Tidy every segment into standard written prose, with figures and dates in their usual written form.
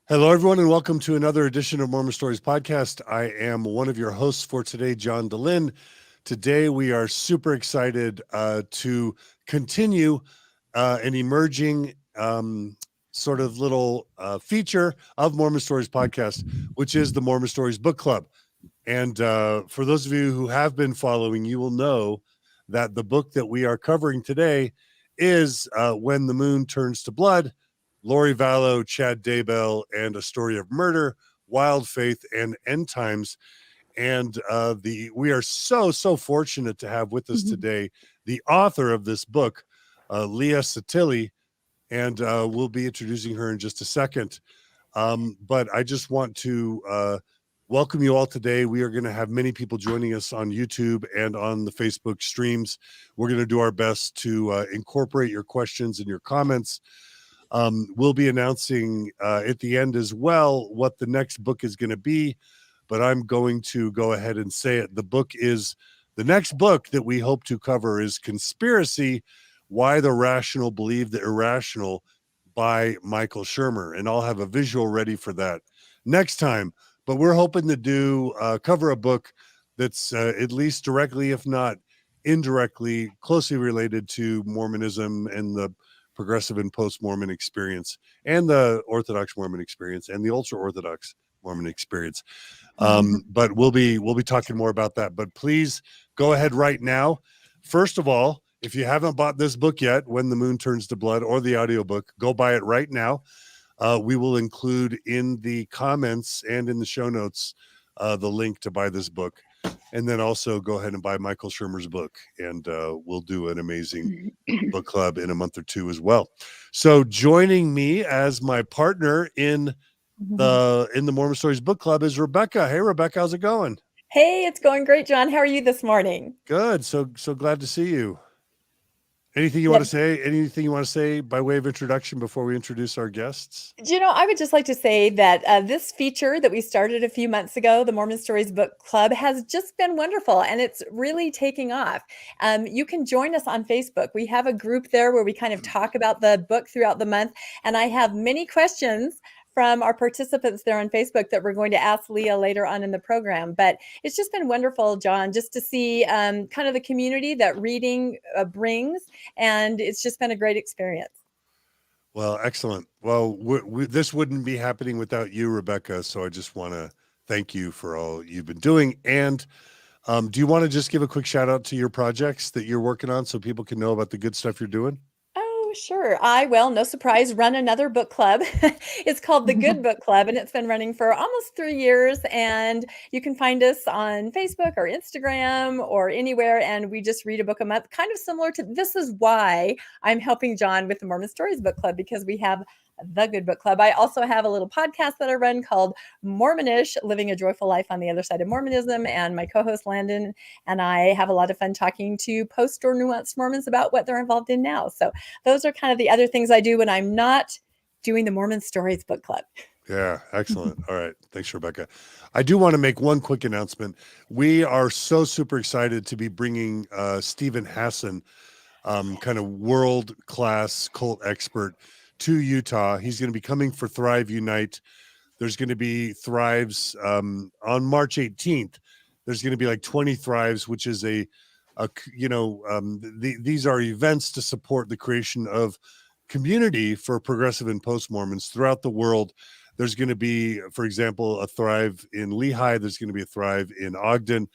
Hello, everyone, and welcome to another edition of Mormon Stories Podcast. I am one of your hosts for today, John DeLynn. Today, we are super excited to continue an emerging sort of little feature of Mormon Stories Podcast, which is the Mormon Stories Book Club. And for those of you who have been following, you will know that the book that we are covering today is When the Moon Turns to Blood, Lori Vallow, Chad Daybell, and A Story of Murder, Wild Faith, and End Times. And we are so fortunate to have with us today the author of this book, Leah Sottile, and we'll be introducing her in just a second. But I just want to welcome you all today. We are going to have many people joining us on YouTube and on the Facebook streams. We're going to do our best to incorporate your questions and your comments. We'll be announcing at the end as well what the next book is going to be, but I'm going to go ahead and say it. The next book that we hope to cover is Conspiracy: Why the Rational Believe the Irrational by Michael Shermer, and I'll have a visual ready for that next time. But we're hoping to cover a book that's at least directly, if not indirectly, closely related to Mormonism and the progressive and post-Mormon experience, and the Orthodox Mormon experience, and the ultra-Orthodox Mormon experience. But we'll be talking more about that. But please go ahead right now. First of all, if you haven't bought this book yet, When the Moon Turns to Blood, or the audiobook, go buy it right now. We will include in the comments and in the show notes the link to buy this book. And then also go ahead and buy Michael Shermer's book, and we'll do an amazing book club in a month or two as well. So joining me as my partner in the Mormon Stories Book Club is Rebecca. Hey, Rebecca, how's it going? Hey, it's going great, John. How are you this morning? Good. So glad to see you. Anything you want to say? Anything you want to say by way of introduction before we introduce our guests? I would just like to say that this feature that we started a few months ago, the Mormon Stories Book Club, has just been wonderful, and it's really taking off. You can join us on Facebook. We have a group there where we kind of talk about the book throughout the month, and I have many questions from our participants there on Facebook that we're going to ask Leah later on in the program. But it's just been wonderful, John, just to see kind of the community that reading brings, and it's just been a great experience. Well, excellent. Well, this wouldn't be happening without you, Rebecca. So I just want to thank you for all you've been doing. And do you want to just give a quick shout out to your projects that you're working on so people can know about the good stuff you're doing? Oh, sure. No surprise, run another book club. It's called the Good Book Club, and it's been running for almost 3 years. And you can find us on Facebook or Instagram or anywhere. And we just read a book a month, kind of similar to this is why I'm helping John with the Mormon Stories Book Club, because we have the Good Book Club. I also have a little podcast that I run called Mormonish, Living a Joyful Life on the Other Side of Mormonism. And my co-host Landon and I have a lot of fun talking to post or nuanced Mormons about what they're involved in now. So those are kind of the other things I do when I'm not doing the Mormon Stories Book Club. Yeah, excellent. All right. Thanks, Rebecca. I do want to make one quick announcement. We are so super excited to be bringing Stephen Hassan, kind of world-class cult expert, to Utah. He's going to be coming for Thrive Unite. There's going to be Thrives on March 18th. There's going to be like 20 Thrives, which is these are events to support the creation of community for progressive and post-Mormons throughout the world. There's going to be, for example, a Thrive in Lehi. There's going to be a Thrive in Ogden.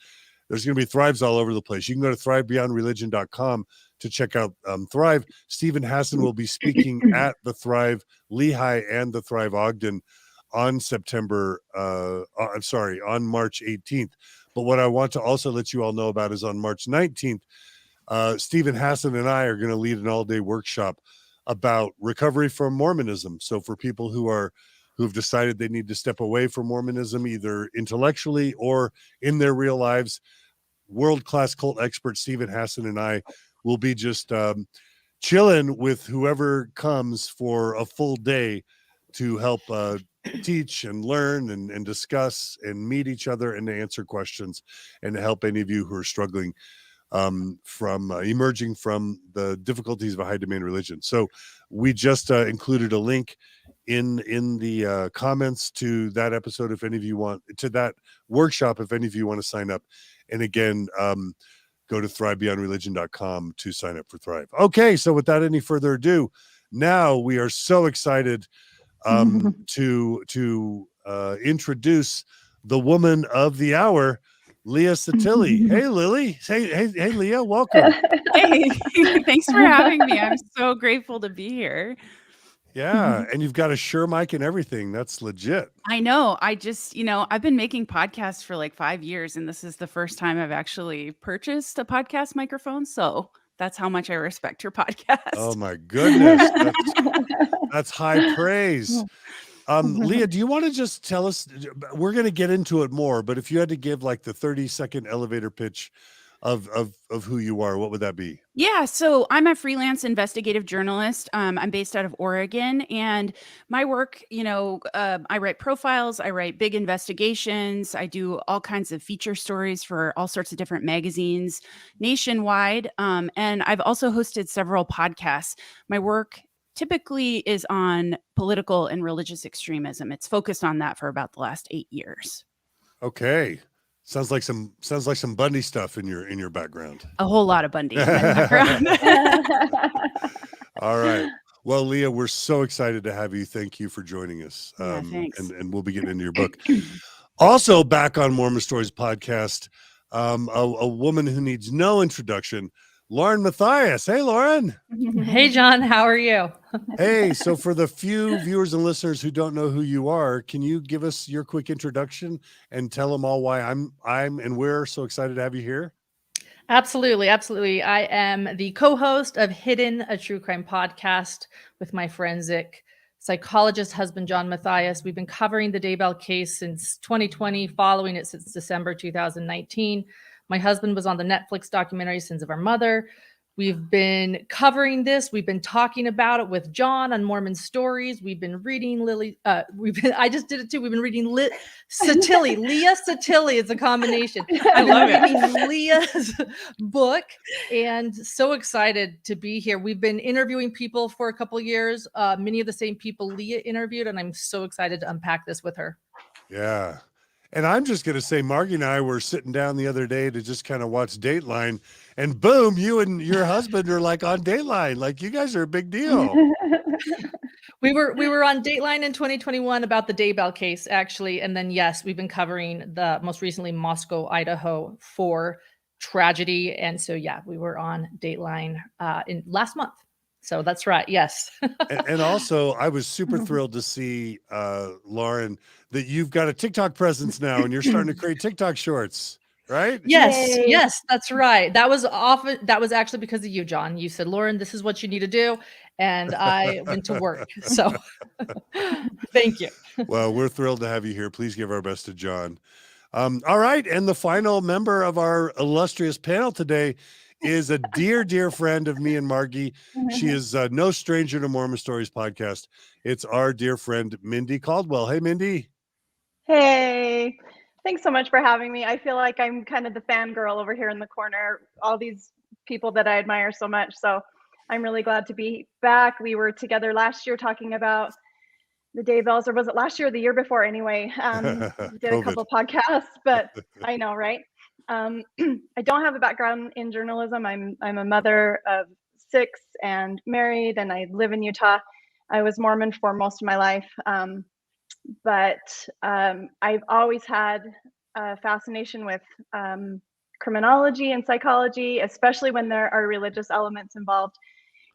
There's going to be Thrives all over the place. You can go to thrivebeyondreligion.com to check out Thrive. Stephen Hassan will be speaking at the Thrive Lehi and the Thrive Ogden on on March 18th. But what I want to also let you all know about is on March 19th, Stephen Hassan and I are going to lead an all-day workshop about recovery from Mormonism. So for people who've decided they need to step away from Mormonism, either intellectually or in their real lives, world-class cult expert Stephen Hassan and I will be just chilling with whoever comes for a full day to help teach and learn and discuss and meet each other and to answer questions and to help any of you who are struggling from emerging from the difficulties of a high demand religion. So we just included a link in the comments to that episode if any of you want to that workshop, if any of you want to sign up. And again, go to thrivebeyondreligion.com to sign up for Thrive. Okay, so without any further ado, now we are so excited to introduce the woman of the hour, Leah Sottile. Hey, Lily. Hey, Leah. Welcome. Hey, thanks for having me. I'm so grateful to be here. Yeah, and you've got a Shure mic and everything. That's legit. I know. I just, I've been making podcasts for like 5 years, and this is the first time I've actually purchased a podcast microphone. So that's how much I respect your podcast. Oh my goodness. That's high praise. Leah, do you want to just tell us, we're going to get into it more, but if you had to give like the 30-second elevator pitch of who you are, what would that be? Yeah, so I'm a freelance investigative journalist. I'm based out of Oregon, and my work, I write profiles, I write big investigations, I do all kinds of feature stories for all sorts of different magazines nationwide, and I've also hosted several podcasts. My work typically is on political and religious extremism. It's focused on that for about the last 8 years. Okay. Sounds like some Bundy stuff in your background. A whole lot of Bundy in my background. All right. Well, Leah, we're so excited to have you. Thank you for joining us. Yeah, thanks. And we'll be getting into your book. Also back on Mormon Stories podcast, a woman who needs no introduction, Lauren Matthias. Hey, Lauren. Hey, John. How are you? Hey, so for the few viewers and listeners who don't know who you are, can you give us your quick introduction and tell them all why I'm and we're so excited to have you here? Absolutely. Absolutely. I am the co-host of Hidden, a true crime podcast with my forensic psychologist husband, John Matthias. We've been covering the Daybell case since 2020, following it since December 2019. My husband was on the Netflix documentary Sins of Our Mother. We've been covering this. We've been talking about it with John on Mormon Stories. We've been reading I just did it too. We've been reading Leah Sottile is a combination. I've been reading Leah's book and so excited to be here. We've been interviewing people for a couple of years, many of the same people Leah interviewed, and I'm so excited to unpack this with her. Yeah. And I'm just going to say, Margie and I were sitting down the other day to just kind of watch Dateline, and boom, you and your husband are like on Dateline. Like, you guys are a big deal. We were on Dateline in 2021 about the Daybell case, actually. And then, yes, we've been covering the most recently Moscow, Idaho 4 tragedy. And so, yeah, we were on Dateline in last month. So that's right. Yes. and also, I was super thrilled to see, Lauren, that you've got a TikTok presence now and you're starting to create TikTok shorts, right? Yes. Yay. Yes, that's right. That was actually because of you, John. You said, Lauren, this is what you need to do. And I went to work. So thank you. Well, we're thrilled to have you here. Please give our best to John. All right. And the final member of our illustrious panel today is a dear friend of me and Margie. She is no stranger to Mormon Stories podcast. It's our dear friend, Mindy Caldwell. Hey, Mindy. Hey, thanks so much for having me. I feel like I'm kind of the fangirl over here in the corner, all these people that I admire so much. So I'm really glad to be back. We were together last year talking about the Daybells, or was it last year or the year before anyway? Did a couple of podcasts, but I know, right? I don't have a background in journalism. I'm a mother of 6 and married, and I live in Utah. I was Mormon for most of my life, but I've always had a fascination with criminology and psychology, especially when there are religious elements involved.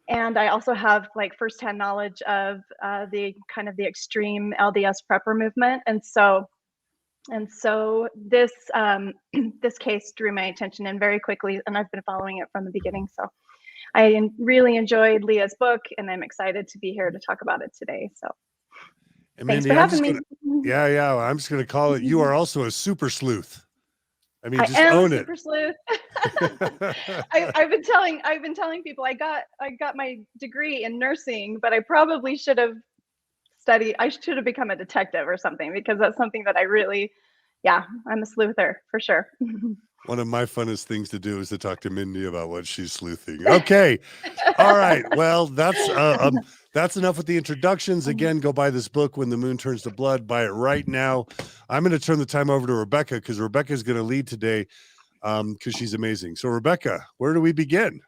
And I also have like firsthand knowledge of the kind of the extreme LDS prepper movement, and so this this case drew my attention in very quickly, and I've been following it from the beginning. So I really enjoyed Leah's book, and I'm excited to be here to talk about it today. So and thanks Mindy, for having me. Yeah. I'm just going to call it, you are also a super sleuth. I mean, just I am own a it. super sleuth. I've been telling people I got my degree in nursing, but I probably should have become a detective or something, because that's something that I really, I'm a sleuther for sure. One of my funnest things to do is to talk to Mindy about what she's sleuthing. Okay. All right. Well, that's that's enough with the introductions. Again, go buy this book, When the Moon Turns to Blood. Buy it right now. I'm going to turn the time over to Rebecca because Rebecca is going to lead today because she's amazing. So Rebecca, where do we begin?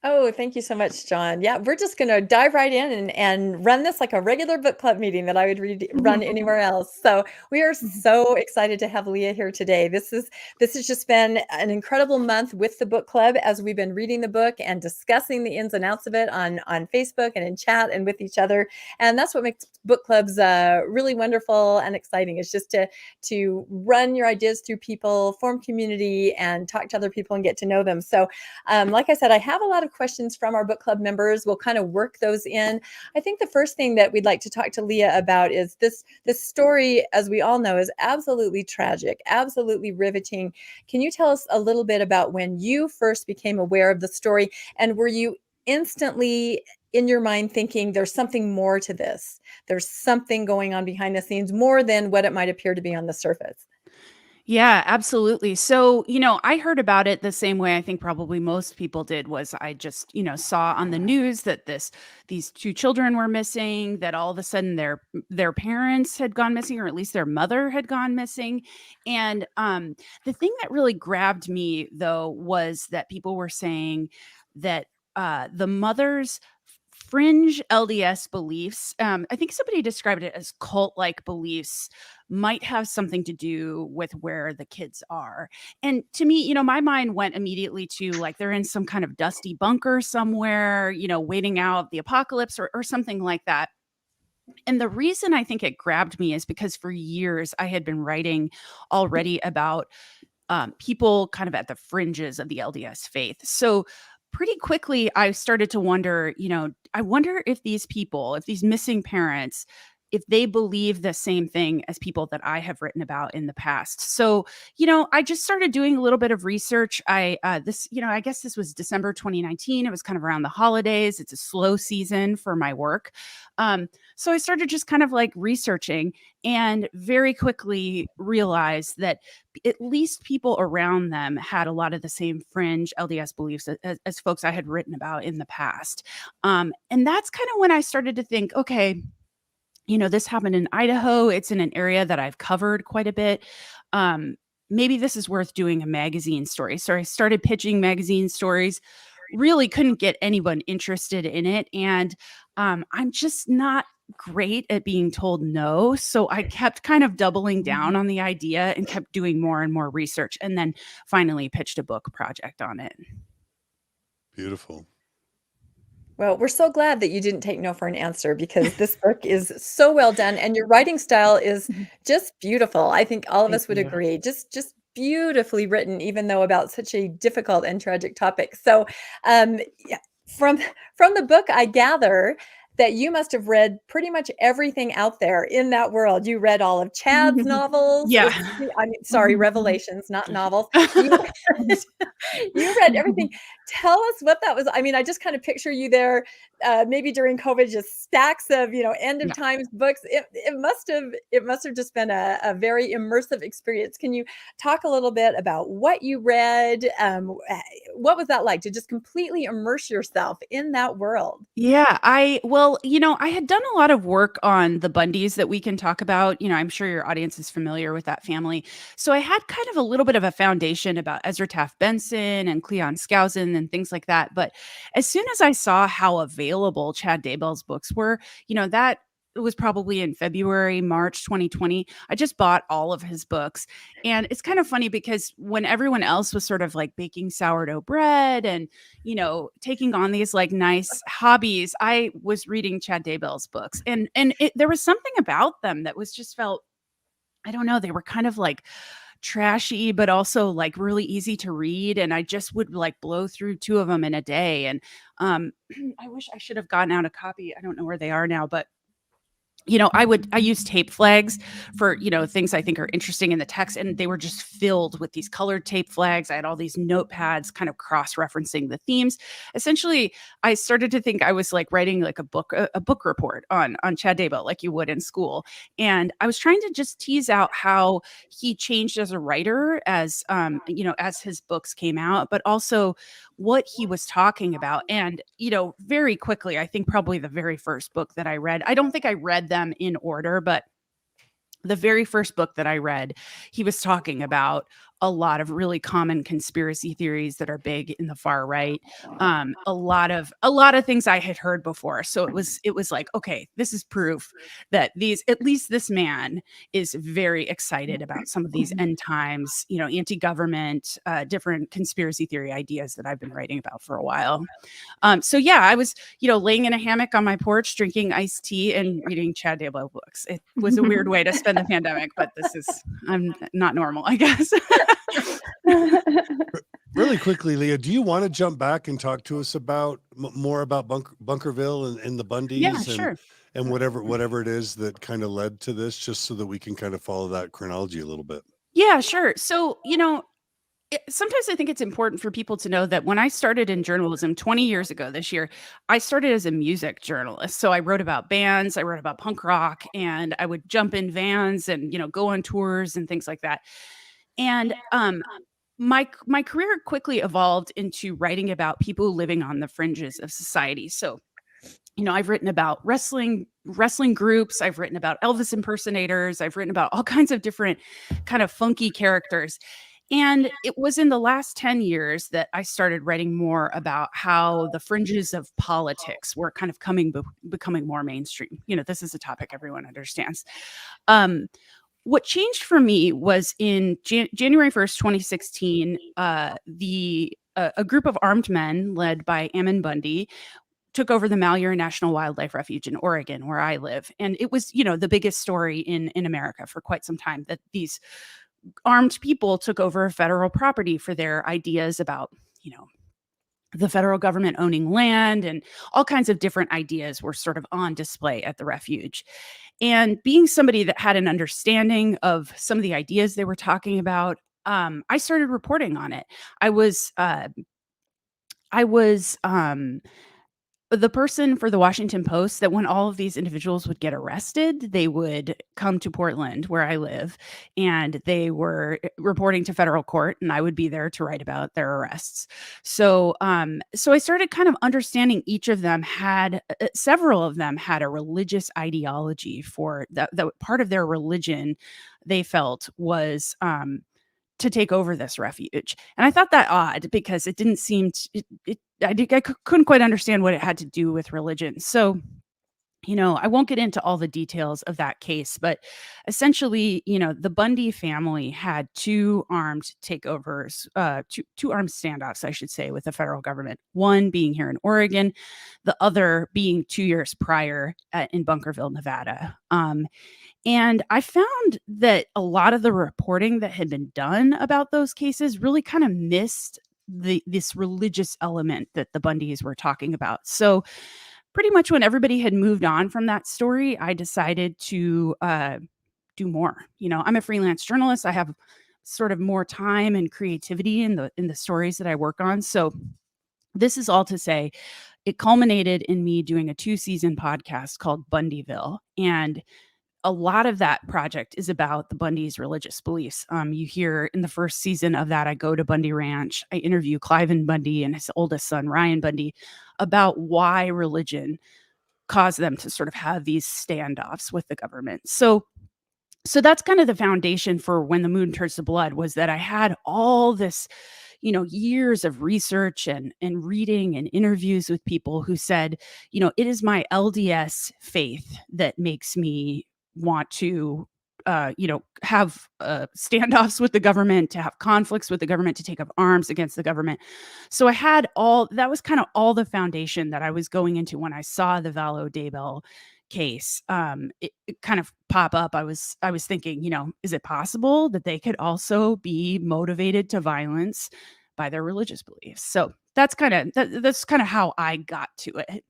Oh, thank you so much, John. Yeah, we're just going to dive right in and run this like a regular book club meeting that I would run anywhere else. So we are so excited to have Leah here today. This has just been an incredible month with the book club as we've been reading the book and discussing the ins and outs of it on Facebook and in chat and with each other. And that's what makes book clubs really wonderful and exciting. Is just to run your ideas through people, form community, and talk to other people and get to know them. So like I said, I have a lot of questions from our book club members. We'll kind of work those in. I think the first thing that we'd like to talk to Leah about is this story, as we all know, is absolutely tragic, absolutely riveting. Can you tell us a little bit about when you first became aware of the story, and were you instantly in your mind thinking there's something more to this? There's something going on behind the scenes more than what it might appear to be on the surface. Yeah, absolutely. So, I heard about it the same way I think probably most people did. Was I just, saw on the news that these two children were missing, that all of a sudden their parents had gone missing, or at least their mother had gone missing. And the thing that really grabbed me though was that people were saying that the mother's fringe LDS beliefs, I think somebody described it as cult-like beliefs, might have something to do with where the kids are. And to me, my mind went immediately to like they're in some kind of dusty bunker somewhere, waiting out the apocalypse or something like that. And the reason I think it grabbed me is because for years I had been writing already about people kind of at the fringes of the LDS faith. So pretty quickly, I started to wonder, I wonder if these people, if these missing parents, if they believe the same thing as people that I have written about in the past. So, I just started doing a little bit of research. I guess this was December 2019. It was kind of around the holidays. It's a slow season for my work. So I started just kind of like researching and very quickly realized that at least people around them had a lot of the same fringe LDS beliefs as folks I had written about in the past. And that's kind of when I started to think, okay, this happened in Idaho. It's in an area that I've covered quite a bit. Maybe this is worth doing a magazine story. So I started pitching magazine stories, really couldn't get anyone interested in it. And I'm just not great at being told no. So I kept kind of doubling down on the idea and kept doing more and more research, and then finally pitched a book project on it. Beautiful. Well, we're so glad that you didn't take no for an answer, because this book is so well done and your writing style is just beautiful. I think all of us would agree. Just beautifully written, even though about such a difficult and tragic topic. So, yeah, from the book, I gather that you must have read pretty much everything out there in that world. You read all of Chad's novels. Yeah. Sorry, revelations, not novels. You read everything. Tell us what that was. I mean, I just kind of picture you there, maybe during COVID, just stacks of, end of times books. It must have just been a very immersive experience. Can you talk a little bit about what you read? What was that like to just completely immerse yourself in that world? Yeah, I had done a lot of work on the Bundys that we can talk about. I'm sure your audience is familiar with that family. So I had kind of a little bit of a foundation about Ezra Taft Benson and Cleon Skousen and things like that. But as soon as I saw how available Chad Daybell's books were, that it was probably in February, March 2020. I just bought all of his books. And it's kind of funny because when everyone else was sort of like baking sourdough bread and, taking on these like nice hobbies, I was reading Chad Daybell's books. And there was something about them that was just felt, I don't know, they were kind of like trashy, but also like really easy to read. And I just would like blow through 2 of them in a day. And I wish I should have gotten out a copy. I don't know where they are now, but I use tape flags for, things I think are interesting in the text. And they were just filled with these colored tape flags. I had all these notepads kind of cross-referencing the themes. Essentially, I started to think I was like writing like a book report on Chad Daybell, like you would in school. And I was trying to just tease out how he changed as a writer as his books came out, but also what he was talking about. And, very quickly, I think probably the very first book that I read, I don't think I read them in order, but the very first book that I read, he was talking about a lot of really common conspiracy theories that are big in the far right. A lot of things I had heard before. So it was like, okay, this is proof that at least this man is very excited about some of these end times, anti-government, different conspiracy theory ideas that I've been writing about for a while. So yeah, I was, laying in a hammock on my porch, drinking iced tea and reading Chad Daybell books. It was a weird way to spend the pandemic, but I'm not normal, I guess. Really quickly, Leah, do you want to jump back and talk to us about more about Bunkerville and the Bundys Yeah, sure. and whatever it is that kind of led to this, just so that we can kind of follow that chronology a little bit? Yeah, sure. So, sometimes I think it's important for people to know that when I started in journalism 20 years ago this year, I started as a music journalist. So I wrote about bands, I wrote about punk rock, and I would jump in vans and, go on tours and things like that. And my career quickly evolved into writing about people living on the fringes of society. So, I've written about wrestling groups, I've written about Elvis impersonators, I've written about all kinds of different kind of funky characters. And it was in the last 10 years that I started writing more about how the fringes of politics were kind of becoming more mainstream. This is a topic everyone understands. What changed for me was in January 1st, 2016, a group of armed men led by Ammon Bundy took over the Malheur National Wildlife Refuge in Oregon, where I live. And it was, the biggest story in America for quite some time, that these armed people took over federal property for their ideas about, the federal government owning land, and all kinds of different ideas were sort of on display at the refuge. And being somebody that had an understanding of some of the ideas they were talking about, I started reporting on it. I was the person for the Washington Post that when all of these individuals would get arrested, they would come to Portland, where I live, and they were reporting to federal court, and I would be there to write about their arrests. So I started kind of understanding each of them several of them had a religious ideology for that part of their religion they felt was to take over this refuge. And I thought that odd, because it didn't seem I couldn't quite understand what it had to do with religion. So, I won't get into all the details of that case, but essentially, the Bundy family had two armed takeovers, two armed standoffs, I should say, with the federal government. One being here in Oregon, the other being 2 years prior in Bunkerville, Nevada. And I found that a lot of the reporting that had been done about those cases really kind of missed this religious element that the Bundys were talking about. So pretty much when everybody had moved on from that story, I decided to do more. I'm a freelance journalist. I have sort of more time and creativity in the stories that I work on. So this is all to say, it culminated in me doing a 2-season podcast called Bundyville. And a lot of that project is about the Bundy's religious beliefs. You hear in the first season of that, I go to Bundy Ranch. I interview Cliven Bundy and his oldest son, Ryan Bundy, about why religion caused them to sort of have these standoffs with the government. So that's kind of the foundation for When the Moon Turns to Blood, was that I had all this, years of research and reading and interviews with people who said, it is my LDS faith that makes me want to have standoffs with the government, to have conflicts with the government, to take up arms against the government. So I had that was kind of all the foundation that I was going into when I saw the Vallow Daybell case. It kind of pop up. I was thinking, is it possible that they could also be motivated to violence by their religious beliefs? So that's kind of how I got to it.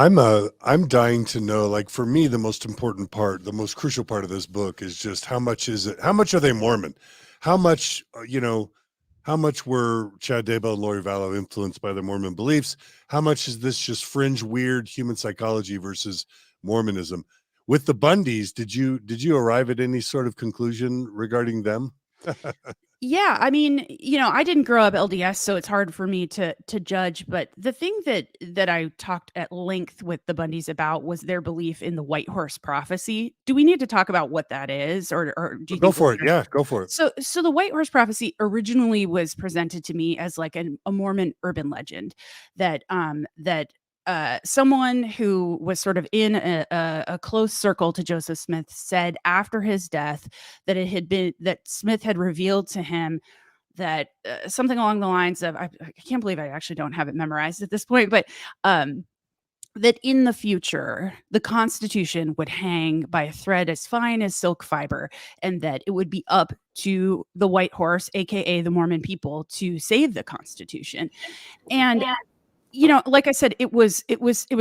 I'm dying to know, like, for me, the most important part, the most crucial part of this book is just how much is it? How much are they Mormon? How much, how much were Chad Daybell and Lori Vallow influenced by their Mormon beliefs? How much is this just fringe, weird human psychology versus Mormonism? With the Bundys, did you arrive at any sort of conclusion regarding them? Yeah, I mean, I didn't grow up LDS, so it's hard for me to judge. But the thing that I talked at length with the Bundys about was their belief in the white horse prophecy. Do we need to talk about what that is, or do you Go think for it. listeners- Yeah, go for it. So the white horse prophecy originally was presented to me as like a Mormon urban legend that someone who was sort of in a close circle to Joseph Smith said after his death that Smith had revealed to him that something along the lines of, I can't believe I actually don't have it memorized at this point, but that in the future, the Constitution would hang by a thread as fine as silk fiber, and that it would be up to the white horse, aka the Mormon people, to save the Constitution. And like I said, it was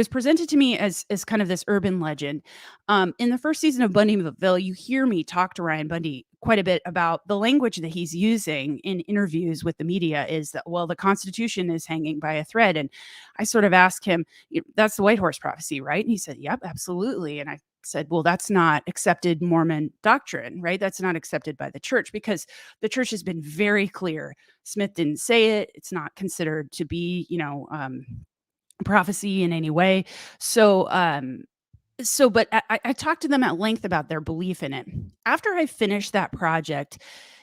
presented to me as kind of this urban legend. In the first season of Bundyville, you hear me talk to Ryan Bundy quite a bit about the language that he's using in interviews with the media is that, well, the Constitution is hanging by a thread. And I sort of asked him, that's the white horse prophecy, right? And he said, yep, absolutely. And I said, well, that's not accepted Mormon doctrine, right? That's not accepted by the church, because the church has been very clear. Smith didn't say it. It's not considered to be, prophecy in any way. But I talked to them at length about their belief in it. After I finished that project,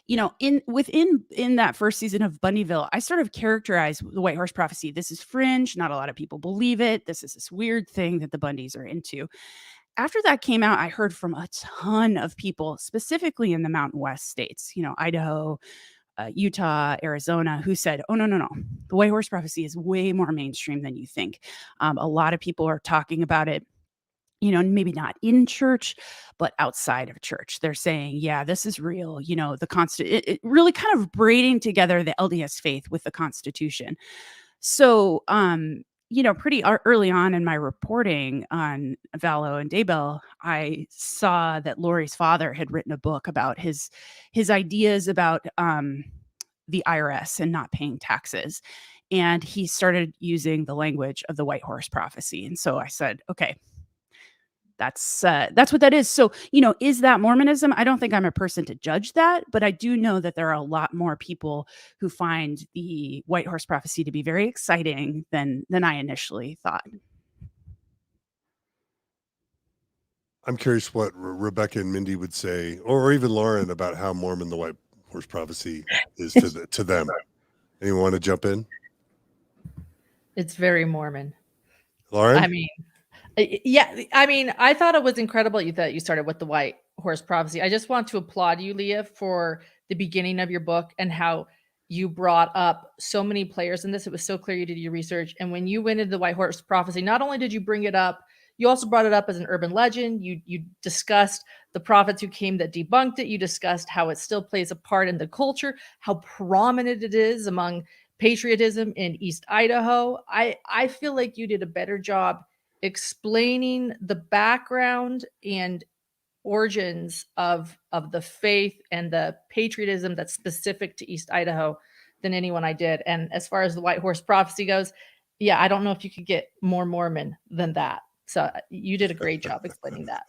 in that first season of Bundyville, I sort of characterized the white horse prophecy. This is fringe. Not a lot of people believe it. This is this weird thing that the Bundys are into. After that came out, I heard from a ton of people, specifically in the Mountain West states, Idaho, Utah, Arizona, who said, oh, no. The white horse prophecy is way more mainstream than you think. A lot of people are talking about it, maybe not in church, but outside of church. They're saying, yeah, this is real. It really kind of braiding together the LDS faith with the Constitution. So, pretty early on in my reporting on Vallow and Daybell, I saw that Lori's father had written a book about his ideas about the IRS and not paying taxes. And he started using the language of the white horse prophecy. And so I said, okay, that's what that is. So, is that Mormonism? I don't think I'm a person to judge that, but I do know that there are a lot more people who find the white horse prophecy to be very exciting than I initially thought. I'm curious what Rebecca and Mindy would say, or even Lauren, about how Mormon the white horse prophecy is to them. Anyone want to jump in? It's very Mormon. Lauren? I mean, I thought it was incredible that you started with the white horse prophecy. I just want to applaud you, Leah, for the beginning of your book and how you brought up so many players in this. It was so clear you did your research. And when you went into the white horse prophecy, not only did you bring it up, you also brought it up as an urban legend. You discussed the prophets who came that debunked it. You discussed how it still plays a part in the culture, how prominent it is among patriotism in East Idaho. I feel like you did a better job explaining the background and origins of the faith and the patriotism that's specific to East Idaho than anyone I did. And as far as the white horse prophecy goes, yeah, I don't know if you could get more Mormon than that. So you did a great job explaining that.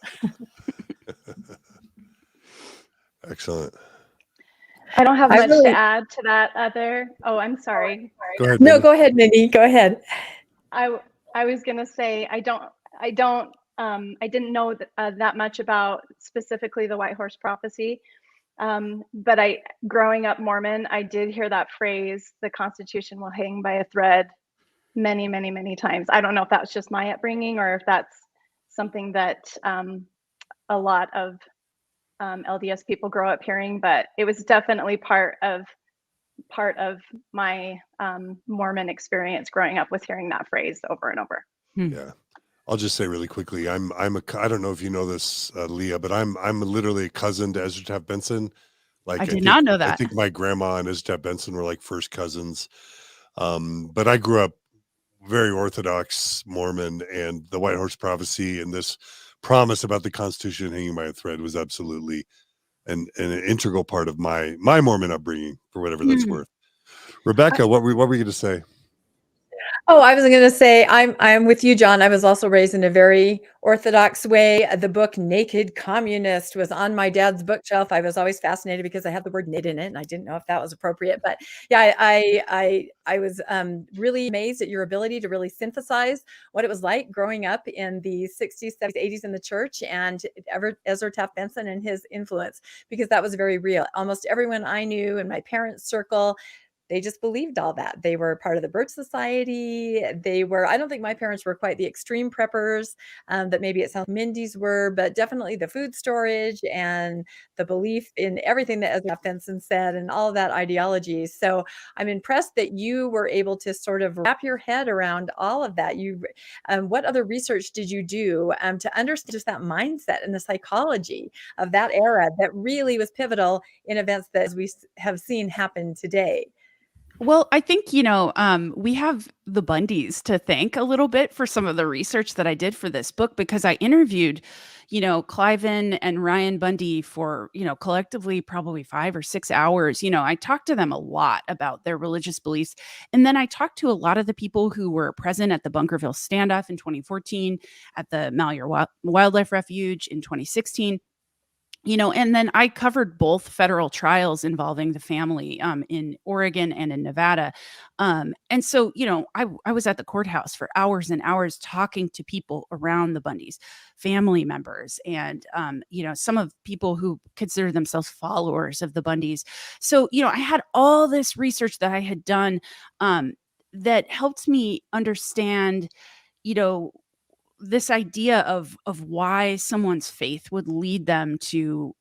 Excellent. I don't have much really- to add to that other. Oh, I'm sorry. Go ahead. No, Mindy. go ahead, Mindy. Go ahead. I was gonna say I didn't know that much about specifically the white horse prophecy, but growing up Mormon, I did hear that phrase, "The Constitution will hang by a thread," many, many, many times. I don't know if that's just my upbringing or if that's something that a lot of LDS people grow up hearing, but it was definitely part of my Mormon experience growing up, was hearing that phrase over and over. Yeah. I'll just say really quickly, I don't know if you know this, Leah, but I'm literally a cousin to Ezra Taft Benson. Like I did not know I that. think my grandma and Ezra Taft Benson were like first cousins. But I grew up very orthodox Mormon, and the White Horse Prophecy and this promise about the Constitution hanging by a thread was absolutely an integral part of my Mormon upbringing, for whatever that's worth. Rebecca, what were you going to say? Oh, I was going to say, I'm with you, John. I was also raised in a very orthodox way. The book Naked Communist was on my dad's bookshelf. I was always fascinated because I had the word knit in it, and I didn't know if that was appropriate. But yeah, I was really amazed at your ability to really synthesize what it was like growing up in the 60s, 70s, 80s in the church, and Ezra Taft Benson and his influence, because that was very real. Almost everyone I knew in my parents' circle, they just believed all that. They were part of the Birch Society. I don't think my parents were quite the extreme preppers that maybe it sounds Mindy's were, but definitely the food storage and the belief in everything that Ezra Benson said and all of that ideology. So I'm impressed that you were able to sort of wrap your head around all of that. What other research did you do to understand just that mindset and the psychology of that era that really was pivotal in events that, as we have seen, happen today? Well, I think, we have the Bundys to thank a little bit for some of the research that I did for this book, because I interviewed, Cliven and Ryan Bundy for, collectively probably 5 or 6 hours. I talked to them a lot about their religious beliefs. And then I talked to a lot of the people who were present at the Bunkerville standoff in 2014, at the Malheur Wildlife Refuge in 2016. And then I covered both federal trials involving the family in Oregon and in Nevada. And so, I was at the courthouse for hours and hours talking to people around the Bundys, family members, and, some of people who consider themselves followers of the Bundys. So, I had all this research that I had done that helped me understand, this idea of why someone's faith would lead them to,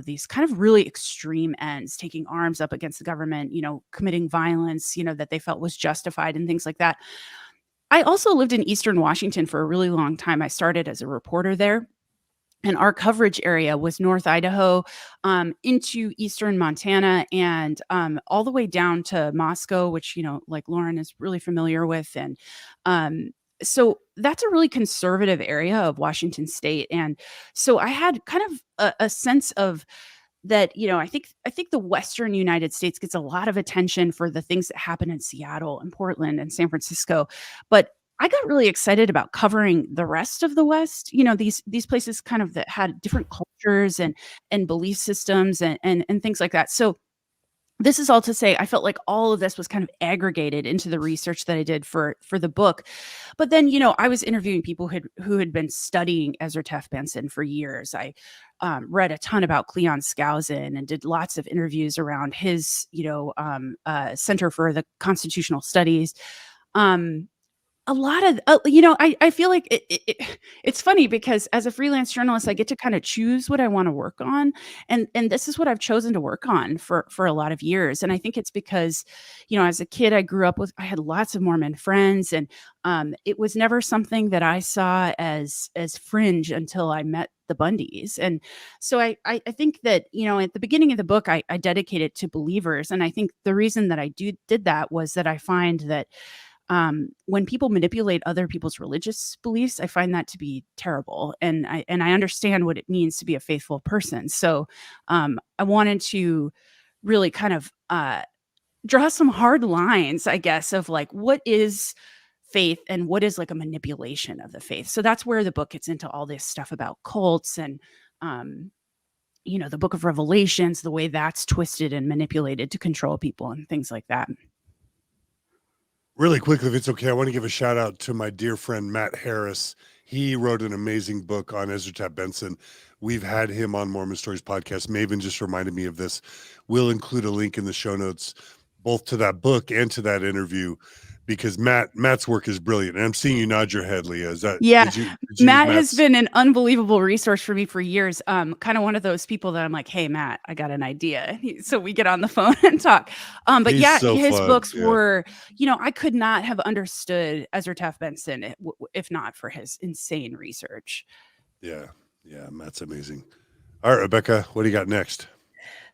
these kind of really extreme ends, taking arms up against the government, committing violence, that they felt was justified and things like that. I also lived in Eastern Washington for a really long time. I started as a reporter there. And our coverage area was North Idaho, into Eastern Montana, and all the way down to Moscow, which, like Lauren is really familiar with. And so that's a really conservative area of Washington State. And so I had kind of a sense of that, I think the Western United States gets a lot of attention for the things that happen in Seattle and Portland and San Francisco. But I got really excited about covering the rest of the West, these places kind of that had different cultures and belief systems and things like that. So this is all to say, I felt like all of this was kind of aggregated into the research that I did for the book. But then, I was interviewing people who had been studying Ezra Taft Benson for years. I read a ton about Cleon Skousen and did lots of interviews around his, Center for the Constitutional Studies. A lot of, I feel like it's funny because as a freelance journalist, I get to kind of choose what I want to work on. And this is what I've chosen to work on for a lot of years. And I think it's because, as a kid, I had lots of Mormon friends, and it was never something that I saw as fringe until I met the Bundys. And so I think that, at the beginning of the book, I dedicated to believers. And I think the reason that I did that was that I find that when people manipulate other people's religious beliefs, I find that to be terrible. And I understand what it means to be a faithful person. So I wanted to really kind of draw some hard lines, I guess, of like, what is faith and what is like a manipulation of the faith. So that's where the book gets into all this stuff about cults and, the book of Revelations, the way that's twisted and manipulated to control people and things like that. Really quickly, if it's okay, I want to give a shout out to my dear friend, Matt Harris. He wrote an amazing book on Ezra Taft Benson. We've had him on Mormon Stories podcast. Maven just reminded me of this. We'll include a link in the show notes, both to that book and to that interview, because Matt's work is brilliant. And I'm seeing you nod your head, Leah. Is that, yeah? Did you Matt has been an unbelievable resource for me for years. Kind of one of those people that I'm like, hey, Matt, I got an idea. So we get on the phone and talk. But He's yeah, so his fun. books Yeah. were, I could not have understood Ezra Taft Benson if not for his insane research. Yeah. Matt's amazing. All right, Rebecca, what do you got next?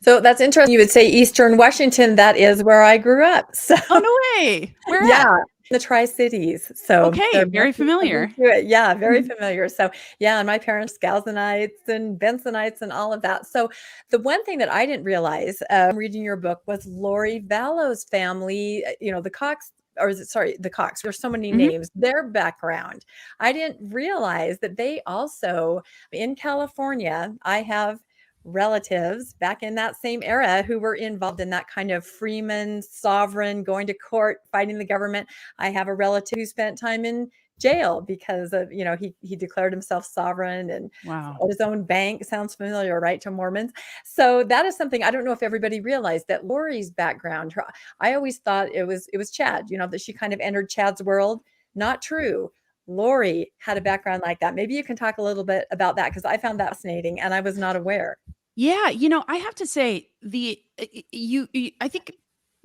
So that's interesting. You would say Eastern Washington. That is where I grew up. So Oh, no way. Where yeah, at? the Tri-Cities. So Okay, there very might be something familiar. to it. Yeah, very familiar. So yeah, and my parents, Galsonites and Bensonites and all of that. So the one thing that I didn't realize reading your book was Lori Vallow's family, the Cox, or is it, sorry, the Cox, there's so many Mhm. names, their background. I didn't realize that they also, in California, I have relatives back in that same era who were involved in that kind of freeman, sovereign, going to court, fighting the government. I have a relative who spent time in jail because of, he declared himself sovereign and Wow. his own bank. Sounds familiar, right, to Mormons? So that is something I don't know if everybody realized, that Lori's background, I always thought it was Chad, that she kind of entered Chad's world. Not true. Lori had a background like that. Maybe you can talk a little bit about that, because I found that fascinating and I was not aware. Yeah, I have to say I think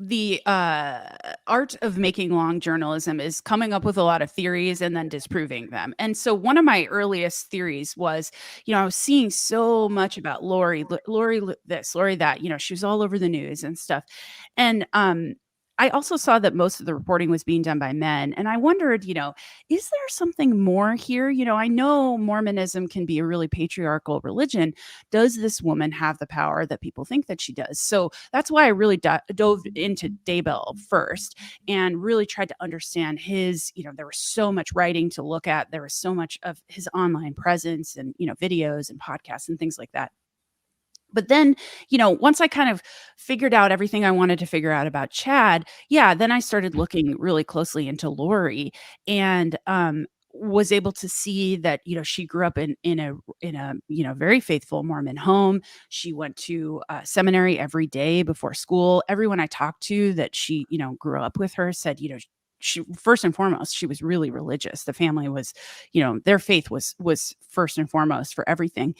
the art of making long journalism is coming up with a lot of theories and then disproving them. And so one of my earliest theories was, I was seeing so much about Lori this, Lori that, she was all over the news and stuff. And I also saw that most of the reporting was being done by men. And I wondered, is there something more here? I know Mormonism can be a really patriarchal religion. Does this woman have the power that people think that she does? So that's why I really dove into Daybell first and really tried to understand his, there was so much writing to look at. There was so much of his online presence and, videos and podcasts and things like that. But then, once I kind of figured out everything I wanted to figure out about Chad, then I started looking really closely into Lori and was able to see that, she grew up in a very faithful Mormon home. She went to seminary every day before school. Everyone I talked to that she, grew up with her said, she, first and foremost, she was really religious. The family was, their faith was first and foremost for everything.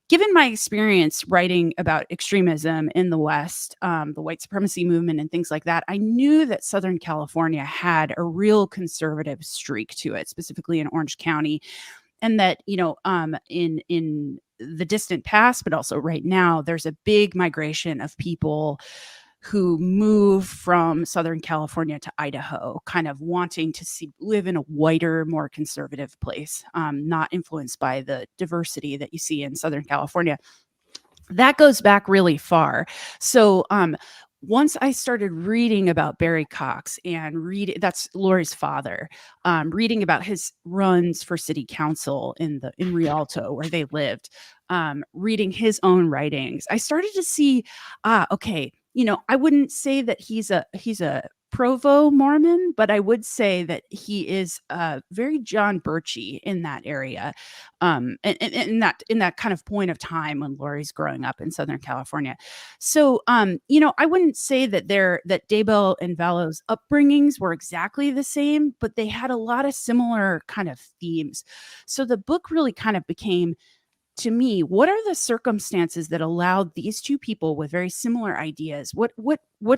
Given my experience writing about extremism in the West, the white supremacy movement and things like that, I knew that Southern California had a real conservative streak to it, specifically in Orange County. And that, in the distant past, but also right now, there's a big migration of people who move from Southern California to Idaho, kind of wanting to live in a whiter, more conservative place, not influenced by the diversity that you see in Southern California. That goes back really far. So once I started reading about Barry Cox and that's Lori's father, reading about his runs for city council in Rialto where they lived, reading his own writings, I started to see, okay, I wouldn't say that he's a Provo Mormon, but I would say that he is very John Birchy in that area, and in that kind of point of time when Lori's growing up in Southern California. So, I wouldn't say that Daybell and Vallow's upbringings were exactly the same, but they had a lot of similar kind of themes. So the book really kind of became, to me, what are the circumstances that allowed these two people with very similar ideas? What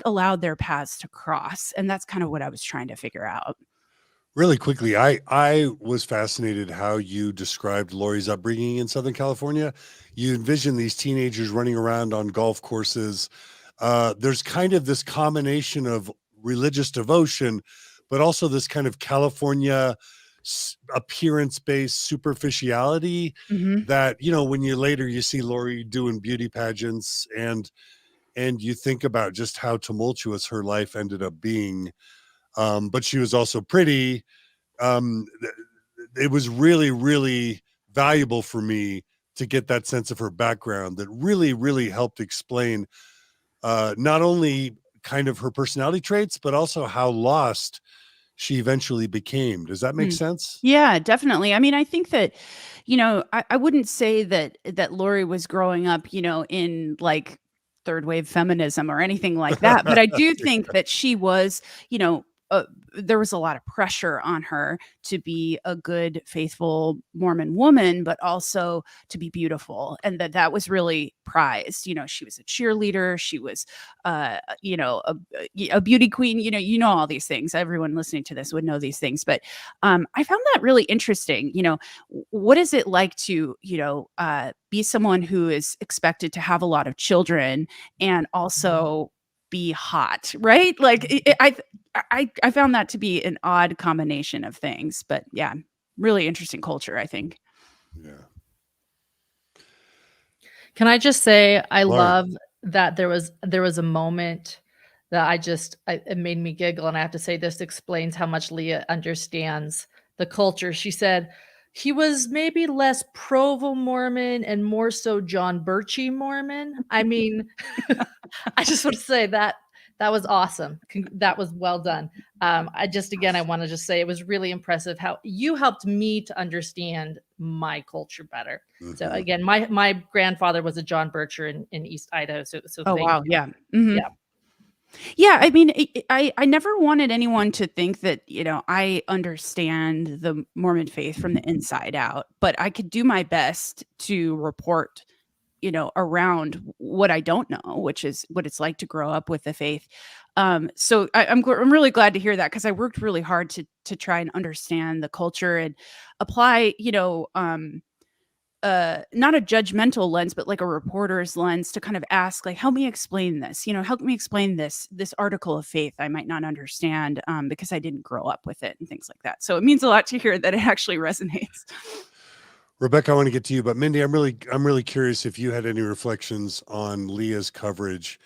allowed their paths to cross? And that's kind of what I was trying to figure out. Really quickly, I was fascinated how you described Lori's upbringing in Southern California. You envision these teenagers running around on golf courses. There's kind of this combination of religious devotion, but also this kind of California appearance-based superficiality Mm-hmm. that, when you see Lori doing beauty pageants and you think about just how tumultuous her life ended up being. But she was also pretty. It was really, really valuable for me to get that sense of her background that really, really helped explain not only kind of her personality traits, but also how lost she eventually became. Does that make sense? Yeah, definitely. I mean, I think that, I wouldn't say that Lori was growing up, in like third wave feminism or anything like that. But I do think that she was, there was a lot of pressure on her to be a good, faithful Mormon woman, but also to be beautiful. And that was really prized. She was a cheerleader. She was, a beauty queen. All these things. Everyone listening to this would know these things. But I found that really interesting. What is it like to, be someone who is expected to have a lot of children and also be hot, right? Like I found that to be an odd combination of things, but yeah, really interesting culture, I think. Yeah. Can I just say I Lori. love that there was a moment that it made me giggle, and I have to say this explains how much Leah understands the culture. She said he was maybe less Provo Mormon and more so John Birchie Mormon. I mean, I just want to say that was awesome. That was well done. I want to just say it was really impressive how you helped me to understand my culture better. So again, my grandfather was a John Bircher in East Idaho. So Oh, thank wow. you. Yeah. Mm-hmm. Yeah. Yeah, I mean, I never wanted anyone to think that, I understand the Mormon faith from the inside out, but I could do my best to report, around what I don't know, which is what it's like to grow up with the faith. So I'm really glad to hear that, because I worked really hard to try and understand the culture and apply, not a judgmental lens, but like a reporter's lens to kind of ask, like, help me explain this, help me explain this article of faith I might not understand, because I didn't grow up with it and things like that. So it means a lot to hear that it actually resonates. Rebecca, I want to get to you, but Mindy, I'm really curious if you had any reflections on Leah's coverage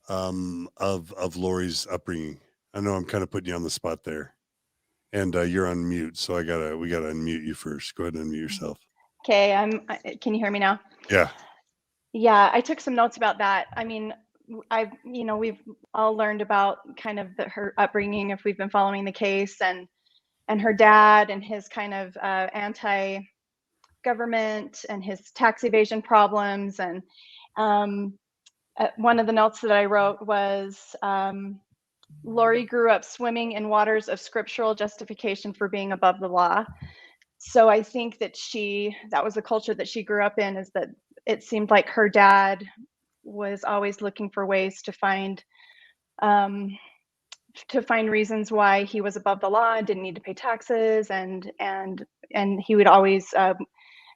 of Lori's upbringing. I know I'm kind of putting you on the spot there, and you're on mute, so we gotta unmute you first. Go ahead and unmute yourself. Okay, can you hear me now? Yeah. Yeah, I took some notes about that. I mean, we've all learned about kind of her upbringing if we've been following the case, and her dad and his kind of anti-government and his tax evasion problems. And one of the notes that I wrote was, Lori grew up swimming in waters of scriptural justification for being above the law. So I think that that was the culture that she grew up in, is that it seemed like her dad was always looking for ways to find reasons why he was above the law and didn't need to pay taxes, and he would always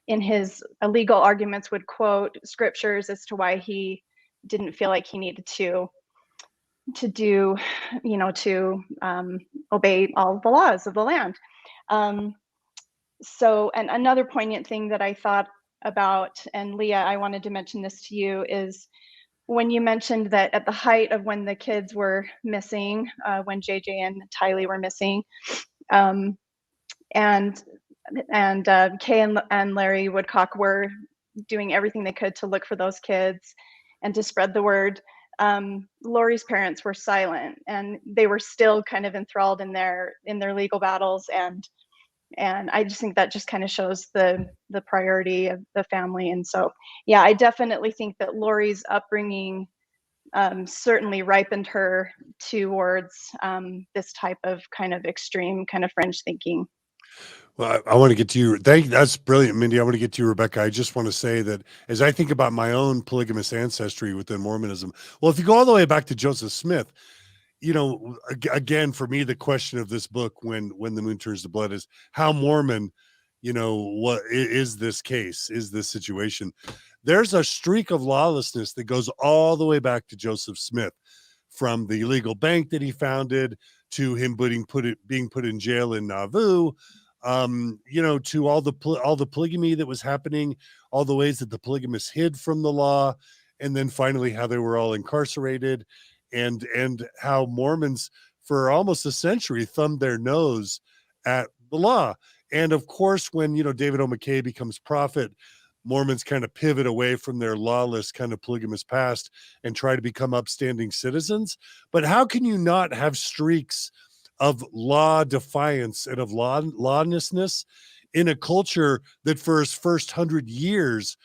in his legal arguments would quote scriptures as to why he didn't feel like he needed to do, to obey all the laws of the land. So, and another poignant thing that I thought about, and Leah, I wanted to mention this to you, is when you mentioned that at the height of when the kids were missing, when JJ and Tylee were missing, and Kay and Larry Woodcock were doing everything they could to look for those kids and to spread the word. Lori's parents were silent, and they were still kind of enthralled in their legal battles, and I just think that just kind of shows the priority of the family. And so, yeah, I definitely think that Lori's upbringing certainly ripened her towards this type of kind of extreme kind of fringe thinking. Well, I want to get to you. That's brilliant, Mindy. I want to get to you, Rebecca. I just want to say that as I think about my own polygamous ancestry within Mormonism, well, if you go all the way back to Joseph Smith, again, for me, the question of this book, when the moon turns to blood, is how Mormon, what is this case? Is this situation? There's a streak of lawlessness that goes all the way back to Joseph Smith, from the illegal bank that he founded to him being put in jail in Nauvoo, to all the polygamy that was happening, all the ways that the polygamists hid from the law, and then finally how they were all incarcerated, and how Mormons for almost a century thumbed their nose at the law. And of course, when David O. McKay becomes prophet, Mormons kind of pivot away from their lawless kind of polygamous past and try to become upstanding citizens. But how can you not have streaks of law defiance and of lawlessness in a culture that for its first 100 years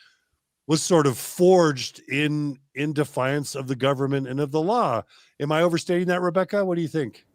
was sort of forged in defiance of the government and of the law? Am I overstating that, Rebecca? What do you think?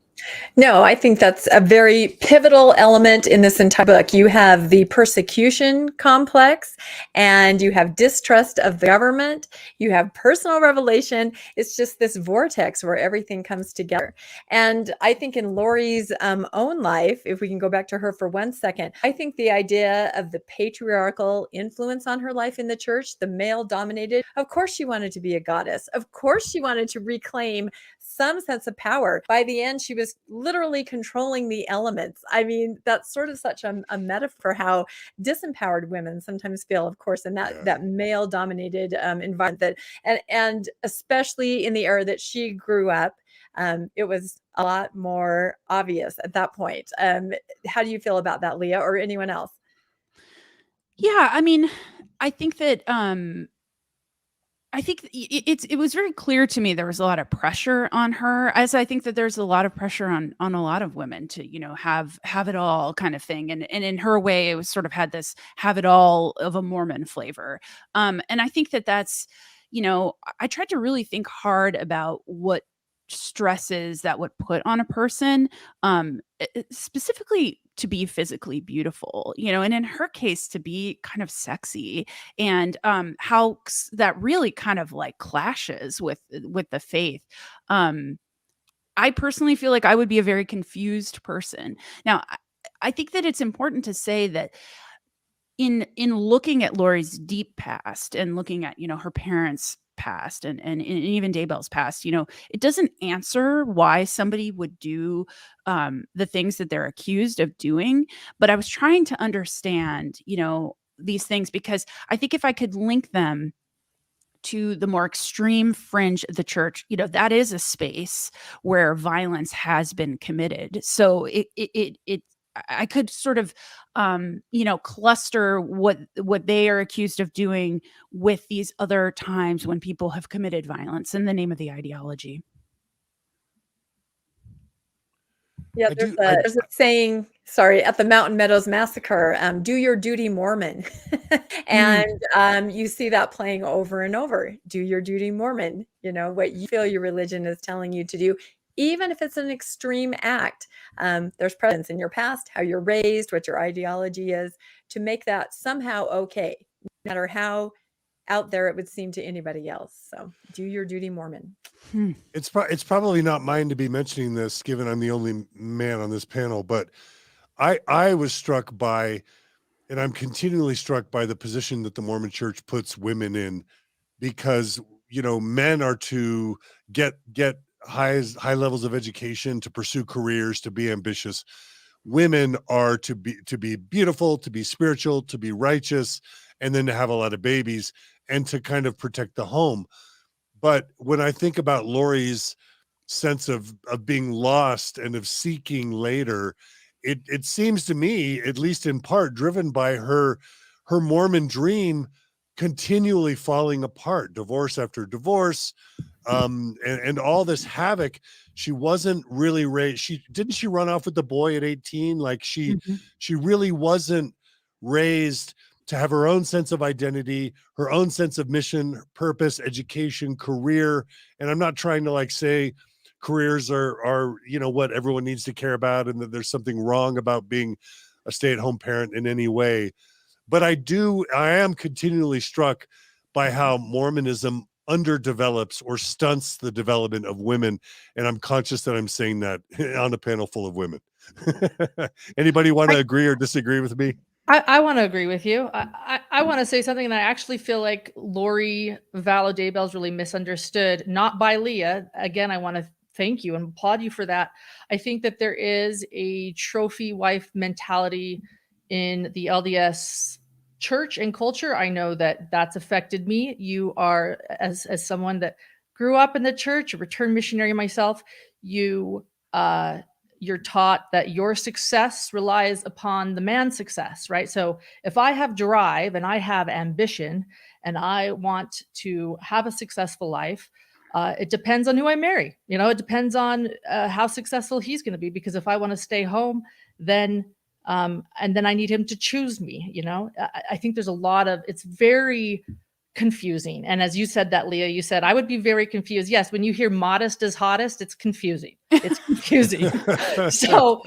No, I think that's a very pivotal element in this entire book. You have the persecution complex, and you have distrust of the government. You have personal revelation. It's just this vortex where everything comes together. And I think in Lori's own life, if we can go back to her for 1 second, I think the idea of the patriarchal influence on her life in the church, the male dominated, of course she wanted to be a goddess. Of course she wanted to reclaim some sense of power. By the end, she was literally controlling the elements. I mean, that's sort of such a metaphor how disempowered women sometimes feel, of course, in that male dominated environment, and especially in the era that she grew up. It was a lot more obvious at that point. How do you feel about that, Leah, or anyone else? Yeah, I mean, I think that it was very clear to me there was a lot of pressure on her, as I think that there's a lot of pressure on a lot of women to, have it all kind of thing. And in her way, it was sort of had this have it all of a Mormon flavor. And I think that that's, I tried to really think hard about what stresses that would put on a person, specifically to be physically beautiful, and in her case to be kind of sexy, and how that really kind of like clashes with the faith. I personally feel like I would be a very confused person. Now, I think that it's important to say that in looking at Lori's deep past and looking at, her parents' past and even Daybell's past, it doesn't answer why somebody would do the things that they're accused of doing. But I was trying to understand, these things, because I think if I could link them to the more extreme fringe of the church, that is a space where violence has been committed. So I could sort of, cluster what they are accused of doing with these other times when people have committed violence in the name of the ideology. Yeah, there's a saying, sorry, at the Mountain Meadows Massacre, do your duty, Mormon. And you see that playing over and over. Do your duty, Mormon. What you feel your religion is telling you to do, even if it's an extreme act. There's precedence in your past, how you're raised, what your ideology is, to make that somehow okay, no matter how out there it would seem to anybody else. So do your duty, Mormon. It's probably not mine to be mentioning this, given I'm the only man on this panel, but I was struck by, and I'm continually struck by, the position that the Mormon Church puts women in, because men are to get high levels of education, to pursue careers, to be ambitious. Women are to be beautiful, to be spiritual, to be righteous, and then to have a lot of babies and to kind of protect the home. But when I think about Lori's sense of being lost and of seeking later, it seems to me, at least in part, driven by her Mormon dream continually falling apart, divorce after divorce, and all this havoc. She wasn't really raised. She run off with the boy at 18? Like she really wasn't raised to have her own sense of identity, her own sense of mission, purpose, education, career. And I'm not trying to say careers are what everyone needs to care about, and that there's something wrong about being a stay-at-home parent in any way. But I am continually struck by how Mormonism underdevelops or stunts the development of women. And I'm conscious that I'm saying that on a panel full of women. Anybody want to agree or disagree with me? I want to agree with you. I want to say something that I actually feel like Lori Vallow Daybell is really misunderstood, not by Leah. Again, I want to thank you and applaud you for that. I think that there is a trophy wife mentality in the LDS church and culture. I know that that's affected me. You are, as someone that grew up in the church, a returned missionary myself, you're taught that your success relies upon the man's success, right? So if I have drive and I have ambition and I want to have a successful life, it depends on who I marry. It depends on how successful he's going to be. Because if I want to stay home, then and then I need him to choose me. I think there's a lot of, it's very confusing. And as you said that, Leah, you said, I would be very confused. Yes, when you hear modest is hottest, it's confusing. It's confusing. So,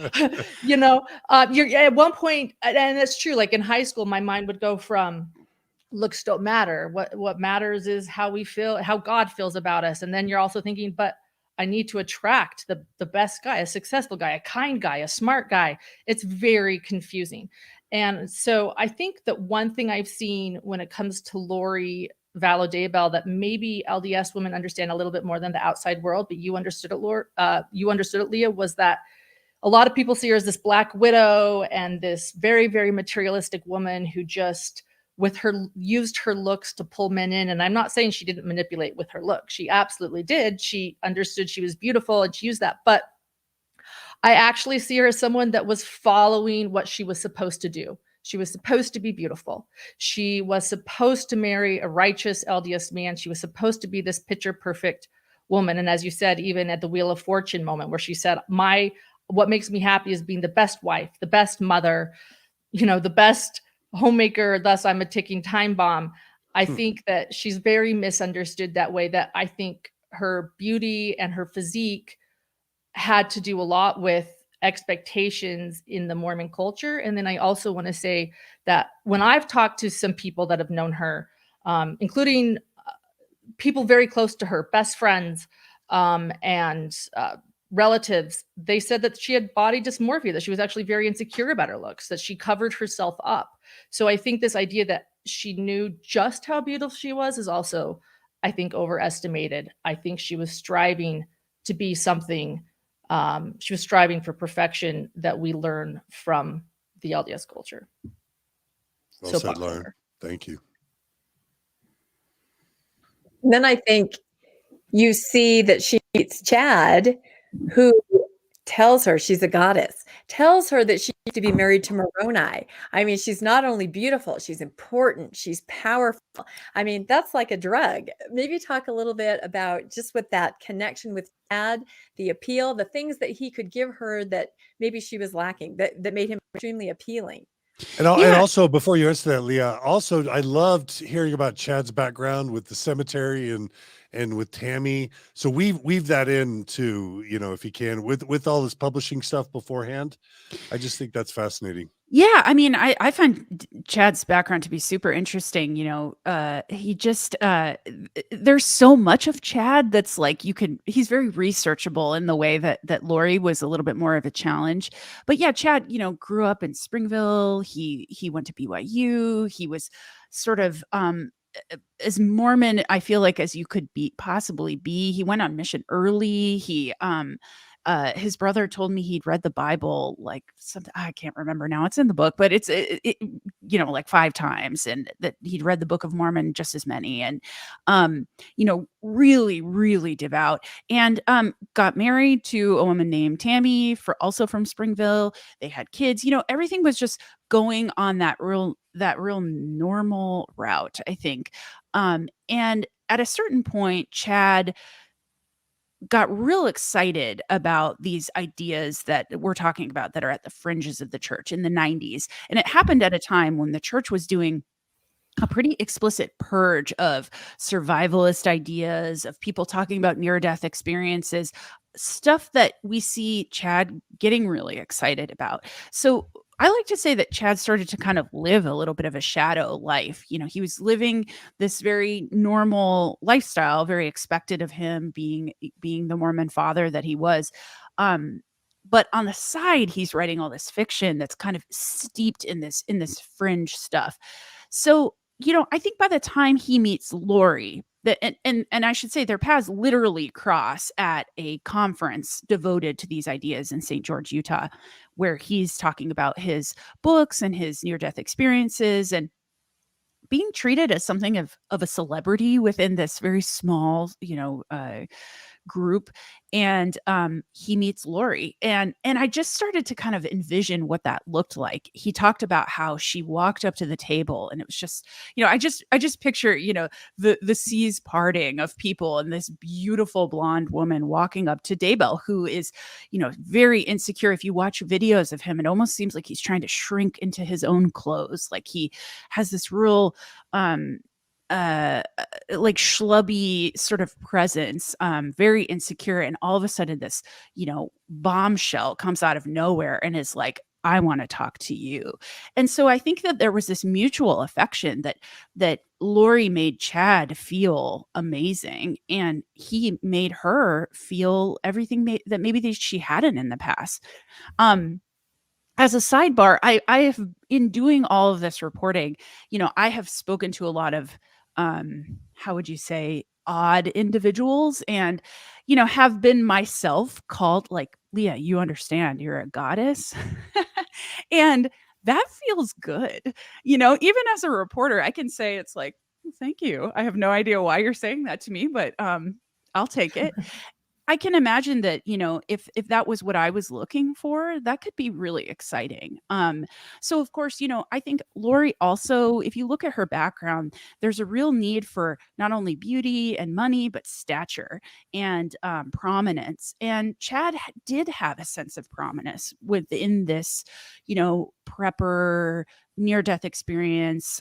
you're at one point, and it's true, like in high school, my mind would go from looks don't matter. What matters is how we feel, how God feels about us. And then you're also thinking, but I need to attract the best guy, a successful guy, a kind guy, a smart guy. It's very confusing. And so I think that one thing I've seen when it comes to Lori Vallow Daybell that maybe LDS women understand a little bit more than the outside world, but you understood it, Leah, was that a lot of people see her as this Black widow and this very, very materialistic woman who just used her looks to pull men in. And I'm not saying she didn't manipulate with her look. She absolutely did. She understood she was beautiful and she used that. But I actually see her as someone that was following what she was supposed to do. She was supposed to be beautiful. She was supposed to marry a righteous LDS man. She was supposed to be this picture perfect woman. And as you said, even at the Wheel of Fortune moment where she said, what makes me happy is being the best wife, the best mother, the best homemaker, thus I'm a ticking time bomb. I think that she's very misunderstood that way, that I think her beauty and her physique had to do a lot with expectations in the Mormon culture. And then I also want to say that when I've talked to some people that have known her, including people very close to her, best friends, and relatives, they said that she had body dysmorphia, that she was actually very insecure about her looks, that she covered herself up. So I think this idea that she knew just how beautiful she was is also, I think, overestimated. I think she was striving to be something. She was striving for perfection that we learn from the LDS culture. Well said, Lauren. Thank you. And then I think you see that she meets Chad, who tells her she's a goddess, tells her that she needs to be married to Moroni. I mean, she's not only beautiful, she's important, she's powerful. I mean, that's like a drug. Maybe talk a little bit about just with that connection with Chad, the appeal, the things that he could give her that maybe she was lacking, that made him extremely appealing. And also, before you answer that, Leah, also, I loved hearing about Chad's background with the cemetery and with Tammy. So weave that in too, if you can, with all this publishing stuff beforehand. I just think that's fascinating. Yeah, I mean, I find Chad's background to be super interesting. He just there's so much of Chad that's like he's very researchable in the way that Lori was a little bit more of a challenge. But yeah, Chad, grew up in Springville. He went to BYU. He was sort of as Mormon, I feel like, as you could possibly be. He went on mission early. His brother told me he'd read the Bible like something, I can't remember now. It's in the book, but it's like 5 times, and that he'd read the Book of Mormon just as many, and really, really devout, and got married to a woman named Tammy, also from Springville. They had kids. Everything was just going on that real normal route, I think. And at a certain point, Chad got real excited about these ideas that we're talking about that are at the fringes of the church in the 90s. And it happened at a time when the church was doing a pretty explicit purge of survivalist ideas, of people talking about near-death experiences, stuff that we see Chad getting really excited about. So I like to say that Chad started to kind of live a little bit of a shadow life. He was living this very normal lifestyle, very expected of him, being the Mormon father that he was. But on the side, he's writing all this fiction that's kind of steeped in this fringe stuff. So, I think by the time he meets Lori, and I should say their paths literally cross at a conference devoted to these ideas in St. George, Utah, where he's talking about his books and his near-death experiences and being treated as something of a celebrity within this very small, group. And he meets Lori, and I just started to kind of envision what that looked like. He talked about how she walked up to the table, and it was just, I just picture, the seas parting of people, and this beautiful blonde woman walking up to Daybell, who is, very insecure. If you watch videos of him, it almost seems like he's trying to shrink into his own clothes. Like he has this real like schlubby sort of presence, very insecure, and all of a sudden this, bombshell comes out of nowhere and is like, I want to talk to you. And so I think that there was this mutual affection that Lori made Chad feel amazing, and he made her feel everything that maybe she hadn't in the past. As a sidebar, I have, in doing all of this reporting, I have spoken to a lot of, how would you say, odd individuals, and, have been myself called like, Leah, you understand, you're a goddess. And that feels good. Even as a reporter, I can say it's like, thank you. I have no idea why you're saying that to me, but I'll take it. I can imagine that, if that was what I was looking for, that could be really exciting. So of course, I think Lori also, if you look at her background, there's a real need for not only beauty and money, but stature and prominence. And Chad did have a sense of prominence within this, prepper near-death experience,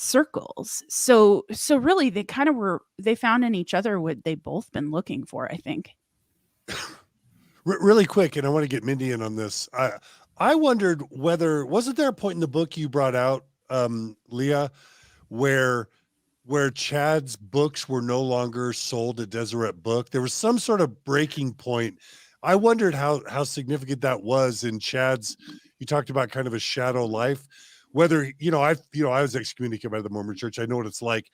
circles. So really they found in each other what they both been looking for, I think. Really quick, and I want to get Mindy in on this. I wondered wasn't there a point in the book you brought out, Leah, where Chad's books were no longer sold at Deseret Book? There was some sort of breaking point. I wondered how significant that was in Chad's. You talked about kind of a shadow life. Whether, I was excommunicated by the Mormon Church. I know what it's like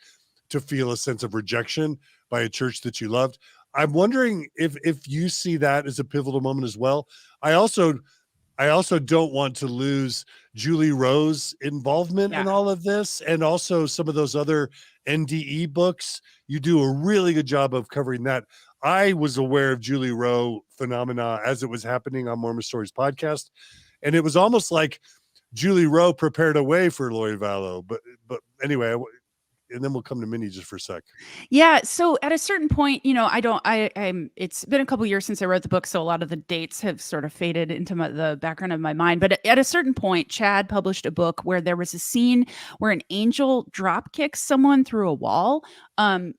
to feel a sense of rejection by a church that you loved. I'm wondering if you see that as a pivotal moment as well. I also don't want to lose Julie Rowe's involvement in all of this, and also some of those other NDE books. You do a really good job of covering that. I was aware of Julie Rowe phenomena as it was happening on Mormon Stories podcast, and it was almost like Julie Rowe prepared a way for Lori Vallow, but anyway, and then we'll come to Minnie just for a sec. Yeah. So at a certain point, I'm, it's been a couple years since I wrote the book, so a lot of the dates have sort of faded into the background of my mind. But at a certain point, Chad published a book where there was a scene where an angel drop kicks someone through a wall. I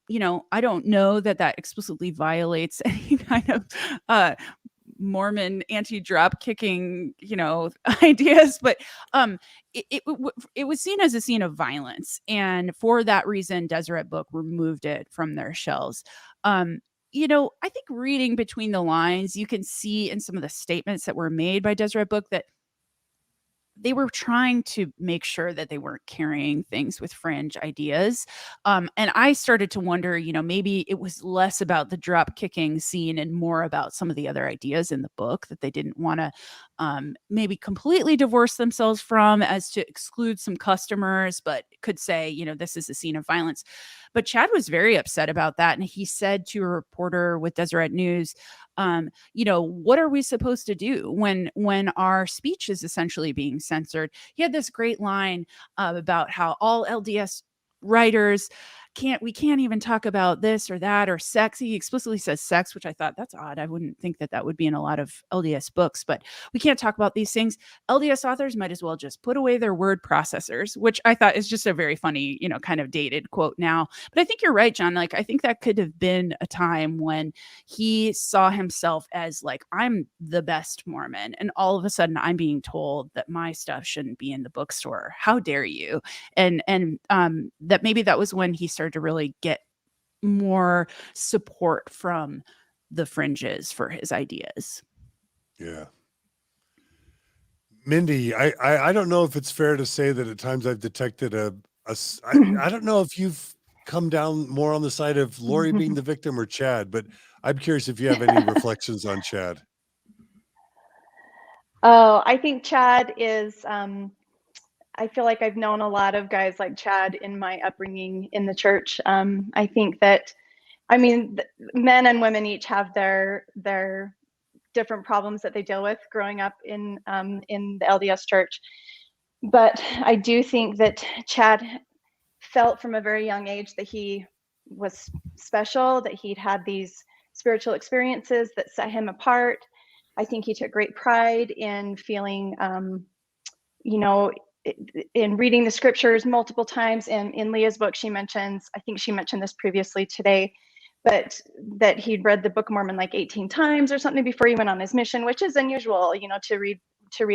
don't know that explicitly violates any kind of, Mormon anti-drop kicking, ideas, but it was seen as a scene of violence, and for that reason, Deseret Book removed it from their shelves. I think reading between the lines, you can see in some of the statements that were made by Deseret Book that they were trying to make sure that they weren't carrying things with fringe ideas. And I started to wonder, maybe it was less about the drop kicking scene and more about some of the other ideas in the book that they didn't want to maybe completely divorce themselves from, as to exclude some customers, but could say, this is a scene of violence. But Chad was very upset about that. And he said to a reporter with Deseret News, what are we supposed to do when our speech is essentially being censored? He had this great line about how all LDS writers we can't even talk about this or that or sex. He explicitly says sex, which I thought, that's odd. I wouldn't think that would be in a lot of LDS books, but we can't talk about these things. LDS authors might as well just put away their word processors, which I thought is just a very funny, kind of dated quote now. But I think you're right, John. Like, I think that could have been a time when he saw himself as like, I'm the best Mormon, and all of a sudden I'm being told that my stuff shouldn't be in the bookstore. How dare you? And that maybe that was when he started to really get more support from the fringes for his ideas. Yeah. Mindy, I don't know if it's fair to say that at times I've detected I don't know if you've come down more on the side of Lori being the victim or Chad, but I'm curious if you have any reflections on Chad. Oh, I think Chad is, I feel like I've known a lot of guys like Chad in my upbringing in the church. I think that, men and women each have their different problems that they deal with growing up in the LDS Church. But I do think that Chad felt from a very young age that he was special, that he'd had these spiritual experiences that set him apart. I think he took great pride in feeling, in reading the scriptures multiple times, and in Leah's book, she mentions, I think she mentioned this previously today, but that he'd read the Book of Mormon like 18 times or something before he went on his mission, which is unusual, to read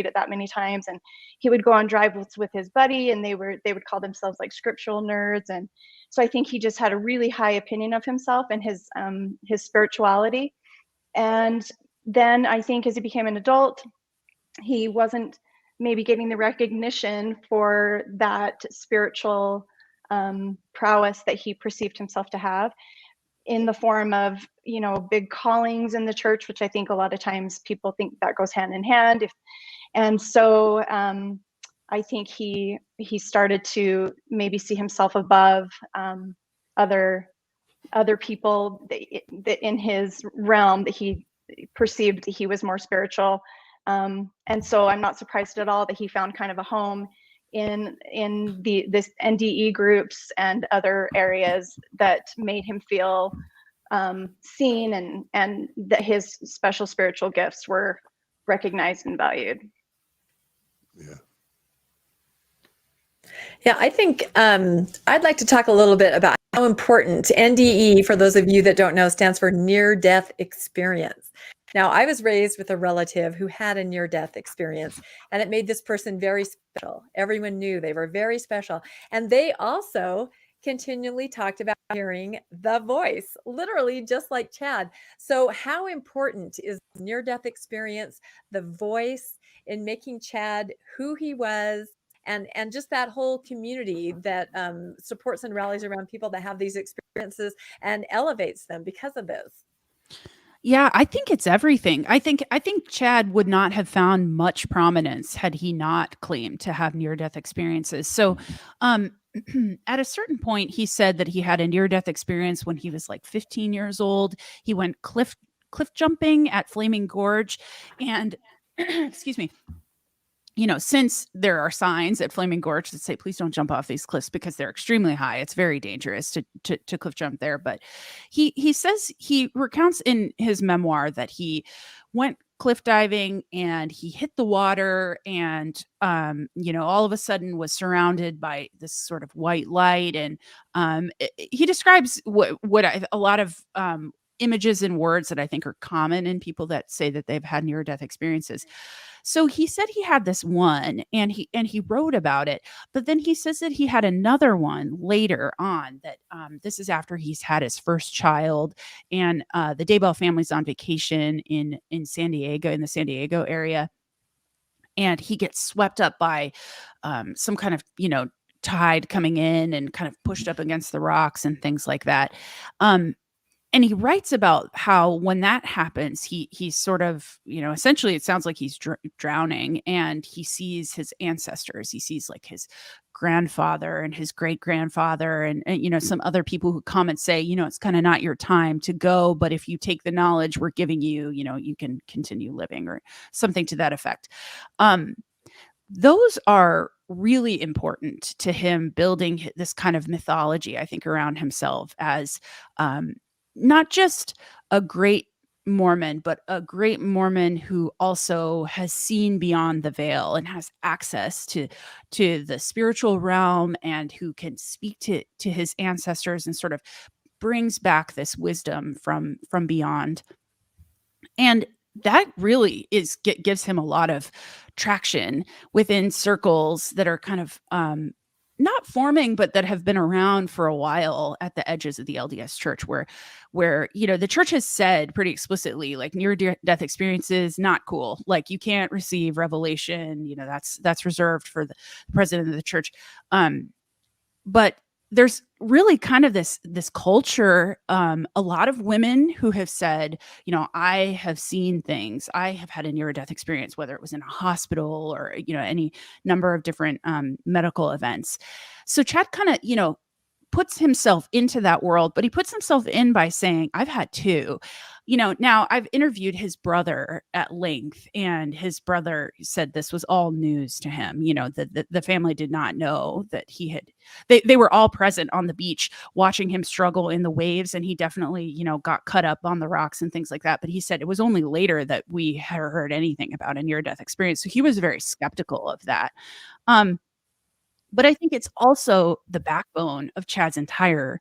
it that many times. And he would go on drives with his buddy, and they would call themselves like scriptural nerds. And so I think he just had a really high opinion of himself and his spirituality. And then I think as he became an adult, he wasn't maybe getting the recognition for that spiritual prowess that he perceived himself to have, in the form of, big callings in the church, which I think a lot of times people think that goes hand in hand. And so I think he started to maybe see himself above other people that in his realm, that he perceived that he was more spiritual. And so I'm not surprised at all that he found kind of a home in this NDE groups and other areas that made him feel seen, and that his special spiritual gifts were recognized and valued. Yeah, I think I'd like to talk a little bit about how important NDE, for those of you that don't know, stands for near-death experience. Now, I was raised with a relative who had a near-death experience, and it made this person very special. Everyone knew they were very special. And they also continually talked about hearing the voice, literally just like Chad. So how important is near-death experience, the voice, in making Chad who he was, and just that whole community that supports and rallies around people that have these experiences and elevates them because of this? Yeah, I think it's everything. I think Chad would not have found much prominence had he not claimed to have near-death experiences. So, at a certain point, he said that he had a near-death experience when he was like 15 years old. He went cliff jumping at Flaming Gorge, and excuse me. Since there are signs at Flaming Gorge that say, please don't jump off these cliffs because they're extremely high. It's very dangerous to cliff jump there. But he says, he recounts in his memoir that he went cliff diving and he hit the water, and, all of a sudden was surrounded by this sort of white light. And he describes a lot of images and words that I think are common in people that say that they've had near-death experiences. So he said he had this one, and he wrote about it, but then he says that he had another one later on, that this is after he's had his first child, and the Daybell family's on vacation in San Diego, in the San Diego area, and he gets swept up by some kind of tide coming in and kind of pushed up against the rocks and things like that. And he writes about how when that happens, he's sort of, essentially it sounds like he's drowning, and he sees his ancestors. He sees like his grandfather and his great grandfather and some other people who come and say, it's kind of not your time to go, but if you take the knowledge we're giving you, you can continue living, or something to that effect. Those are really important to him, building this kind of mythology, I think, around himself as not just a great Mormon, but a great Mormon who also has seen beyond the veil and has access to the spiritual realm, and who can speak to his ancestors and sort of brings back this wisdom from beyond. And that really gives him a lot of traction within circles that are kind of not forming, but that have been around for a while at the edges of the LDS Church, where the church has said pretty explicitly, like, near-death experiences, not cool. Like, you can't receive revelation. That's reserved for the president of the church. But there's really kind of this culture, a lot of women who have said, I have seen things. I have had a near-death experience, whether it was in a hospital or, any number of different medical events. So Chad kind of, puts himself into that world, but he puts himself in by saying, I've had two. Now I've interviewed his brother at length, and his brother said this was all news to him. The family did not know that they were all present on the beach watching him struggle in the waves, and he definitely, got cut up on the rocks and things like that. But he said it was only later that we had heard anything about a near-death experience. So he was very skeptical of that. But I think it's also the backbone of Chad's entire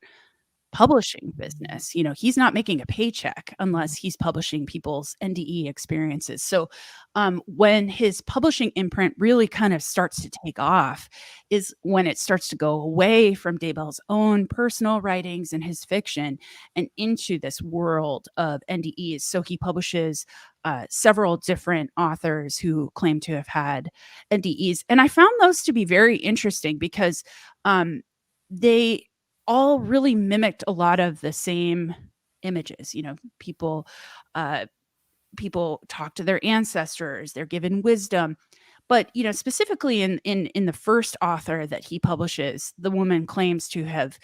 publishing business. You know, he's not making a paycheck unless he's publishing people's NDE experiences. So when his publishing imprint really kind of starts to take off is when it starts to go away from Daybell's own personal writings and his fiction and into this world of NDEs. So he publishes several different authors who claim to have had NDEs. And I found those to be very interesting because they all really mimicked a lot of the same images. You know, people talk to their ancestors, they're given wisdom. But, you know, specifically in the first author that he publishes, the woman claims to have,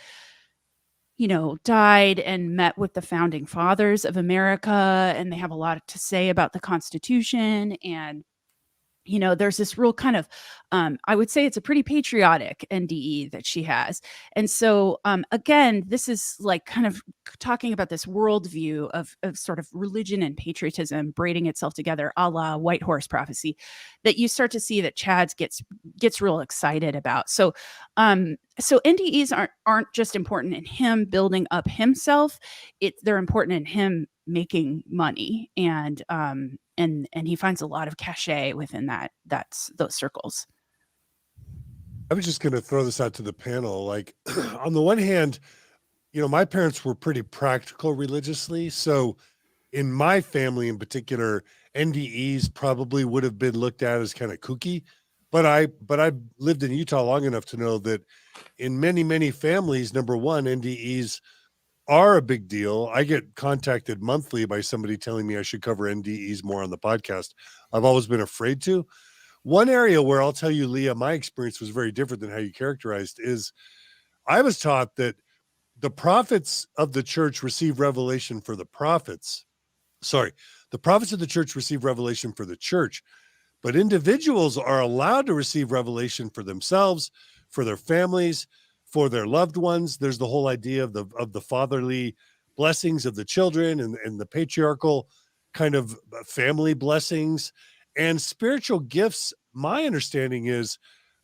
you know, died and met with the founding fathers of America, and they have a lot to say about the Constitution. And you know, there's this real kind of, I would say it's a pretty patriotic NDE that she has. And so, again, this is like kind of talking about this worldview of sort of religion and patriotism braiding itself together, a la White Horse Prophecy, that you start to see that Chad's gets real excited about. So, so NDEs aren't just important in him building up himself; they're important in him making money, and he finds a lot of cachet within that's those circles. I was just going to throw this out to the panel. Like, on the one hand, you know, my parents were pretty practical religiously. So in my family in particular, NDEs probably would have been looked at as kind of kooky. But I lived in Utah long enough to know that in many, many families, number one, NDEs are a big deal. I get contacted monthly by somebody telling me I should cover NDEs more on the podcast. I've always been afraid to. One area where I'll tell you, Leah, my experience was very different than how you characterized is I was taught that the prophets of the church receive revelation for the prophets. Sorry, the prophets of the church receive revelation for the church, but individuals are allowed to receive revelation for themselves, for their families, for their loved ones. There's the whole idea of the fatherly blessings of the children and the patriarchal kind of family blessings and spiritual gifts. My understanding is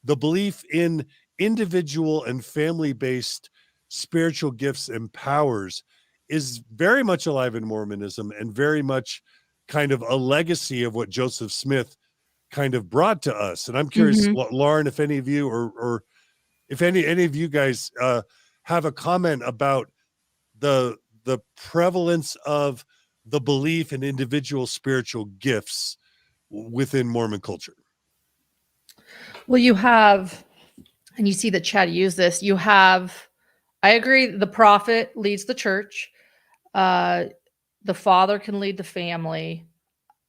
the belief in individual and family-based spiritual gifts and powers is very much alive in Mormonism and very much kind of a legacy of what Joseph Smith kind of brought to us. And I'm curious, Lauren, if any of you or if any of you guys have a comment about the prevalence of the belief in individual spiritual gifts within Mormon culture. Well, you have, and you see that Chad used this, you have, I agree, the prophet leads the church. The father can lead the family.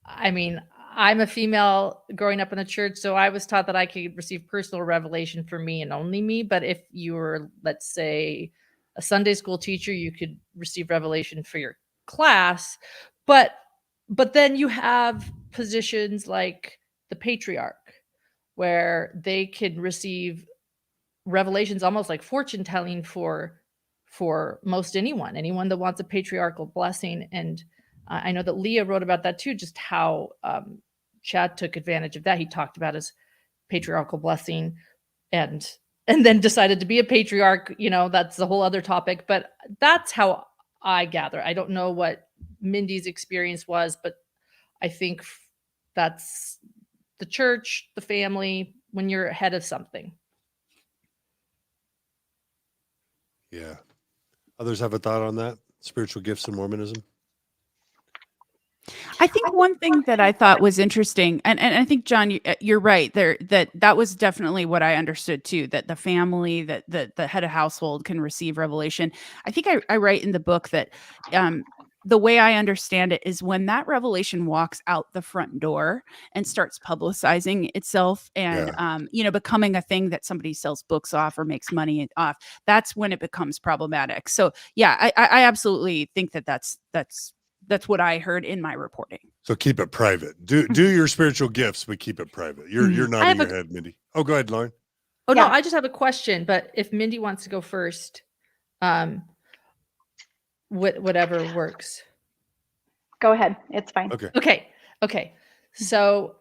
I mean, I'm a female growing up in the church, so I was taught that I could receive personal revelation for me and only me. But if you were, let's say, a Sunday school teacher, you could receive revelation for your class. But then you have positions like the patriarch, where they can receive revelations almost like fortune telling for most anyone that wants a patriarchal blessing. And I know that Leah wrote about that too, just how Chad took advantage of that. He talked about his patriarchal blessing and then decided to be a patriarch. You know, that's a whole other topic, but that's how I gather. I don't know what Mindy's experience was, but I think that's the church, the family, when you're ahead of something. Yeah. Others have a thought on that? Spiritual gifts in Mormonism? I think one thing that I thought was interesting, and I think, John, you're right there, that was definitely what I understood too, that the family, that the head of household can receive revelation. I think I write in the book that the way I understand it is when that revelation walks out the front door and starts publicizing itself and, you know, becoming a thing that somebody sells books off or makes money off, that's when it becomes problematic. So yeah, I absolutely think that's what I heard in my reporting. So keep it private. Do your spiritual gifts, but keep it private. You're nodding your head, Mindy. Oh, go ahead, Lauren. Oh, yeah. No, I just have a question, but if Mindy wants to go first, whatever works. Go ahead. It's fine. Okay. So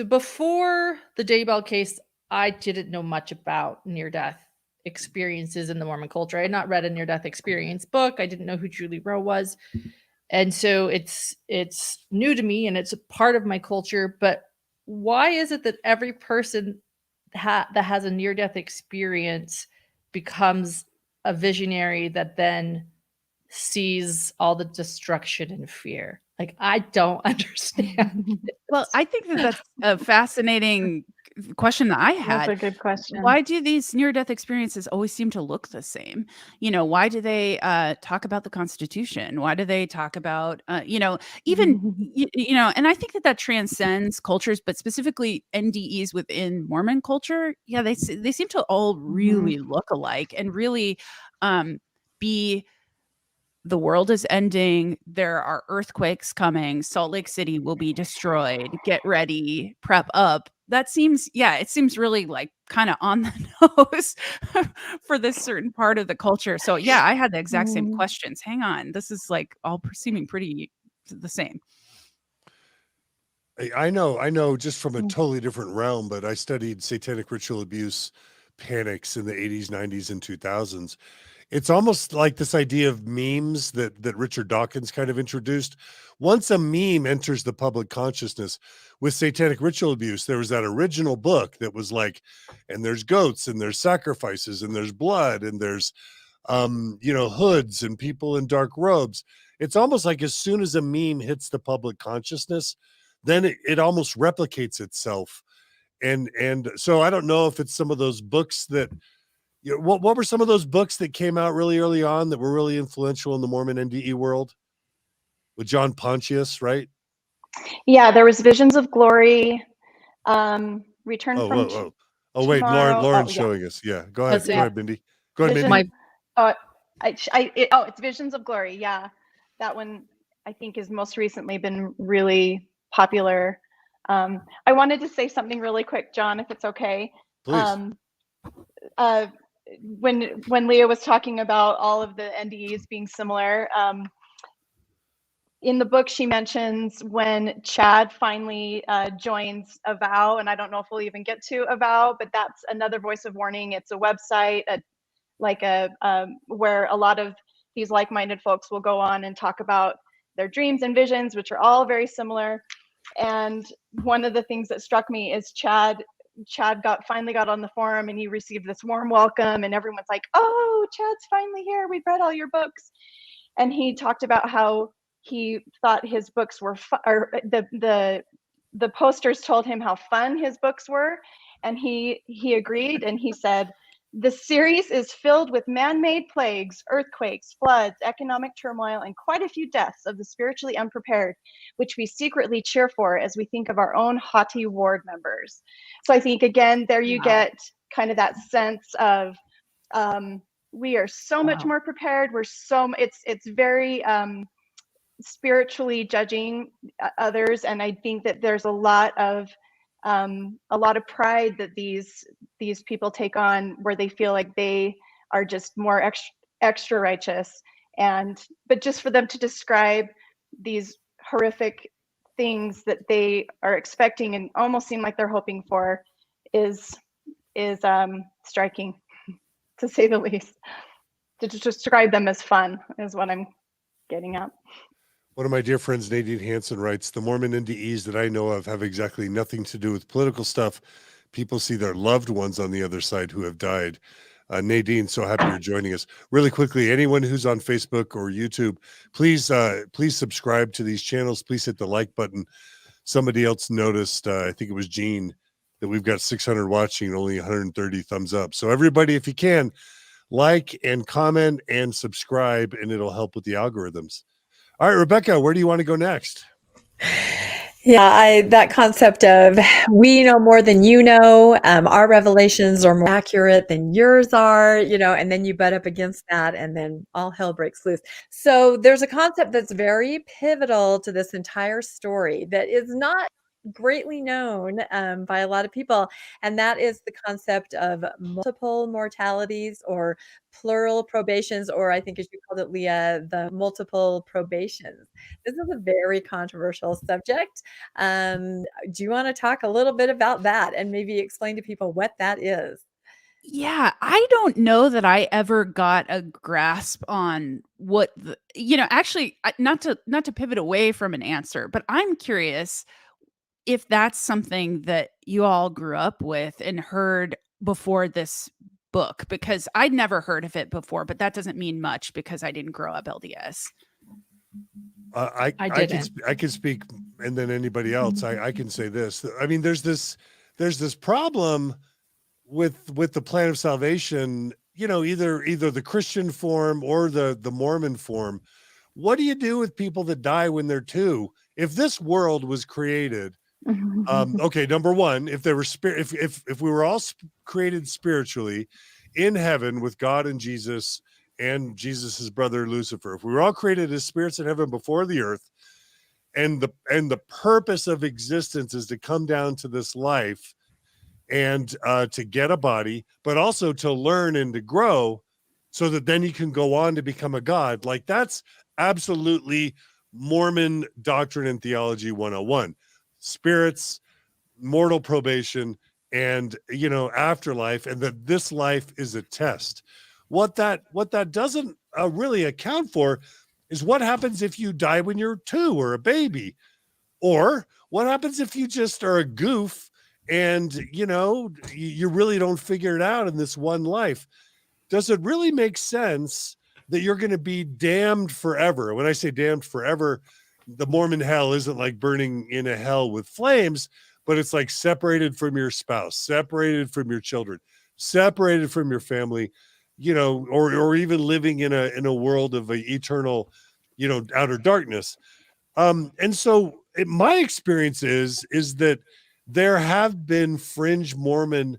before the Daybell case, I didn't know much about near-death experiences in the Mormon culture. I had not read a near-death experience book. I didn't know who Julie Rowe was. And so it's new to me and it's a part of my culture. But why is it that every person that has a near-death experience becomes a visionary that then sees all the destruction and fear? Like, I don't understand. Well, I think that that's a fascinating question that I That's had. a good question. Why do these near-death experiences always seem to look the same? Why do they talk about the Constitution? Why do they talk about, even, and I think that transcends cultures, but specifically NDEs within Mormon culture. Yeah, they seem to all really look alike and really be the world is ending. There are earthquakes coming. Salt Lake City will be destroyed. Get ready, prep up. That seems, it seems really like kind of on the nose for this certain part of the culture. So yeah, I had the exact same questions. Hang on. This is like all seeming pretty the same. I know just from a totally different realm, but I studied satanic ritual abuse panics in the 80s, 90s, and 2000s. It's almost like this idea of memes that Richard Dawkins kind of introduced. Once a meme enters the public consciousness with satanic ritual abuse, there was that original book that was like, and there's goats and there's sacrifices and there's blood and there's hoods and people in dark robes. It's almost like as soon as a meme hits the public consciousness, then it almost replicates itself. And so I don't know if it's some of those books that, what were some of those books that came out really early on that were really influential in the Mormon NDE world? With John Pontius, right? Yeah, there was Visions of Glory, Return from Whoa. Oh, wait, Tomorrow. Lauren's showing us. Yeah, go ahead. Go ahead, Mindy. Go ahead, Mindy. It's Visions of Glory. Yeah, that one I think has most recently been really popular. I wanted to say something really quick, John, if it's okay. Please. When Leah was talking about all of the NDEs being similar, in the book she mentions when Chad finally joins Avow, and I don't know if we'll even get to Avow, but that's another voice of warning. It's a website, where a lot of these like-minded folks will go on and talk about their dreams and visions, which are all very similar. And one of the things that struck me is Chad finally got on the forum and he received this warm welcome and everyone's like, oh, Chad's finally here. We've read all your books. And he talked about how he thought his books were or the posters told him how fun his books were. And he agreed. And he said, the series is filled with man-made plagues, earthquakes, floods, economic turmoil, and quite a few deaths of the spiritually unprepared, which we secretly cheer for as we think of our own haughty ward members. So I think, again, there you get kind of that sense of we are so much more prepared. It's very spiritually judging others, and I think that there's a lot of pride that these people take on, where they feel like they are just more extra righteous, but just for them to describe these horrific things that they are expecting and almost seem like they're hoping for is striking, to say the least. To describe them as fun is what I'm getting at. One of my dear friends, Nadine Hansen, writes, the Mormon NDEs that I know of have exactly nothing to do with political stuff. People see their loved ones on the other side who have died. Nadine, so happy you're joining us. Really quickly, anyone who's on Facebook or YouTube, please subscribe to these channels. Please hit the like button. Somebody else noticed, I think it was Jean, that we've got 600 watching and only 130 thumbs up. So everybody, if you can, like and comment and subscribe, and it'll help with the algorithms. All right, Rebecca, where do you want to go next? Yeah, that concept of we know more than you know, our revelations are more accurate than yours are, and then you butt up against that and then all hell breaks loose. So there's a concept that's very pivotal to this entire story that is not greatly known by a lot of people, and that is the concept of multiple mortalities or plural probations, or I think as you called it, Leah, the multiple probations. This is a very controversial subject. Do you want to talk a little bit about that and maybe explain to people what that is? Yeah, I don't know that I ever got a grasp on what actually, not to pivot away from an answer, but I'm curious if that's something that you all grew up with and heard before this book, because I'd never heard of it before, but that doesn't mean much because I didn't grow up LDS. I I didn't. can speak, and then anybody else. I can say this. I mean, there's this problem with the plan of salvation. Either the Christian form or the Mormon form. What do you do with people that die when they're two? If this world was created, okay, number one, if there were if we were all created spiritually in heaven with God and Jesus and Jesus's brother Lucifer, if we were all created as spirits in heaven before the earth, and the purpose of existence is to come down to this life and to get a body, but also to learn and to grow, so that then you can go on to become a god. Like, that's absolutely Mormon doctrine and theology 101. Spirits, mortal probation, and afterlife, and that this life is a test. What that doesn't really account for is what happens if you die when you're two or a baby, or what happens if you just are a goof and you really don't figure it out in this one life. Does it really make sense that you're going to be damned forever? When I say damned forever, the Mormon hell isn't like burning in a hell with flames, but it's like separated from your spouse, separated from your children, separated from your family, or even living in a world of eternal, outer darkness. And so my experience is that there have been fringe Mormon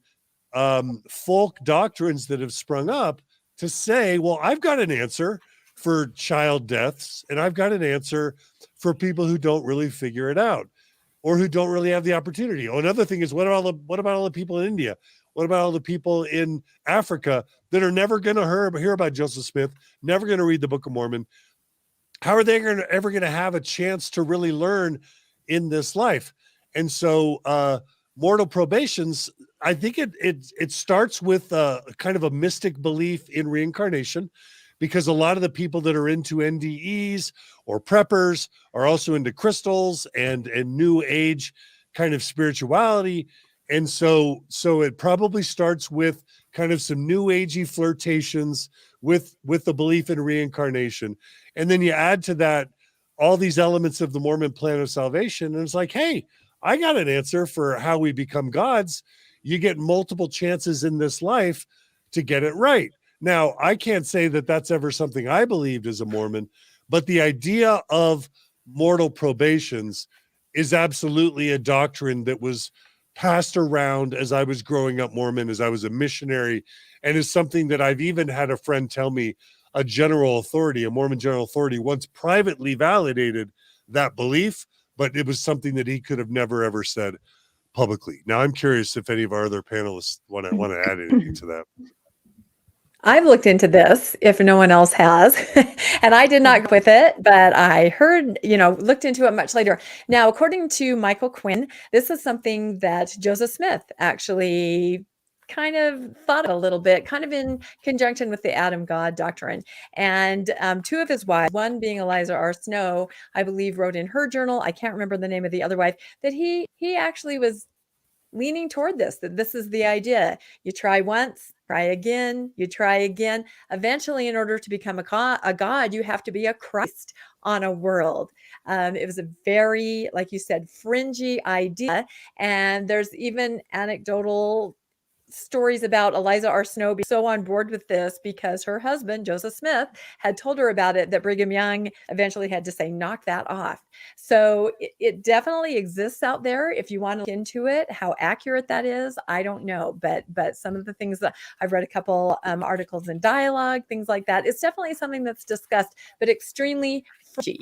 folk doctrines that have sprung up to say, well, I've got an answer for child deaths, and I've got an answer for people who don't really figure it out or who don't really have the opportunity. Oh, another thing is, what about all the people in India? What about all the people in Africa that are never going to hear about Joseph Smith, never going to read the Book of Mormon? How are they ever going to have a chance to really learn in this life? And so mortal probations, I think it starts with kind of a mystic belief in reincarnation, because a lot of the people that are into NDEs or preppers are also into crystals and new age kind of spirituality. And so it probably starts with kind of some new agey flirtations with the belief in reincarnation. And then you add to that all these elements of the Mormon plan of salvation. And it's like, hey, I got an answer for how we become gods. You get multiple chances in this life to get it right. Now, I can't say that that's ever something I believed as a Mormon, but the idea of mortal probations is absolutely a doctrine that was passed around as I was growing up Mormon, as I was a missionary, and is something that I've even had a friend tell me a Mormon general authority once privately validated that belief, but it was something that he could have never, ever said publicly. Now, I'm curious if any of our other panelists want to add anything to that. I've looked into this if no one else has, and I did not go with it, but I heard, looked into it much later. Now, according to Michael Quinn, this is something that Joseph Smith actually kind of thought a little bit, kind of in conjunction with the Adam God doctrine. And two of his wives, one being Eliza R. Snow, I believe wrote in her journal, I can't remember the name of the other wife, that he actually was leaning toward this, that this is the idea. You try once, try again, you try again. Eventually, in order to become a god, you have to be a Christ on a world. It was a very, like you said, fringy idea. And there's even anecdotal stories about Eliza R. Snow being so on board with this because her husband, Joseph Smith, had told her about it, that Brigham Young eventually had to say, knock that off. So it definitely exists out there. If you want to look into it, how accurate that is, I don't know. But some of the things that I've read, a couple articles in Dialogue, things like that, it's definitely something that's discussed, but extremely fringy.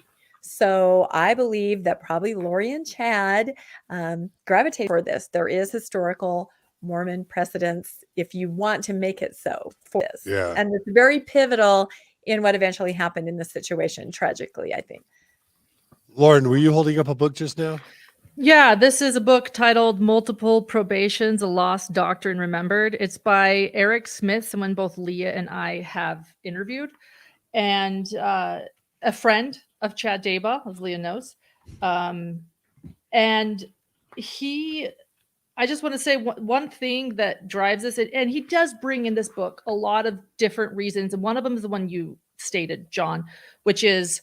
So I believe that probably Lori and Chad gravitate for this. There is historical Mormon precedence if you want to make it so for this. Yeah. And it's very pivotal in what eventually happened in this situation, tragically, I think. Lauren, were you holding up a book just now? Yeah, this is a book titled Multiple Probations, A Lost Doctrine Remembered. It's by Eric Smith, someone both Leah and I have interviewed, and a friend of Chad Daybell, as Leah knows. And I just want to say one thing that drives us, and he does bring in this book a lot of different reasons. And one of them is the one you stated, John, which is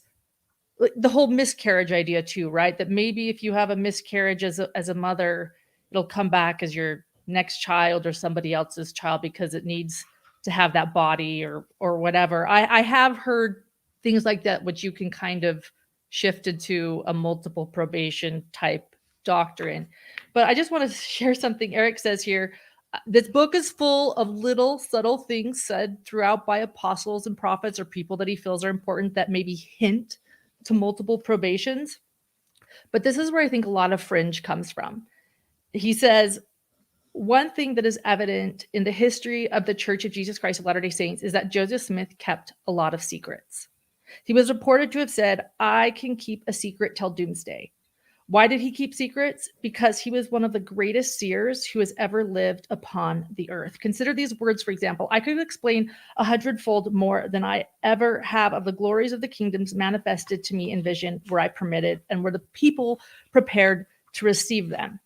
the whole miscarriage idea too, right? That maybe if you have a miscarriage as a mother, it'll come back as your next child or somebody else's child because it needs to have that body or whatever. I have heard things like that, which you can kind of shift into a multiple probation type doctrine. But I just want to share something Eric says here. This book is full of little subtle things said throughout by apostles and prophets or people that he feels are important that maybe hint to multiple probations. But this is where I think a lot of fringe comes from. He says, one thing that is evident in the history of the Church of Jesus Christ of Latter-day Saints is that Joseph Smith kept a lot of secrets. He was reported to have said, I can keep a secret till doomsday. Why did he keep secrets? Because he was one of the greatest seers who has ever lived upon the earth. Consider these words, for example. I could explain 100-fold more than I ever have of the glories of the kingdoms manifested to me in vision, were I permitted, and were the people prepared to receive them.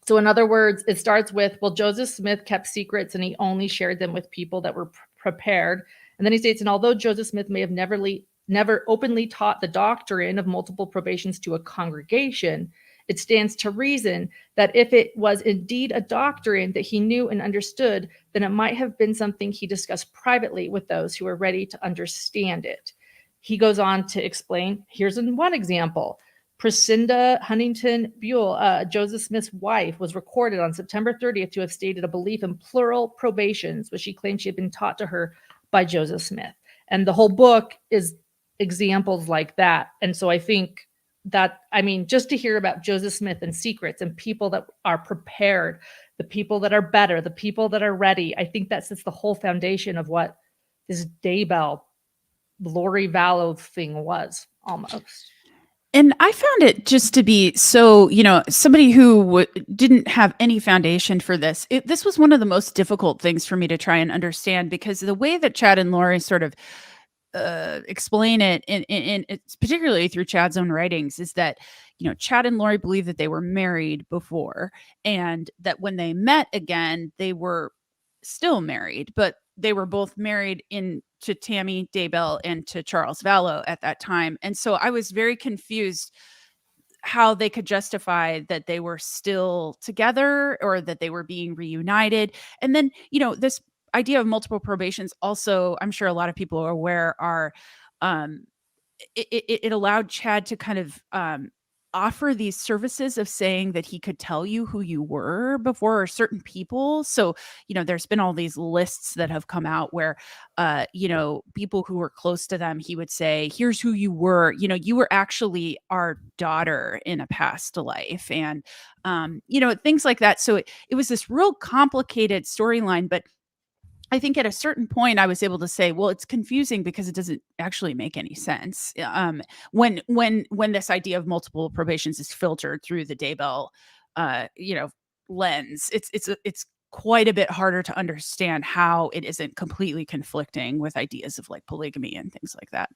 So in other words, it starts with, well, Joseph Smith kept secrets and he only shared them with people that were prepared. And then he states, and although Joseph Smith may have never openly taught the doctrine of multiple probations to a congregation, it stands to reason that if it was indeed a doctrine that he knew and understood, then it might have been something he discussed privately with those who were ready to understand it. He goes on to explain, here's one example. Priscinda Huntington Buell, Joseph Smith's wife, was recorded on September 30th to have stated a belief in plural probations, which she claimed she had been taught to her by Joseph Smith. And the whole book is examples like that. And so I think that, I mean, just to hear about Joseph Smith and secrets and people that are prepared, the people that are better, the people that are ready, I think that sets the whole foundation of what this Daybell, Lori Vallow thing was almost. And I found it just to be so, somebody who didn't have any foundation for this. This was one of the most difficult things for me to try and understand, because the way that Chad and Lori sort of explain it, in it's particularly through Chad's own writings, is that Chad and Lori believe that they were married before, and that when they met again, they were still married, but they were both married to Tammy Daybell and to Charles Vallow at that time. And so I was very confused how they could justify that they were still together or that they were being reunited. And then, this idea of multiple probations also, I'm sure a lot of people are aware, it allowed Chad to kind of offer these services of saying that he could tell you who you were before certain people. So, there's been all these lists that have come out where, people who were close to them, he would say, here's who you were. You were actually our daughter in a past life. And, things like that. So it was this real complicated storyline, but I think at a certain point I was able to say, well, it's confusing because it doesn't actually make any sense. When this idea of multiple probations is filtered through the Daybell, lens, it's quite a bit harder to understand how it isn't completely conflicting with ideas of like polygamy and things like that.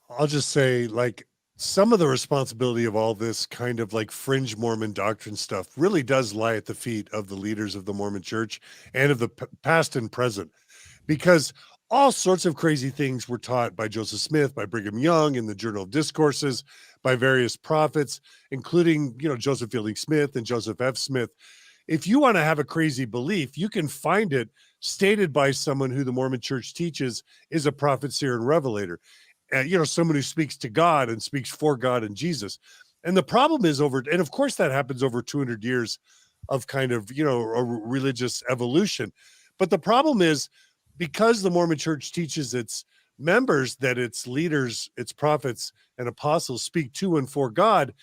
I'll just say, like, some of the responsibility of all this kind of like fringe Mormon doctrine stuff really does lie at the feet of the leaders of the Mormon Church and of the past and present, because all sorts of crazy things were taught by Joseph Smith, by Brigham Young in the Journal of Discourses, by various prophets, including, Joseph Fielding Smith and Joseph F. Smith. If you want to have a crazy belief, you can find it stated by someone who the Mormon Church teaches is a prophet, seer, and revelator. Someone who speaks to God and speaks for God and Jesus. And the problem is and of course that happens over 200 years of kind of, a religious evolution. But the problem is, because the Mormon Church teaches it's members that its leaders, its prophets and apostles speak to and for God,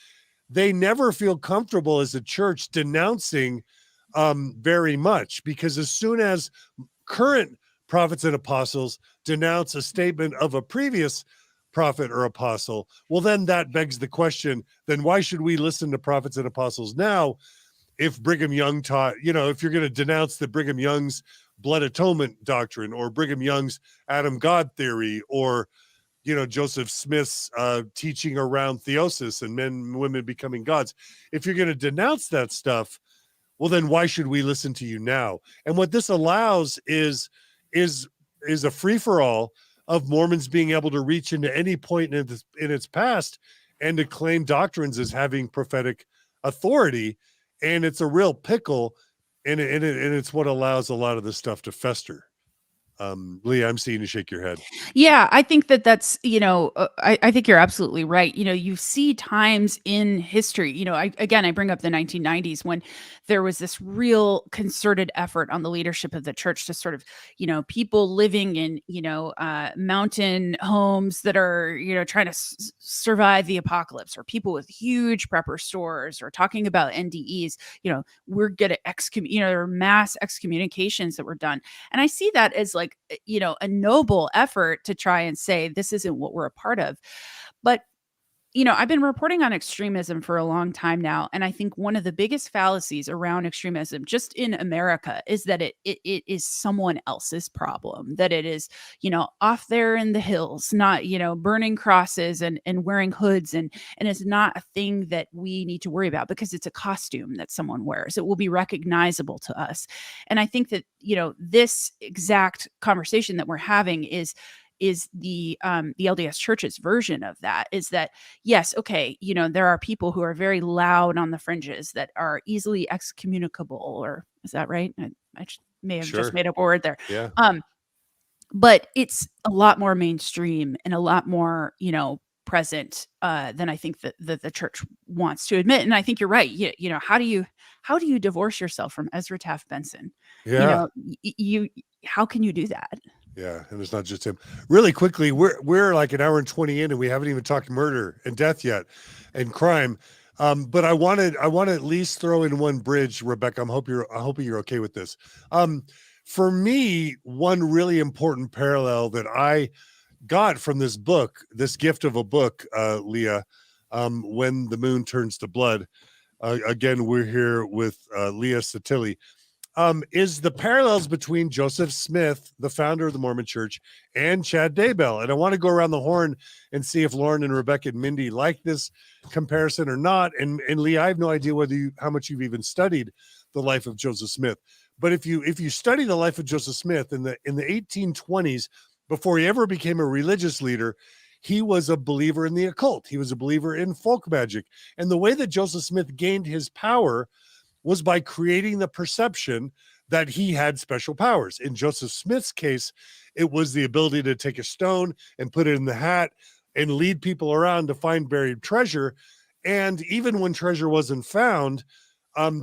they never feel comfortable as a church denouncing very much, because as soon as current prophets and apostles denounce a statement of a previous prophet or apostle, well, then that begs the question, then why should we listen to prophets and apostles now if Brigham Young taught, if you're going to denounce the Brigham Young's blood atonement doctrine, or Brigham Young's Adam God theory, or Joseph Smith's teaching around theosis and men and women becoming gods. If you're going to denounce that stuff, well, then why should we listen to you now? And what this allows is a free-for-all of Mormons being able to reach into any point in its past and to claim doctrines as having prophetic authority. And it's a real pickle, and it's what allows a lot of this stuff to fester. Leah, I'm seeing you shake your head. Yeah, I think that's, I think you're absolutely right. You see times in history, I bring up the 1990s when there was this real concerted effort on the leadership of the church to sort of, people living in, mountain homes that are, trying to survive the apocalypse, or people with huge prepper stores, or talking about NDEs, we're going to there are mass excommunications that were done. And I see that as like, a noble effort to try and say, this isn't what we're a part of. But I've been reporting on extremism for a long time now. And I think one of the biggest fallacies around extremism just in America is that it is someone else's problem, that it is, off there in the hills, not, burning crosses and wearing hoods. And it's not a thing that we need to worry about because it's a costume that someone wears. It will be recognizable to us. And I think that, this exact conversation that we're having is the LDS Church's version of that, is that, yes, okay, there are people who are very loud on the fringes that are easily excommunicable, or is that right? I may have just made up a word there. Yeah. But it's a lot more mainstream and a lot more, present than I think that the church wants to admit. And I think you're right. How do you divorce yourself from Ezra Taft Benson? Yeah. How can you do that? Yeah, and it's not just him. Really quickly, we're like an hour and 20 in, and we haven't even talked murder and death yet, and crime. But I want to at least throw in one bridge, Rebecca. I hope you're okay with this. For me, one really important parallel that I got from this book, this gift of a book, Leah, When the Moon Turns to Blood. Again, we're here with Leah Sotile. Is the parallels between Joseph Smith, the founder of the Mormon Church, and Chad Daybell. And I want to go around the horn and see if Lauren and Rebecca and Mindy like this comparison or not. And Lee, I have no idea how much you've even studied the life of Joseph Smith. But if you study the life of Joseph Smith in the 1820s, before he ever became a religious leader, he was a believer in the occult. He was a believer in folk magic. And the way that Joseph Smith gained his power was by creating the perception that he had special powers. In Joseph Smith's case, it was the ability to take a stone and put it in the hat and lead people around to find buried treasure. And even when treasure wasn't found,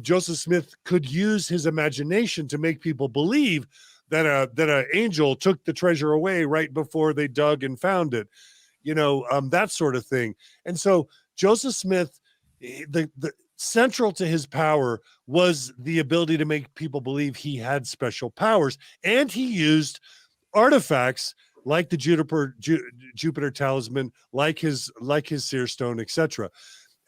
Joseph Smith could use his imagination to make people believe that an angel took the treasure away right before they dug and found it, that sort of thing. And so Joseph Smith, the central to his power was the ability to make people believe he had special powers, and he used artifacts like the Jupiter talisman, like his seer stone, etc.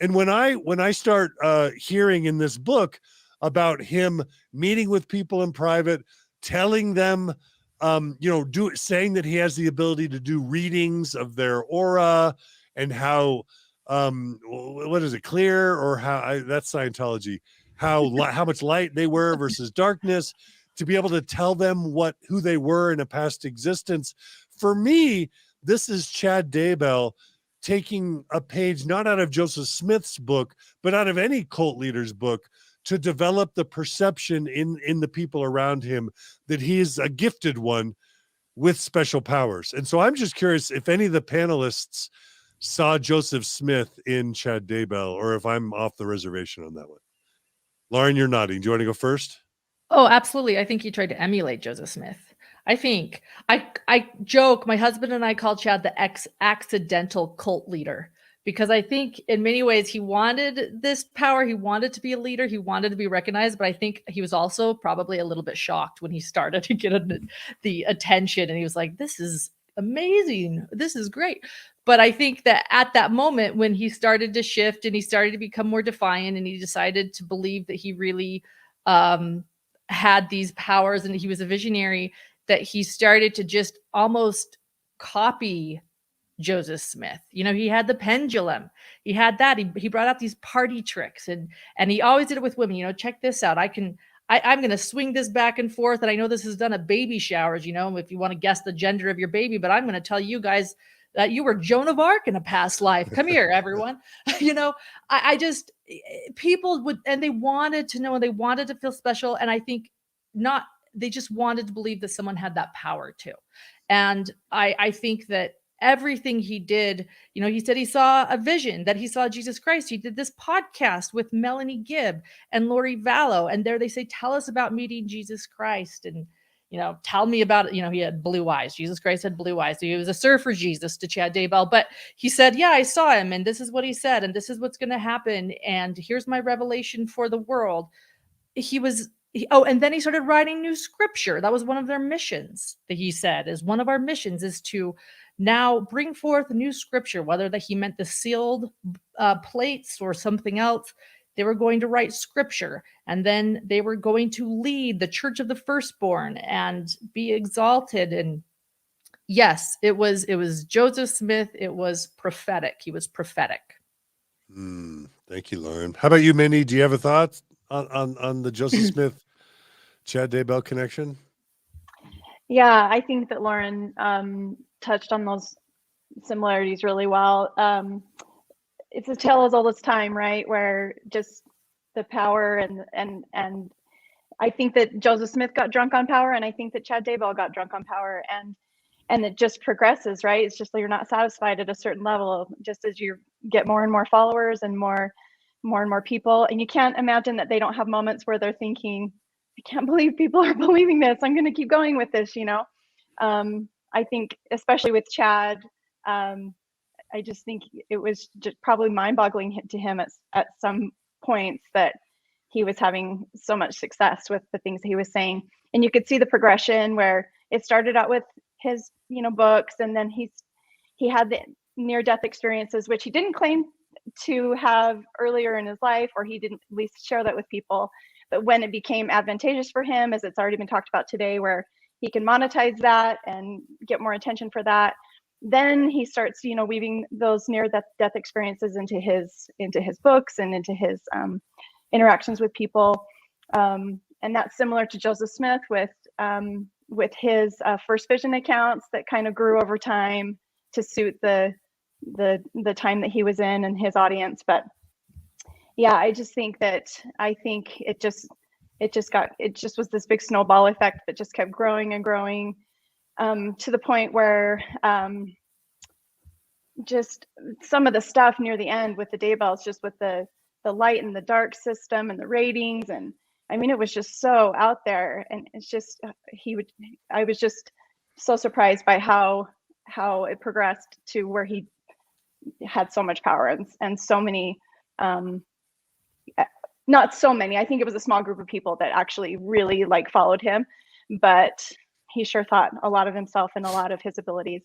And when I start hearing in this book about him meeting with people in private, telling them, saying that he has the ability to do readings of their aura and how what is it, clear, or that's Scientology, how much light they were versus darkness, to be able to tell them who they were in a past existence. For me, this is Chad Daybell taking a page not out of Joseph Smith's book, but out of any cult leader's book, to develop the perception in the people around him that he is a gifted one with special powers. And so I'm just curious if any of the panelists saw Joseph Smith in Chad Daybell, or if I'm off the reservation on that one. Lauren, you're nodding. Do you want to go first? Oh, absolutely. I think he tried to emulate Joseph Smith. I think I joke, my husband and I call Chad the accidental cult leader, because I think in many ways he wanted this power. He wanted to be a leader. He wanted to be recognized, but I think he was also probably a little bit shocked when he started to get the attention, and he was like, this is amazing. This is great. But I think that at that moment when he started to shift and he started to become more defiant and he decided to believe that he really had these powers and he was a visionary, that he started to just almost copy Joseph Smith. You know, he had the pendulum. He had that. He brought out these party tricks, and he always did it with women. You know, check this out. I'm going to swing this back and forth. And I know this is done at baby showers, you know, if you want to guess the gender of your baby, but I'm going to tell you guys that you were Joan of Arc in a past life. Come here, everyone. You know, I just, people would, and they wanted to know, and they wanted to feel special. And I think they just wanted to believe that someone had that power too. And I think that everything he did, you know, he said he saw a vision, that he saw Jesus Christ. He did this podcast with Melanie Gibb and Lori Vallow. And there they say, tell us about meeting Jesus Christ. And, you know, tell me about it. You know, he had blue eyes. Jesus Christ had blue eyes. So he was a surfer Jesus to Chad Daybell. But he said, yeah, I saw him. And this is what he said. And this is what's going to happen. And here's my revelation for the world. And then he started writing new scripture. That was one of their missions, that he said, is one of our missions is to now bring forth new scripture, whether that he meant the sealed plates or something else. They were going to write scripture, and then they were going to lead the church of the firstborn and be exalted. And yes, it was Joseph Smith. It was prophetic. He was prophetic. Thank you, Lauren. How about you, Minnie? Do you have a thought on the Joseph Smith Chad Daybell connection? Yeah, I think that Lauren touched on those similarities really well. It's a tale as old as time, right? Where just the power and I think that Joseph Smith got drunk on power, and I think that Chad Daybell got drunk on power, and it just progresses, right? It's just like you're not satisfied at a certain level, just as you get more and more followers and more and more people, and you can't imagine that they don't have moments where they're thinking, I can't believe people are believing this. I'm going to keep going with this, you know. I think especially with Chad, I just think it was just probably mind-boggling to him at some points that he was having so much success with the things he was saying. And you could see the progression where it started out with his, you know, books, and then he had the near-death experiences, which he didn't claim to have earlier in his life, or he didn't at least share that with people. But when it became advantageous for him, as it's already been talked about today, where he can monetize that and get more attention for that, then he starts, you know, weaving those near-death experiences into his books and into his interactions with people. And that's similar to Joseph Smith with his first vision accounts that kind of grew over time to suit the time that he was in and his audience. But yeah, I just think it just was this big snowball effect that just kept growing and growing, to the point where just some of the stuff near the end with the Daybells, just with the light and the dark system and the ratings, and I mean, it was just so out there. And it's just I was just so surprised by how it progressed to where he had so much power and so many, not so many, I think it was a small group of people that actually really like followed him, but he sure thought a lot of himself and a lot of his abilities.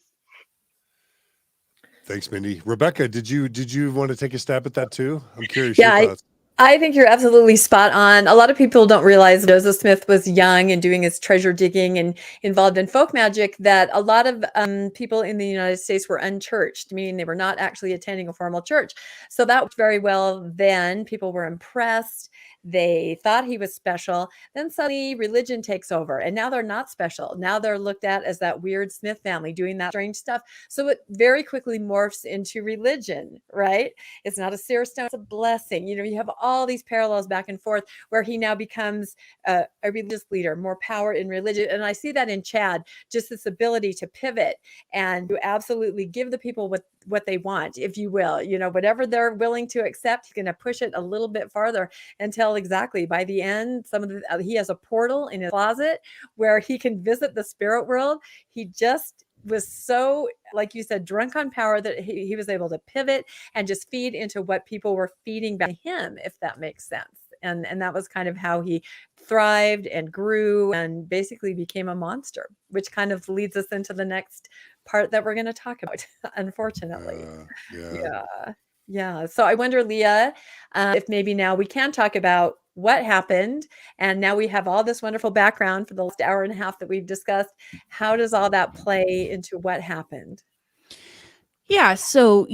Thanks, Mindy. Rebecca, did you want to take a stab at that too? I'm curious. Yeah, your thoughts. I think you're absolutely spot on. A lot of people don't realize Joseph Smith was young and doing his treasure digging and involved in folk magic, that a lot of people in the United States were unchurched, meaning they were not actually attending a formal church. So that worked very well then. People were impressed. They thought he was special. Then suddenly religion takes over, and now they're not special. Now they're looked at as that weird Smith family doing that strange stuff. So it very quickly morphs into religion, right? It's not a seer stone, it's a blessing. You know, you have all these parallels back and forth where he now becomes a religious leader, more power in religion. And I see that in Chad, just this ability to pivot and to absolutely give the people what they want, if you will. You know, whatever they're willing to accept, he's going to push it a little bit farther until tell exactly. By the end, he has a portal in his closet where he can visit the spirit world. He just was so, like you said, drunk on power that he was able to pivot and just feed into what people were feeding back to him, if that makes sense. And that was kind of how he thrived and grew and basically became a monster, which kind of leads us into the next part that we're going to talk about, unfortunately. Yeah. So I wonder, Leah, if maybe now we can talk about what happened. And now we have all this wonderful background for the last hour and a half that we've discussed. How does all that play into what happened? Yeah. So,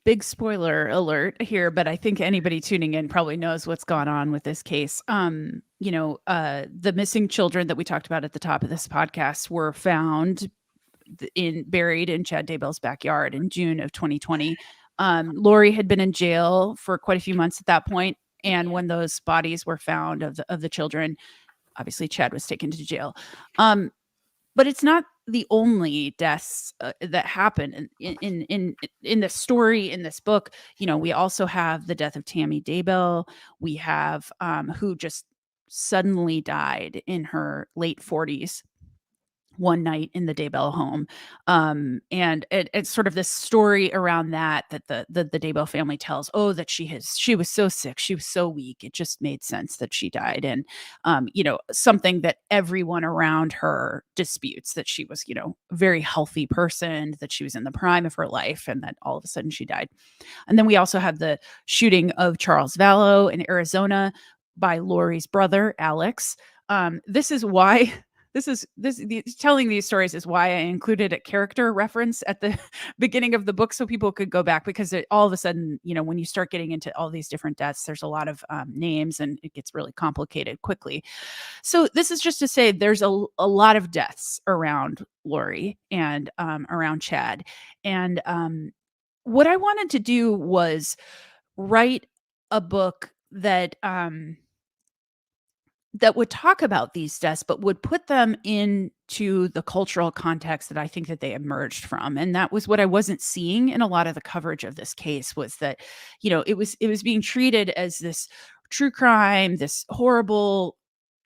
big spoiler alert here, but I think anybody tuning in probably knows what's gone on with this case. The missing children that we talked about at the top of this podcast were found buried in Chad Daybell's backyard in June of 2020. Lori had been in jail for quite a few months at that point, and when those bodies were found of the children, obviously Chad was taken to jail. But it's not the only deaths that happen in the story in this book. We also have the death of Tammy Daybell. We have who just suddenly died in her late 40s. One night in the Daybell home. And it's sort of this story around that the Daybell family tells, that she was so sick. She was so weak. It just made sense that she died. And, something that everyone around her disputes, that she was, a very healthy person, that she was in the prime of her life, and that all of a sudden she died. And then we also have the shooting of Charles Vallow in Arizona by Lori's brother, Alex. This is why telling these stories is why I included a character reference at the beginning of the book so people could go back, because all of a sudden, when you start getting into all these different deaths, there's a lot of names and it gets really complicated quickly. So this is just to say there's a lot of deaths around Lori and around Chad. And what I wanted to do was write a book that would talk about these deaths, but would put them into the cultural context that I think that they emerged from. And that was what I wasn't seeing in a lot of the coverage of this case, was that, it was being treated as this true crime, this horrible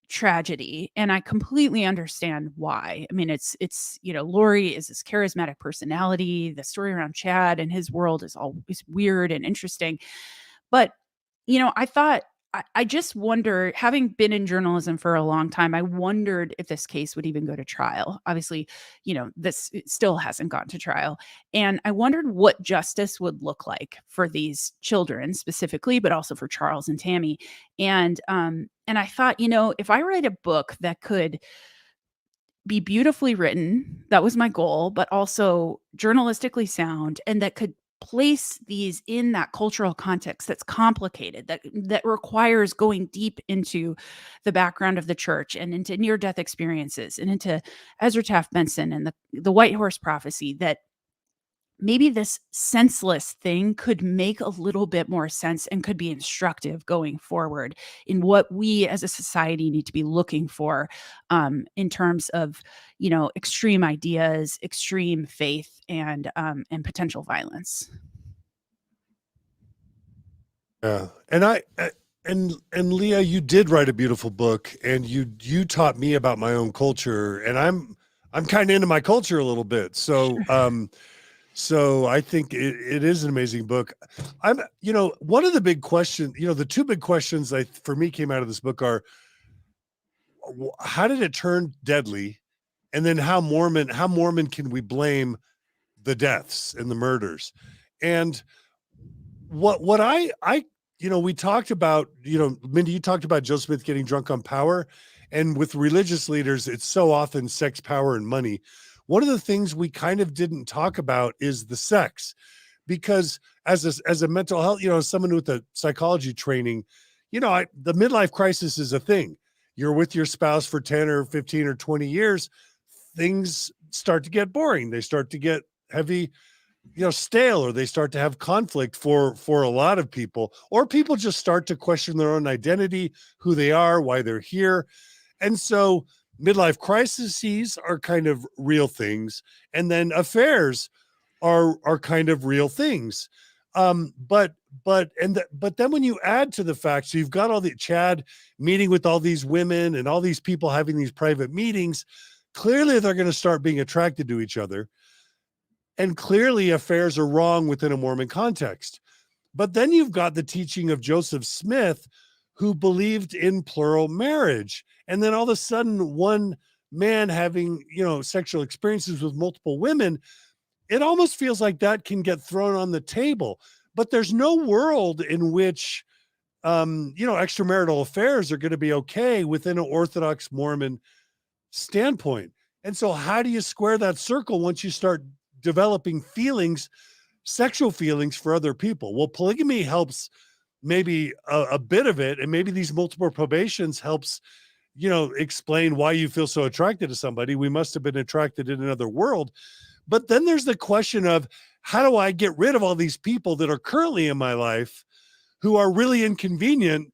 tragedy. And I completely understand why. I mean, it's Lori is this charismatic personality. The story around Chad and his world is weird and interesting. But, I thought, I just wonder, having been in journalism for a long time, I wondered if this case would even go to trial. Obviously, it still hasn't gone to trial. And I wondered what justice would look like for these children specifically, but also for Charles and Tammy. And I thought, if I write a book that could be beautifully written, that was my goal, but also journalistically sound, and that could place these in that cultural context that's complicated, that requires going deep into the background of the church and into near-death experiences and into Ezra Taft Benson and the White Horse Prophecy, that maybe this senseless thing could make a little bit more sense and could be instructive going forward in what we as a society need to be looking for in terms of, extreme ideas, extreme faith, and potential violence. Yeah. And Leah, you did write a beautiful book, and you taught me about my own culture, and I'm kind of into my culture a little bit. So, so I think it is an amazing book. One of the big questions, the two big questions for me came out of this book are, how did it turn deadly? And then how Mormon can we blame the deaths and the murders? And what I we talked about, Mindy, you talked about Joe Smith getting drunk on power, and with religious leaders, it's so often sex, power, and money. One of the things we kind of didn't talk about is the sex, because as a mental health, someone with a psychology training, the midlife crisis is a thing. You're with your spouse for 10 or 15 or 20 years, things start to get boring. They start to get heavy, stale, or they start to have conflict for a lot of people, or people just start to question their own identity, who they are, why they're here. And so midlife crises are kind of real things. And then affairs are kind of real things. But then when you add to the fact, so you've got all the Chad meeting with all these women and all these people having these private meetings, clearly they're going to start being attracted to each other. And clearly affairs are wrong within a Mormon context. But then you've got the teaching of Joseph Smith, who believed in plural marriage. And then all of a sudden, one man having, sexual experiences with multiple women, it almost feels like that can get thrown on the table. But there's no world in which, extramarital affairs are going to be okay within an Orthodox Mormon standpoint. And so how do you square that circle once you start developing feelings, sexual feelings for other people? Well, polygamy helps maybe a bit of it. And maybe these multiple probations helps, explain why you feel so attracted to somebody. We must have been attracted in another world. But then there's the question of, how do I get rid of all these people that are currently in my life who are really inconvenient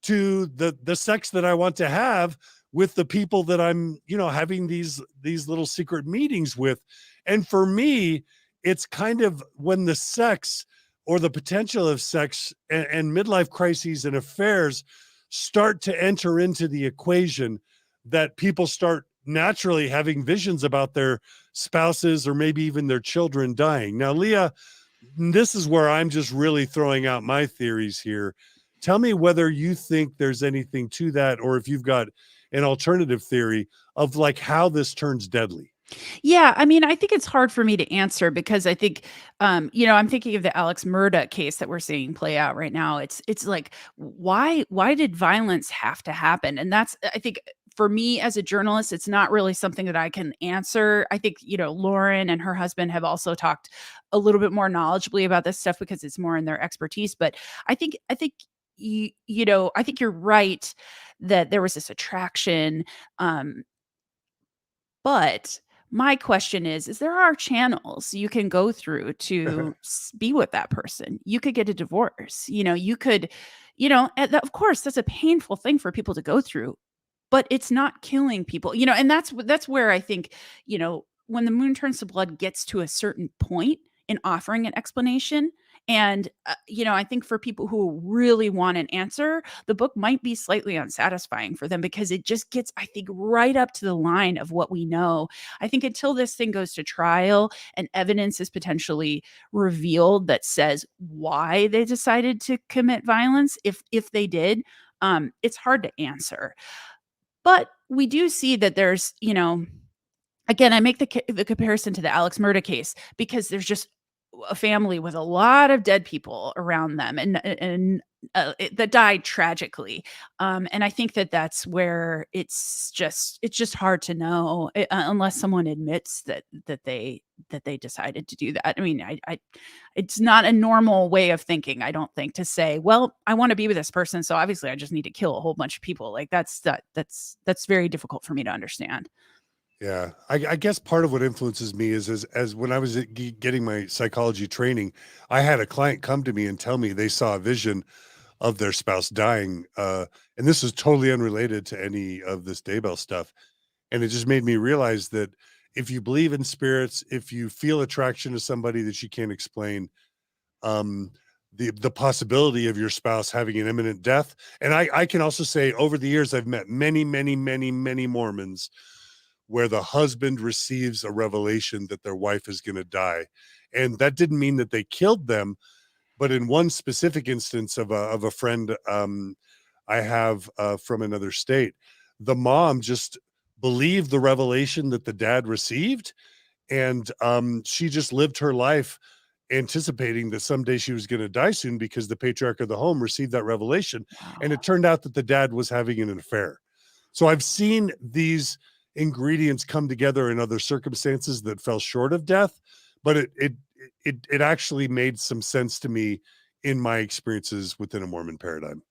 to the sex that I want to have with the people that I'm, having these little secret meetings with? And for me, it's kind of when the sex or the potential of sex and midlife crises and affairs start to enter into the equation, that people start naturally having visions about their spouses or maybe even their children dying. Now, Leah, this is where I'm just really throwing out my theories here. Tell me whether you think there's anything to that, or if you've got an alternative theory of like how this turns deadly. Yeah, I mean, I think it's hard for me to answer because I think, I'm thinking of the Alex Murdaugh case that we're seeing play out right now. It's like, why did violence have to happen? And that's, I think, for me as a journalist, it's not really something that I can answer. I think, Lauren and her husband have also talked a little bit more knowledgeably about this stuff because it's more in their expertise. But I think I think you're right that there was this attraction. But my question is there are channels you can go through to be with that person. You could get a divorce. You could, of course, that's a painful thing for people to go through, but it's not killing people, and that's where I think, when the moon turns to blood gets to a certain point in offering an explanation. And, I think for people who really want an answer, the book might be slightly unsatisfying for them because it just gets, I think, right up to the line of what we know. I think until this thing goes to trial and evidence is potentially revealed that says why they decided to commit violence, if they did, it's hard to answer. But we do see that there's, again, I make the comparison to the Alex Murdaugh case because there's just a family with a lot of dead people around them and that died tragically. And I think that's where it's just hard to know unless someone admits that they decided to do that. I mean, I it's not a normal way of thinking, I don't think, to say, well, I want to be with this person, so obviously I just need to kill a whole bunch of people. Like that's very difficult for me to understand. Yeah, I guess part of what influences me is as when I was getting my psychology training, I had a client come to me and tell me they saw a vision of their spouse dying. And this is totally unrelated to any of this Daybell stuff. And it just made me realize that if you believe in spirits, if you feel attraction to somebody that you can't explain, um, the possibility of your spouse having an imminent death. And I can also say over the years, I've met many, many, many, many Mormons where the husband receives a revelation that their wife is going to die. And that didn't mean that they killed them. But in one specific instance of a friend I have from another state, the mom just believed the revelation that the dad received. And she just lived her life anticipating that someday she was going to die soon because the patriarch of the home received that revelation. Wow. And it turned out that the dad was having an affair. So I've seen these ingredients come together in other circumstances that fell short of death, but it actually made some sense to me in my experiences within a Mormon paradigm.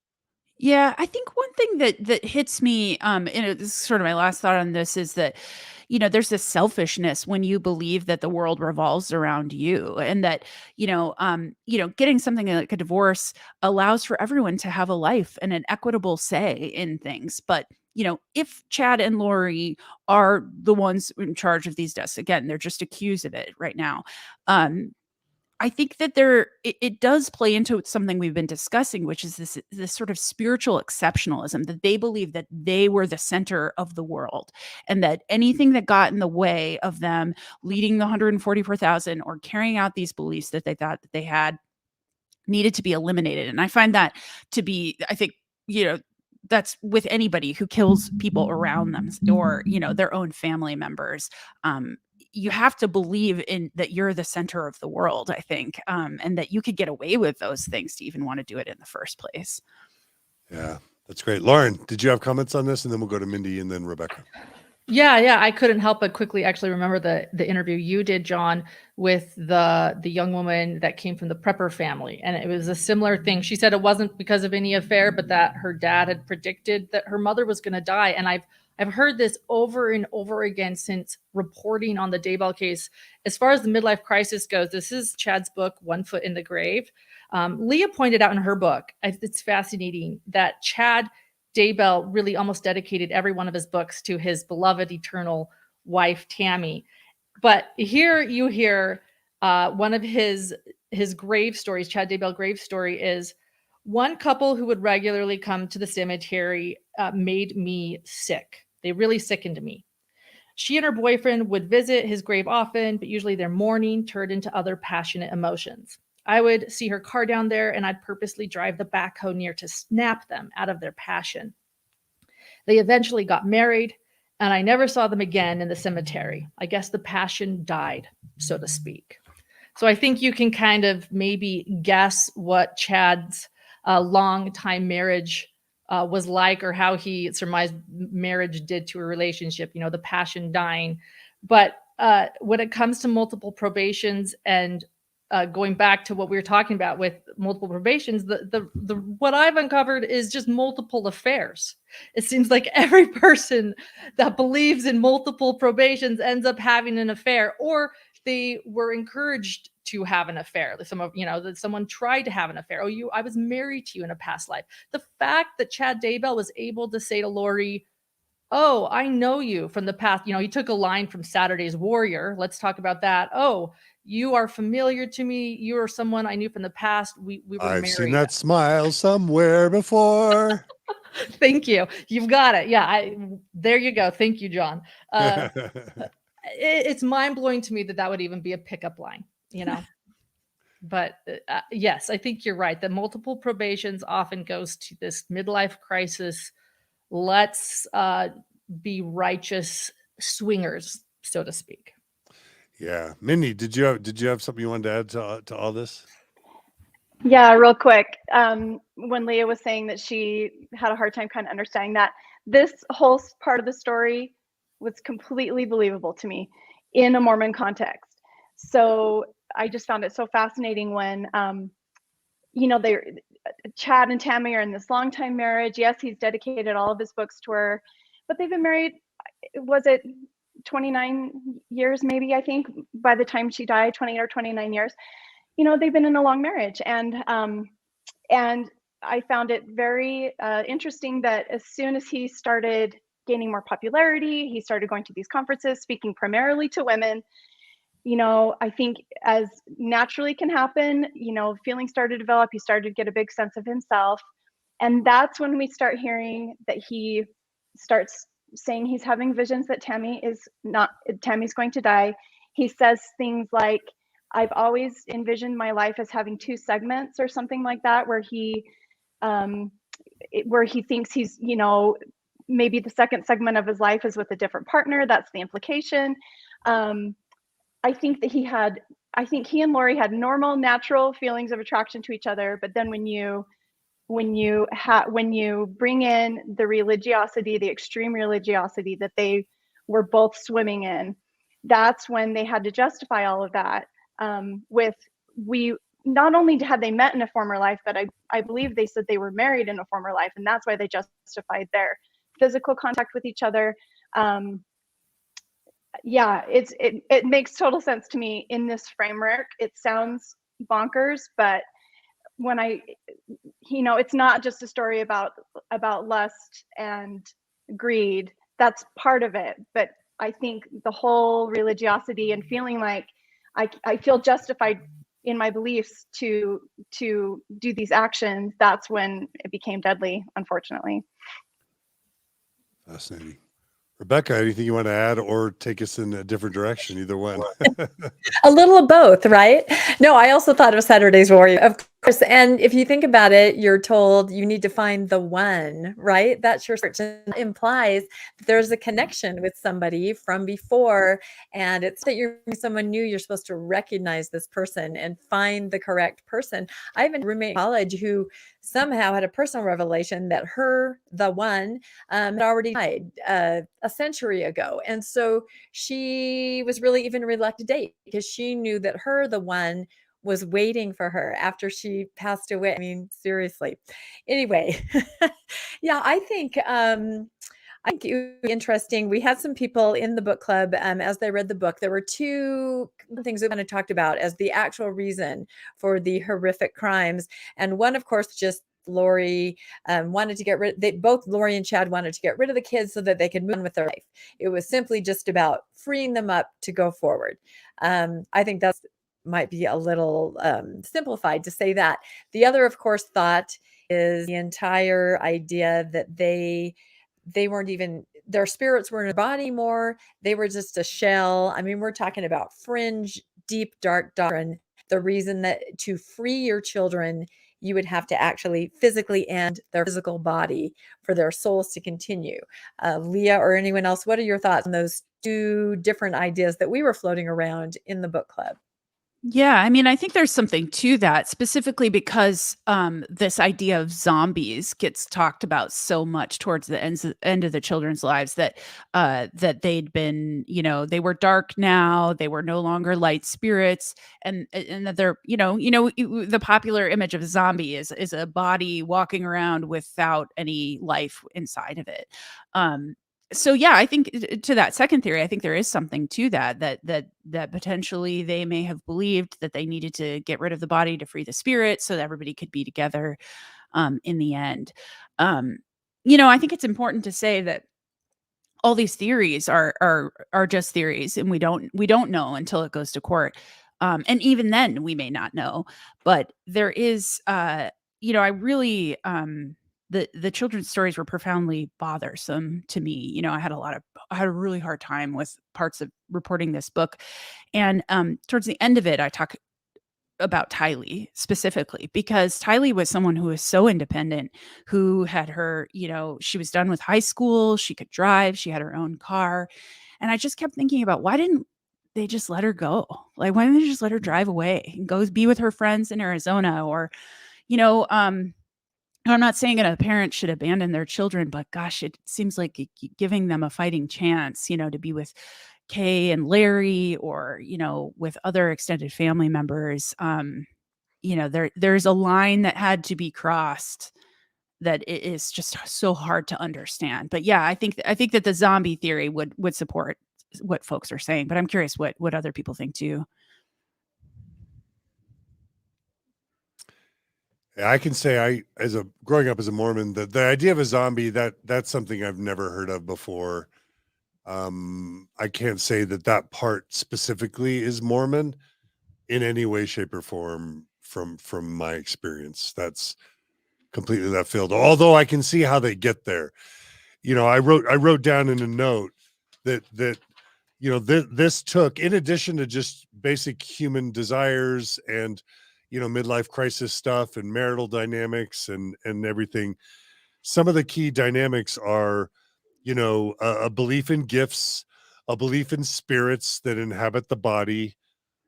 Yeah, I think one thing that hits me, this is sort of my last thought on this, is that, there's this selfishness when you believe that the world revolves around you, and that, getting something like a divorce allows for everyone to have a life and an equitable say in things. But, if Chad and Lori are the ones in charge of these deaths, again, they're just accused of it right now. I think that it does play into something we've been discussing, which is this sort of spiritual exceptionalism, that they believe that they were the center of the world, and that anything that got in the way of them leading the 144,000 or carrying out these beliefs that they thought that they had needed to be eliminated. And I find that to be, I think, that's with anybody who kills people around them or, their own family members. You have to believe in that you're the center of the world, I think, and that you could get away with those things to even want to do it in the first place. Yeah, that's great. Lauren, did you have comments on this? And then we'll go to Mindy and then Rebecca. Yeah. I couldn't help but quickly actually remember the interview you did, John, with the young woman that came from the prepper family. And it was a similar thing. She said it wasn't because of any affair, but that her dad had predicted that her mother was going to die. And I've heard this over and over again since reporting on the Daybell case. As far as the midlife crisis goes, this is Chad's book, One Foot in the Grave. Leah pointed out in her book, it's fascinating that Chad Daybell really almost dedicated every one of his books to his beloved eternal wife, Tammy. But here you hear one of his grave stories, Chad Daybell grave story is, one couple who would regularly come to the cemetery made me sick. They really sickened me. She and her boyfriend would visit his grave often, but usually their mourning turned into other passionate emotions. I would see her car down there and I'd purposely drive the backhoe near to snap them out of their passion. They eventually got married and I never saw them again in the cemetery. I guess the passion died, so to speak. So I think you can kind of maybe guess what Chad's long time marriage was like, or how he surmised marriage did to a relationship, the passion dying. But when it comes to multiple probations and going back to what we were talking about with multiple probations, the what I've uncovered is just multiple affairs. It seems like every person that believes in multiple probations ends up having an affair, or they were encouraged to have an affair. That someone tried to have an affair. I was married to you in a past life. The fact that Chad Daybell was able to say to Lori, "Oh, I know you from the past." He took a line from Saturday's Warrior. Let's talk about that. "Oh, you are familiar to me. You are someone I knew from the past. We were married." I've seen that smile somewhere before. Thank you. You've got it. Yeah. There you go. Thank you, John. It's mind-blowing to me that would even be a pickup line, But yes, I think you're right. The multiple probations often goes to this midlife crisis. Let's be righteous swingers, so to speak. Yeah. Mindy, did you have something you wanted to add to all this? Yeah, real quick. When Leah was saying that she had a hard time kind of understanding that, this whole part of the story was completely believable to me in a Mormon context. So I just found it so fascinating when, Chad and Tammy are in this long time marriage. Yes, he's dedicated all of his books to her, but they've been married, was it 29 years, maybe, I think, by the time she died, 20 or 29 years. They've been in a long marriage. And I found it very interesting that as soon as he started gaining more popularity, he started going to these conferences, speaking primarily to women. I think, as naturally can happen, feelings started to develop. He started to get a big sense of himself. And that's when we start hearing that he starts saying he's having visions that Tammy's going to die. He says things like, "I've always envisioned my life as having two segments," or something like that, where he thinks he's, maybe the second segment of his life is with a different partner. That's the implication. I think he and Lori had normal, natural feelings of attraction to each other. But then when you bring in the religiosity, the extreme religiosity that they were both swimming in, that's when they had to justify all of that. Not only had they met in a former life, but I believe they said they were married in a former life, and that's why they justified their physical contact with each other. It makes total sense to me in this framework. It sounds bonkers, but when it's not just a story about lust and greed. That's part of it, but I think the whole religiosity and feeling like I feel justified in my beliefs to do these actions, that's when it became deadly, unfortunately. Fascinating. Rebecca, anything you want to add or take us in a different direction? Either one. A little of both, right? No, I also thought of Saturday's Warrior, of course. And if you think about it, you're told you need to find the one, right? That's your search. And it implies that there's a connection with somebody from before. And it's that you're someone new, you're supposed to recognize this person and find the correct person. I have a roommate in college who somehow had a personal revelation that the one, had already died a century ago. And so she was really even reluctant to date because she knew that the one was waiting for her after she passed away. I mean, seriously. Anyway, yeah, I think it would be interesting. We had some people in the book club as they read the book. There were two things we kind of talked about as the actual reason for the horrific crimes. And one, of course, just Lori wanted to get rid. Both Lori and Chad wanted to get rid of the kids so that they could move on with their life. It was simply just about freeing them up to go forward. I think that's might be a little simplified to say that. The other, of course, thought is the entire idea that they weren't even, their spirits weren't in a body anymore. They were just a shell. I mean, we're talking about fringe, deep, dark doctrine. The reason that to free your children, you would have to actually physically end their physical body for their souls to continue. Leah or anyone else, what are your thoughts on those two different ideas that we were floating around in the book club? Yeah, I mean, I think there's something to that, specifically because this idea of zombies gets talked about so much towards the end of the children's lives that that they'd been, they were dark now, they were no longer light spirits, and that they're, the popular image of a zombie is a body walking around without any life inside of it. So yeah, I think to that second theory, I think there is something to that potentially they may have believed that they needed to get rid of the body to free the spirit so that everybody could be together in the end. I think it's important to say that all these theories are just theories, and we don't know until it goes to court. And even then we may not know, but there is I really the children's stories were profoundly bothersome to me. I had a really hard time with parts of reporting this book. And towards the end of it, I talk about Tylee specifically, because Tylee was someone who was so independent, who had she was done with high school, she could drive, she had her own car. And I just kept thinking about, why didn't they just let her go? Like, why didn't they just let her drive away and go be with her friends in Arizona? Or, I'm not saying that a parent should abandon their children, but gosh, it seems like giving them a fighting chance, to be with Kay and Larry, or, with other extended family members. There's a line that had to be crossed that it is just so hard to understand. But yeah, I think that the zombie theory would support what folks are saying, but I'm curious what other people think too. I can say growing up as a Mormon, the idea of a zombie, that's something I've never heard of before. I can't say that part specifically is Mormon in any way, shape, or form from my experience. That's completely left field. Although I can see how they get there. I wrote down in a note that this took, in addition to just basic human desires and midlife crisis stuff and marital dynamics and everything. Some of the key dynamics are, a belief in gifts, a belief in spirits that inhabit the body,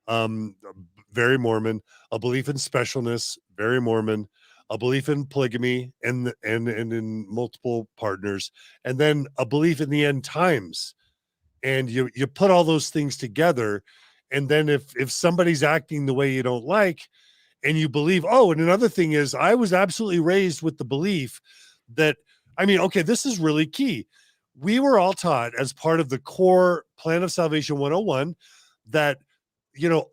very Mormon, a belief in specialness, very Mormon, a belief in polygamy and in multiple partners, and then a belief in the end times. And you put all those things together, and then if somebody's acting the way you don't like, and you believe, and another thing is, I was absolutely raised with the belief that, okay, this is really key. We were all taught as part of the core plan of salvation 101 that,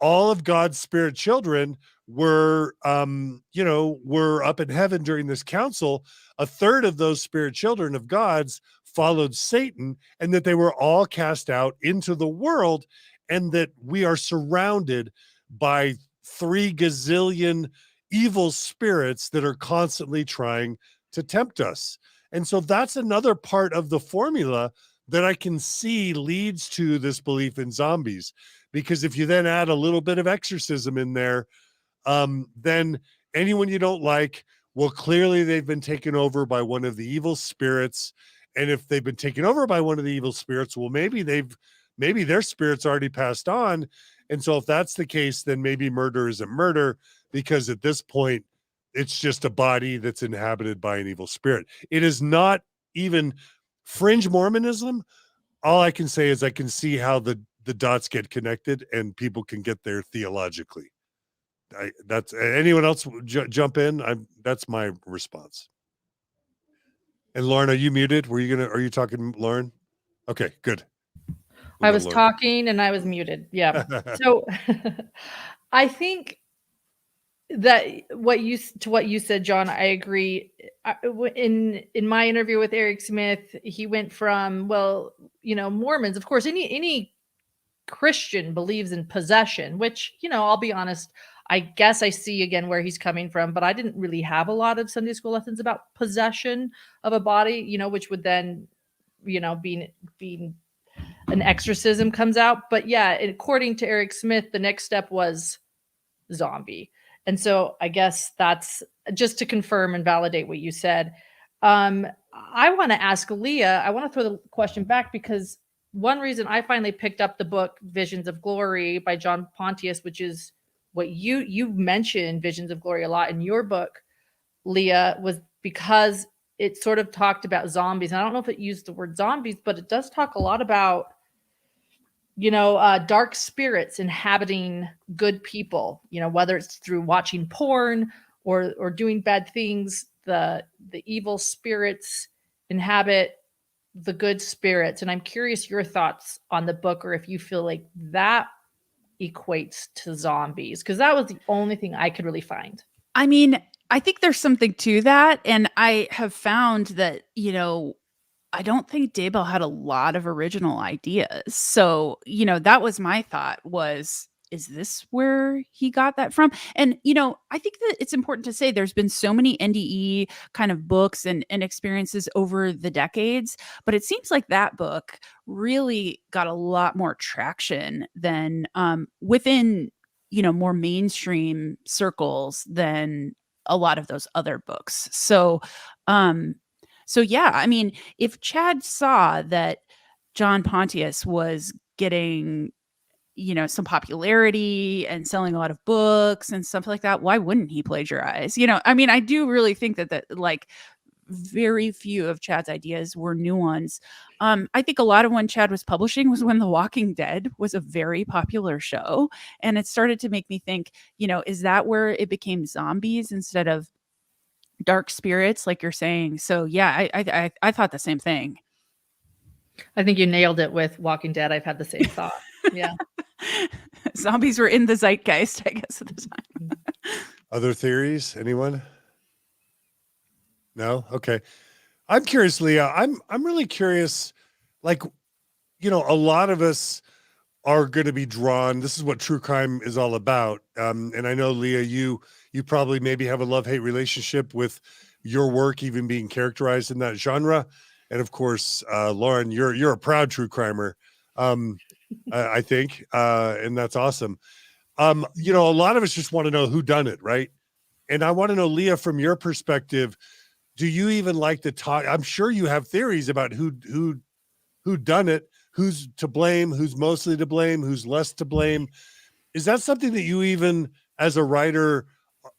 all of God's spirit children were up in heaven during this council. A third of those spirit children of God's followed Satan, and that they were all cast out into the world, and that we are surrounded by 3 gazillion evil spirits that are constantly trying to tempt us. And so that's another part of the formula that I can see leads to this belief in zombies. Because if you then add a little bit of exorcism in there, then anyone you don't like, well, clearly they've been taken over by one of the evil spirits. And if they've been taken over by one of the evil spirits, well, maybe their spirit's already passed on. And so if that's the case, then maybe murder isn't murder, because at this point, it's just a body that's inhabited by an evil spirit. It is not even fringe Mormonism. All I can say is I can see how the dots get connected and people can get there theologically. That's anyone else jump in? That's my response. And Lauren, are you muted? Are you talking, Lauren? Okay, good. I was talking and I was muted. Yeah. So I think that what you said, John, I agree. In my interview with Eric Smith, he went from, well, Mormons, of course, any Christian believes in possession, which, I'll be honest, I guess I see again where he's coming from, but I didn't really have a lot of Sunday school lessons about possession of a body, which would then, being an exorcism comes out. But yeah, according to Eric Smith, the next step was zombie. And so I guess that's just to confirm and validate what you said. I want to ask Leah, I want to throw the question back, because one reason I finally picked up the book Visions of Glory by John Pontius, which is what you mentioned Visions of Glory a lot in your book, Leah, was because it sort of talked about zombies. And I don't know if it used the word zombies, but it does talk a lot about, dark spirits inhabiting good people, whether it's through watching porn or doing bad things. The evil spirits inhabit the good spirits. And I'm curious your thoughts on the book, or if you feel like that equates to zombies, because that was the only thing I could really find. I mean, I think there's something to that. And I have found that, I don't think Daybell had a lot of original ideas. So, that was my thought was, is this where he got that from? And, I think that it's important to say there's been so many NDE kind of books and experiences over the decades, but it seems like that book really got a lot more traction than within, more mainstream circles than a lot of those other books. So yeah, I mean, if Chad saw that John Pontius was getting, some popularity and selling a lot of books and stuff like that, why wouldn't he plagiarize? I mean, I do really think that like very few of Chad's ideas were new ones. I think a lot of when Chad was publishing was when The Walking Dead was a very popular show. And it started to make me think, is that where it became zombies instead of dark spirits, like you're saying? So yeah, I thought the same thing. I think you nailed it with Walking Dead. I've had the same thought. Yeah. Zombies were in the zeitgeist, I guess, at the time. Other theories? Anyone? No? Okay. I'm curious, Leah. I'm really curious. Like, a lot of us are going to be drawn. This is what true crime is all about. And I know, Leah, you probably maybe have a love-hate relationship with your work even being characterized in that genre. And of course, Lauren, you're a proud true crimer, I think, and that's awesome. A lot of us just want to know who done it, right? And I want to know, Leah, from your perspective, do you even like to talk? I'm sure you have theories about who done it, who's to blame, who's mostly to blame, who's less to blame. Is that something that you even, as a writer,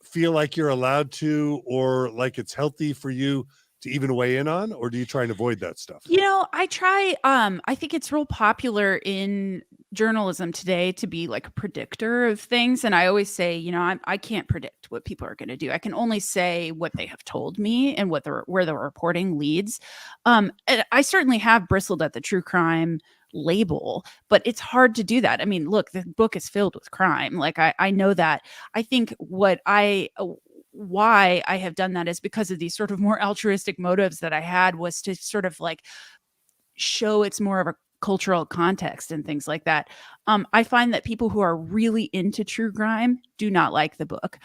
feel like you're allowed to, or like it's healthy for you to even weigh in on, or do you try and avoid that stuff? I try. I think it's real popular in journalism today to be like a predictor of things. And I always say, I can't predict what people are going to do. I can only say what they have told me and where the reporting leads. And I certainly have bristled at the true crime label, but it's hard to do that. I mean, look, the book is filled with crime. Like I know that. I think why I have done that is because of these sort of more altruistic motives that I had, was to sort of like show it's more of a cultural context and things like that. I find that people who are really into true crime do not like the book.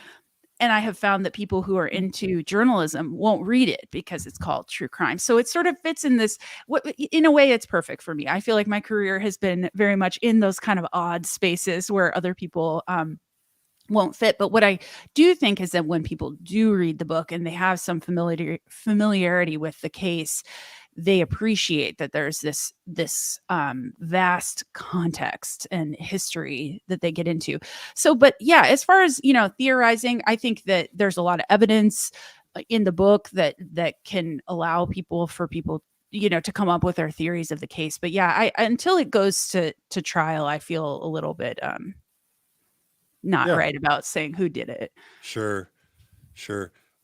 And I have found that people who are into journalism won't read it because it's called true crime. So it sort of fits in this, in a way, it's perfect for me. I feel like my career has been very much in those kind of odd spaces where other people won't fit. But what I do think is that when people do read the book and they have some familiarity with the case, they appreciate that there's this vast context and history that they get into. So, but yeah, as far as, theorizing, I think that there's a lot of evidence in the book that can allow people to come up with their theories of the case. But yeah, until it goes to trial, I feel a little bit not right about saying who did it. Sure.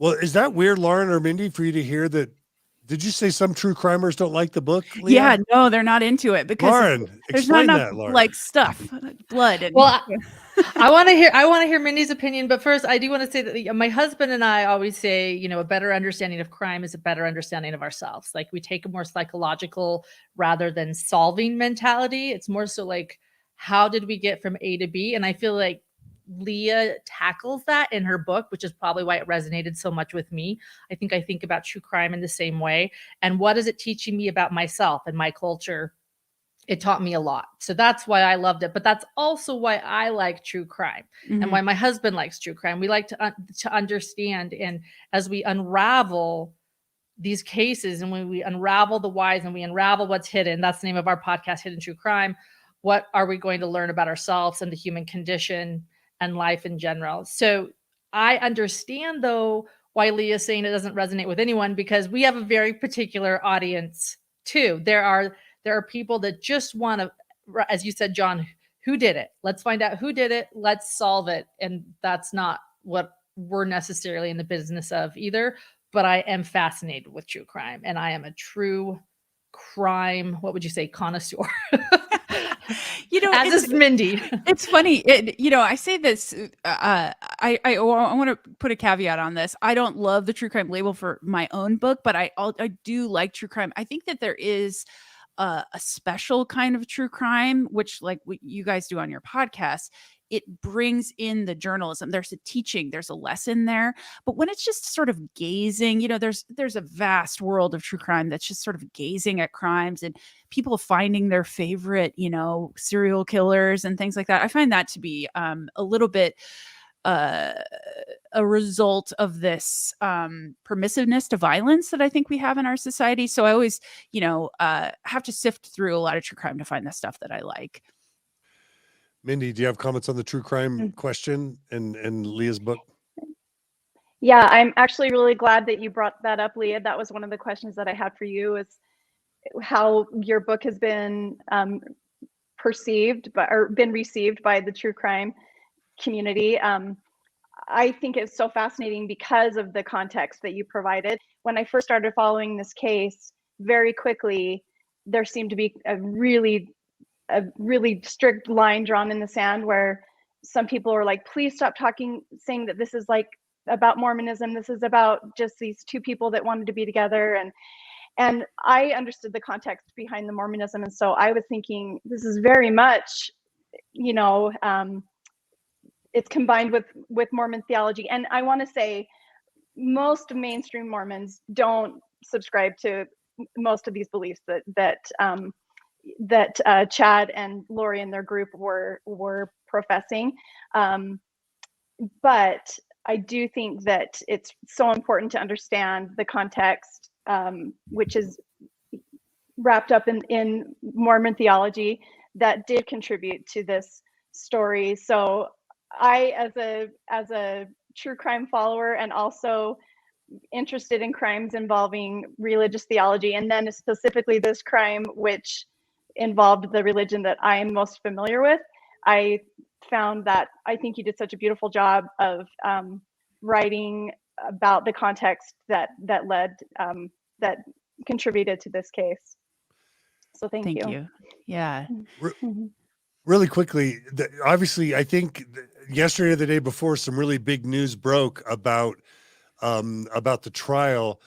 Well, is that weird, Lauren or Mindy, for you to hear that? Did you say some true crimers don't like the book, Leah? Yeah, no, they're not into it because Lauren, there's not enough Lauren. stuff, blood. And, well, I want to hear Mindy's opinion, but first I do want to say that my husband and I always say, a better understanding of crime is a better understanding of ourselves. Like we take a more psychological rather than solving mentality. It's more so like, how did we get from A to B? And I feel like Leah tackles that in her book, which is probably why it resonated so much with me. I think about true crime in the same way. And what is it teaching me about myself and my culture? It taught me a lot. So that's why I loved it. But that's also why I like true crime and why my husband likes true crime. We like to understand. And as we unravel these cases and when we unravel the whys and we unravel what's hidden, that's the name of our podcast, Hidden True Crime. What are we going to learn about ourselves and the human condition and life in general? So I understand, though, why Leah's saying it doesn't resonate with anyone, because we have a very particular audience, too. There are people that just want to, as you said, John, who did it? Let's find out who did it. Let's solve it. And that's not what we're necessarily in the business of either. But I am fascinated with true crime, and I am a true crime, what would you say, connoisseur? As is Mindy. It's funny. I say this, I want to put a caveat on this. I don't love the true crime label for my own book, but I do like true crime. I think that there is a special kind of true crime, which like what you guys do on your podcast, it brings in the journalism. There's a teaching, there's a lesson there. But when it's just sort of gazing, there's a vast world of true crime that's just sort of gazing at crimes and people finding their favorite, serial killers and things like that. I find that to be a little bit a result of this permissiveness to violence that I think we have in our society. So I always, have to sift through a lot of true crime to find the stuff that I like. Mindy, do you have comments on the true crime question and Leah's book? Yeah, I'm actually really glad that you brought that up, Leah. That was one of the questions that I had for you, is how your book has been received by the true crime community. I think it's so fascinating because of the context that you provided. When I first started following this case, very quickly, there seemed to be a really strict line drawn in the sand where some people were like, please stop saying that this is like about Mormonism. This is about just these two people that wanted to be together. And I understood the context behind the Mormonism. And so I was thinking, this is very much, it's combined with Mormon theology. And I want to say most mainstream Mormons don't subscribe to most of these beliefs that Chad and Lori and their group were professing. But I do think that it's so important to understand the context, which is wrapped up in Mormon theology that did contribute to this story. So I, as a true crime follower and also interested in crimes involving religious theology, and then specifically this crime, which involved the religion that I am most familiar with, I found that I think you did such a beautiful job of writing about the context that contributed to this case. So thank you. Yeah. Really quickly, obviously, I think yesterday or the day before, some really big news broke about the trial.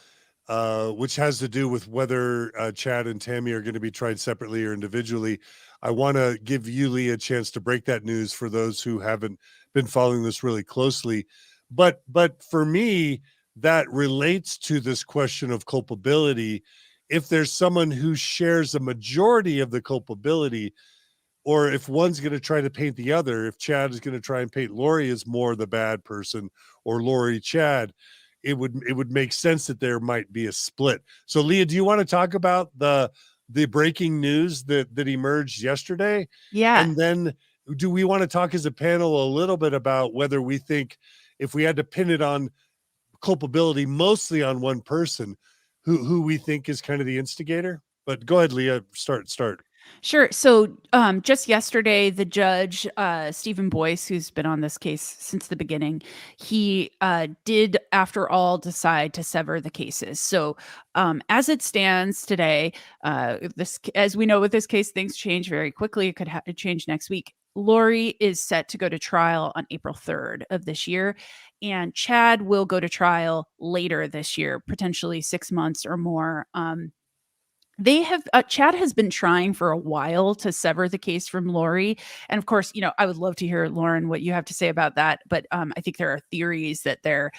which has to do with whether Chad and Tammy are going to be tried separately or individually. I want to give you, Leah, a chance to break that news for those who haven't been following this really closely. But for me, that relates to this question of culpability. If there's someone who shares a majority of the culpability, or if one's going to try to paint the other, if Chad is going to try and paint Lori as more the bad person or Lori Chad, it would make sense that there might be a split. So Leah, do you want to talk about the breaking news that emerged yesterday? Yeah. And then do we want to talk as a panel a little bit about whether we think, if we had to pin it on culpability mostly on one person, who we think is kind of the instigator? But go ahead, Leah, start. Sure. So just yesterday, the judge, Stephen Boyce, who's been on this case since the beginning, he did, after all, decide to sever the cases. So as it stands today, as we know with this case, things change very quickly. It could change next week. Lori is set to go to trial on April 3rd of this year, and Chad will go to trial later this year, potentially 6 months or more. Chad has been trying for a while to sever the case from Lori. And of course, I would love to hear, Lauren, what you have to say about that. But I think there are theories that their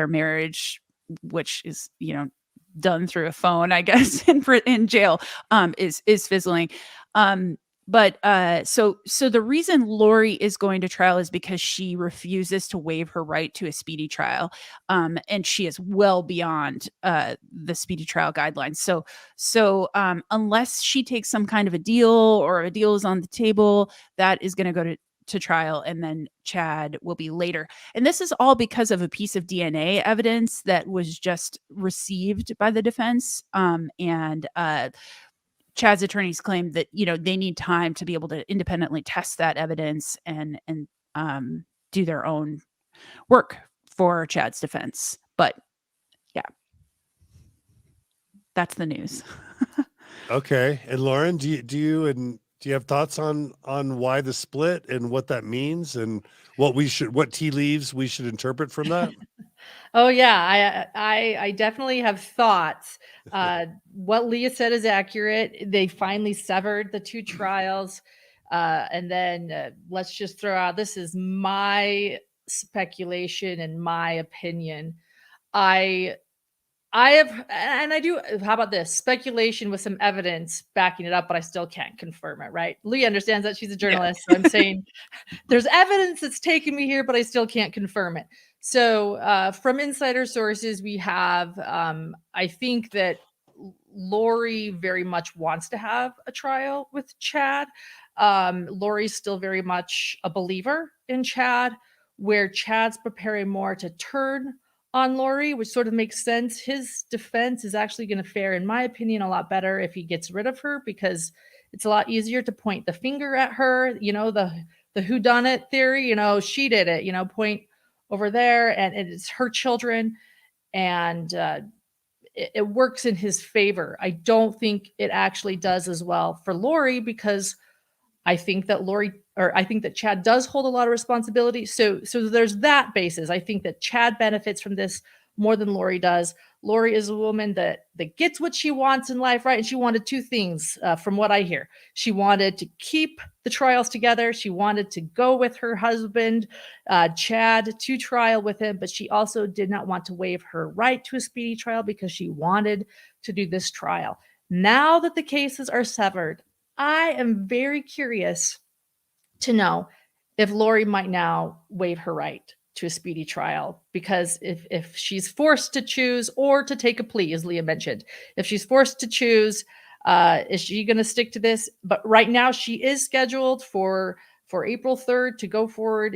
marriage, which is, done through a phone, I guess, in jail, is fizzling. So the reason Lori is going to trial is because she refuses to waive her right to a speedy trial. And she is well beyond the speedy trial guidelines. So unless she takes some kind of a deal, or a deal is on the table, that is going to go to trial, and then Chad will be later. And this is all because of a piece of DNA evidence that was just received by the defense. Chad's attorneys claim that, they need time to be able to independently test that evidence and do their own work for Chad's defense. But yeah, that's the news. Okay. And Lauren, do you have thoughts on why the split and what that means, and what tea leaves we should interpret from that? Oh yeah, I definitely have thoughts. What Leah said is accurate. They finally severed the two trials, and then let's just throw out, this is my speculation and my opinion. I have, and I do, how about this? Speculation with some evidence backing it up, but I still can't confirm it, right? Leah understands that, she's a journalist. Yeah. So I'm saying there's evidence that's taken me here, but I still can't confirm it. So from insider sources, we have, I think that Lori very much wants to have a trial with Chad. Lori's still very much a believer in Chad, where Chad's preparing more to turn on Lori, which sort of makes sense. His defense is actually going to fare, in my opinion, a lot better if he gets rid of her, because it's a lot easier to point the finger at her, the whodunit theory, she did it, point over there, and it's her children, and it works in his favor. I don't think it actually does as well for Lori, because I think that Chad does hold a lot of responsibility. So there's that basis. I think that Chad benefits from this more than Lori does. Lori is a woman that gets what she wants in life, right? And she wanted two things, from what I hear. She wanted to keep the trials together. She wanted to go with her husband, Chad, to trial with him, but she also did not want to waive her right to a speedy trial because she wanted to do this trial. Now that the cases are severed, I am very curious to know if Lori might now waive her right to a speedy trial, because if she's forced to choose, or to take a plea, as Leah mentioned, if she's forced to choose, is she going to stick to this? But right now she is scheduled for April 3rd to go forward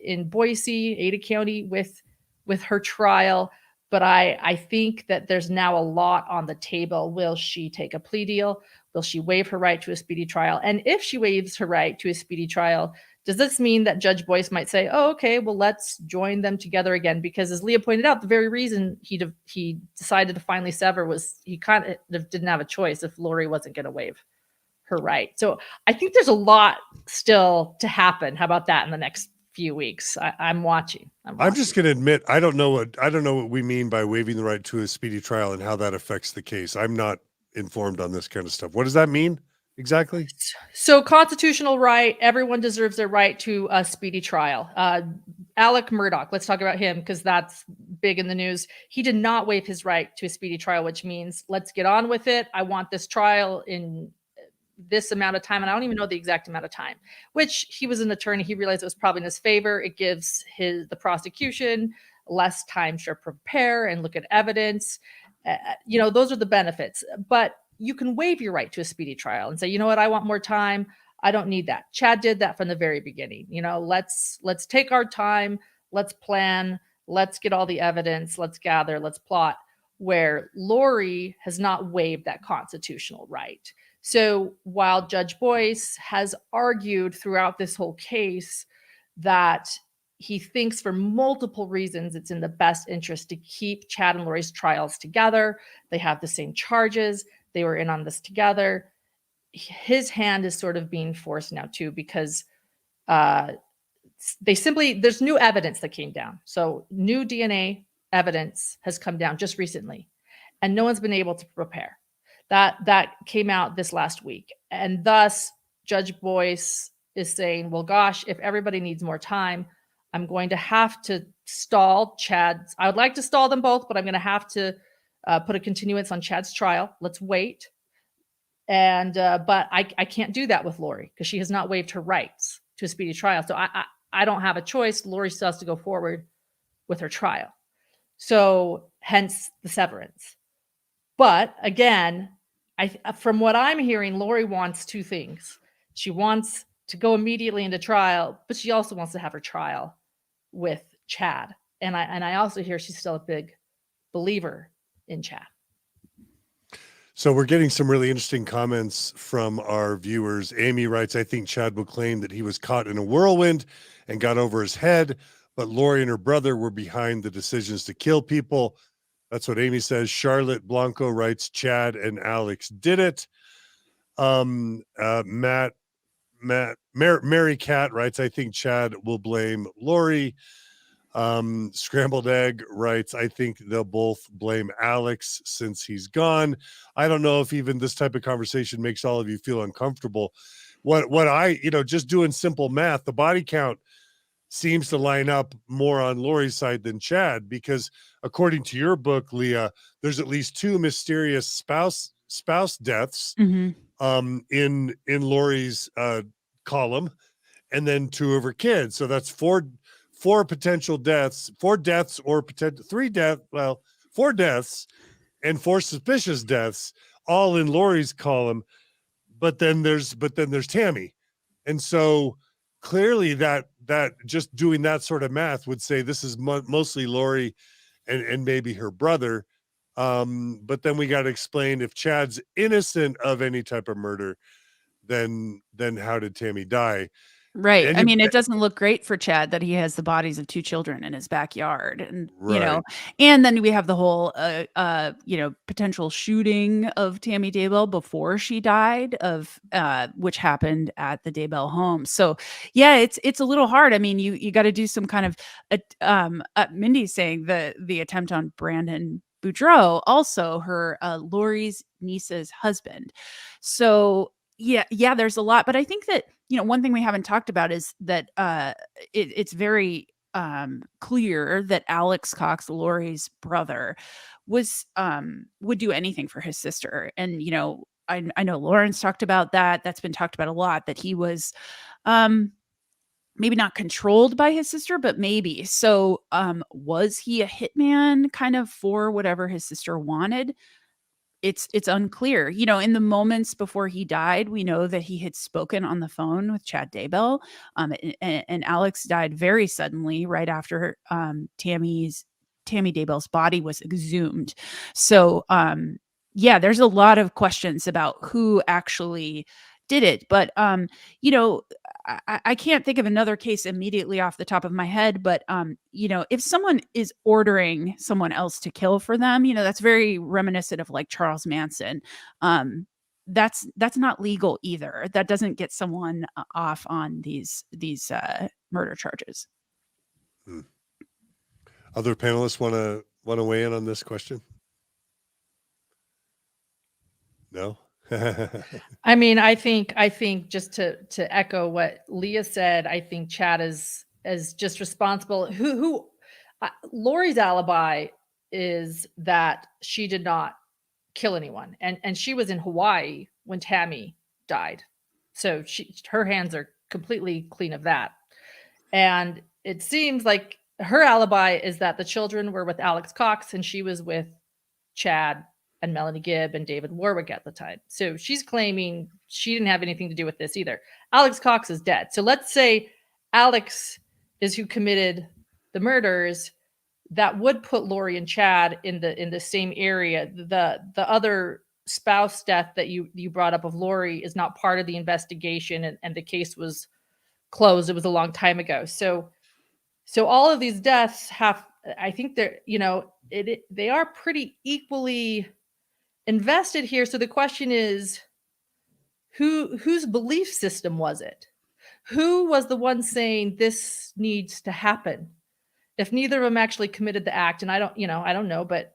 in Boise, Ada County, with her trial. But I think that there's now a lot on the table. Will she take a plea deal? Will she waive her right to a speedy trial? And if she waives her right to a speedy trial, does this mean that Judge Boyce might say, oh, okay, well, let's join them together again? Because as Leah pointed out, the very reason he decided to finally sever was he kind of didn't have a choice if Lori wasn't going to waive her right. So I think there's a lot still to happen. How about that in the next few weeks. I'm watching. I'm just going to admit, I don't know what we mean by waiving the right to a speedy trial and how that affects the case. I'm not informed on this kind of stuff. What does that mean exactly? So constitutional right, everyone deserves their right to a speedy trial. Alec Murdoch, let's talk about him because that's big in the news. He did not waive his right to a speedy trial, which means let's get on with it. I want this trial in this amount of time, and I don't even know the exact amount of time, which he was an attorney. He realized it was probably in his favor. It gives the prosecution less time to prepare and look at evidence. Those are the benefits, but you can waive your right to a speedy trial and say, you know what, I want more time. I don't need that. Chad did that from the very beginning. Let's take our time. Let's plan. Let's get all the evidence. Let's gather. Let's plot. Where Lori has not waived that constitutional right. So while Judge Boyce has argued throughout this whole case that he thinks for multiple reasons it's in the best interest to keep Chad and Lori's trials together. They have the same charges. They were in on this together. His hand is sort of being forced now too, because there's new evidence that came down. So new DNA evidence has come down just recently, and no one's been able to prepare. That came out this last week. And thus Judge Boyce is saying, well, gosh, if everybody needs more time, I'm going to have to stall Chad's. I would like to stall them both, but I'm going to have to put a continuance on Chad's trial. Let's wait. And but I can't do that with Lori because she has not waived her rights to a speedy trial. So I don't have a choice. Lori still has to go forward with her trial. So hence the severance. But again, from what I'm hearing, Lori wants two things. She wants to go immediately into trial, but she also wants to have her trial with Chad. And I also hear she's still a big believer in Chad. So we're getting some really interesting comments from our viewers. Amy writes, I think Chad will claim that he was caught in a whirlwind and got over his head, but Lori and her brother were behind the decisions to kill people. That's what Amy says. Charlotte Blanco writes, Chad and Alex did it. Mary Cat writes, I think Chad will blame Lori. Scrambled Egg writes, I think they'll both blame Alex since he's gone. I don't know if even this type of conversation makes all of you feel uncomfortable. What I, just doing simple math, the body count seems to line up more on Lori's side than Chad, because according to your book, Leah, there's at least two mysterious spouse deaths in Lori's column, and then two of her kids. So that's four potential deaths, four deaths and four suspicious deaths, all in Lori's column. But then there's Tammy. And so clearly that just doing that sort of math would say this is mostly Lori and maybe her brother. But then we got to explain, if Chad's innocent of any type of murder, then how did Tammy die? Right. I mean, it doesn't look great for Chad that he has the bodies of two children in his backyard, and and then we have the whole potential shooting of Tammy Daybell before she died, which happened at the Daybell home. So yeah, it's a little hard. I mean, you got to do some kind of Mindy's saying the attempt on Brandon Boudreaux, also her Lori's niece's husband. So yeah, there's a lot, but I think that one thing we haven't talked about is that it's very clear that Alex Cox, Lori's brother, would do anything for his sister. And I know Lauren's talked about that. That's been talked about a lot, that he was maybe not controlled by his sister, but maybe. So was he a hitman kind of for whatever his sister wanted? It's unclear. In the moments before he died, we know that he had spoken on the phone with Chad Daybell, and Alex died very suddenly right after Tammy Daybell's body was exhumed. So there's a lot of questions about who actually did it, but I can't think of another case immediately off the top of my head, but if someone is ordering someone else to kill for them, that's very reminiscent of like Charles Manson. That's not legal either. That doesn't get someone off on these murder charges. Other panelists want to weigh in on this question? No. I mean, I think just to echo what Leah said, I think Chad is just responsible. Lori's alibi is that she did not kill anyone, and she was in Hawaii when Tammy died, so her hands are completely clean of that. And it seems like her alibi is that the children were with Alex Cox and she was with Chad and Melanie Gibb and David Warwick at the time. So she's claiming she didn't have anything to do with this either. Alex Cox is dead. So let's say Alex is who committed the murders. That would put Lori and Chad in the same area. The other spouse death that you brought up of Lori is not part of the investigation, and the case was closed. It was a long time ago. So all of these deaths have, I think they're, they are pretty equally invested here. So the question is, whose belief system was it? Who was the one saying this needs to happen? If neither of them actually committed the act, and I don't know, but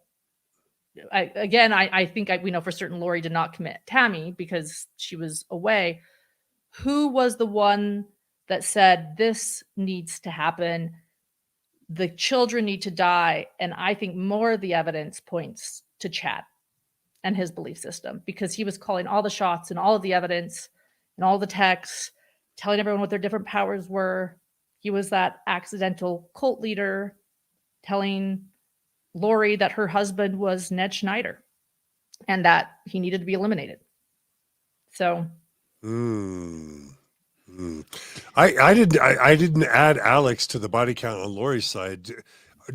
I think we know for certain Lori did not commit Tammy because she was away. Who was the one that said this needs to happen? The children need to die. And I think more of the evidence points to Chad and his belief system, because he was calling all the shots and all of the evidence and all the texts, telling everyone what their different powers were. He was that accidental cult leader telling Lori that her husband was Ned Schneider and that he needed to be eliminated. So. I didn't add Alex to the body count on Lori's side.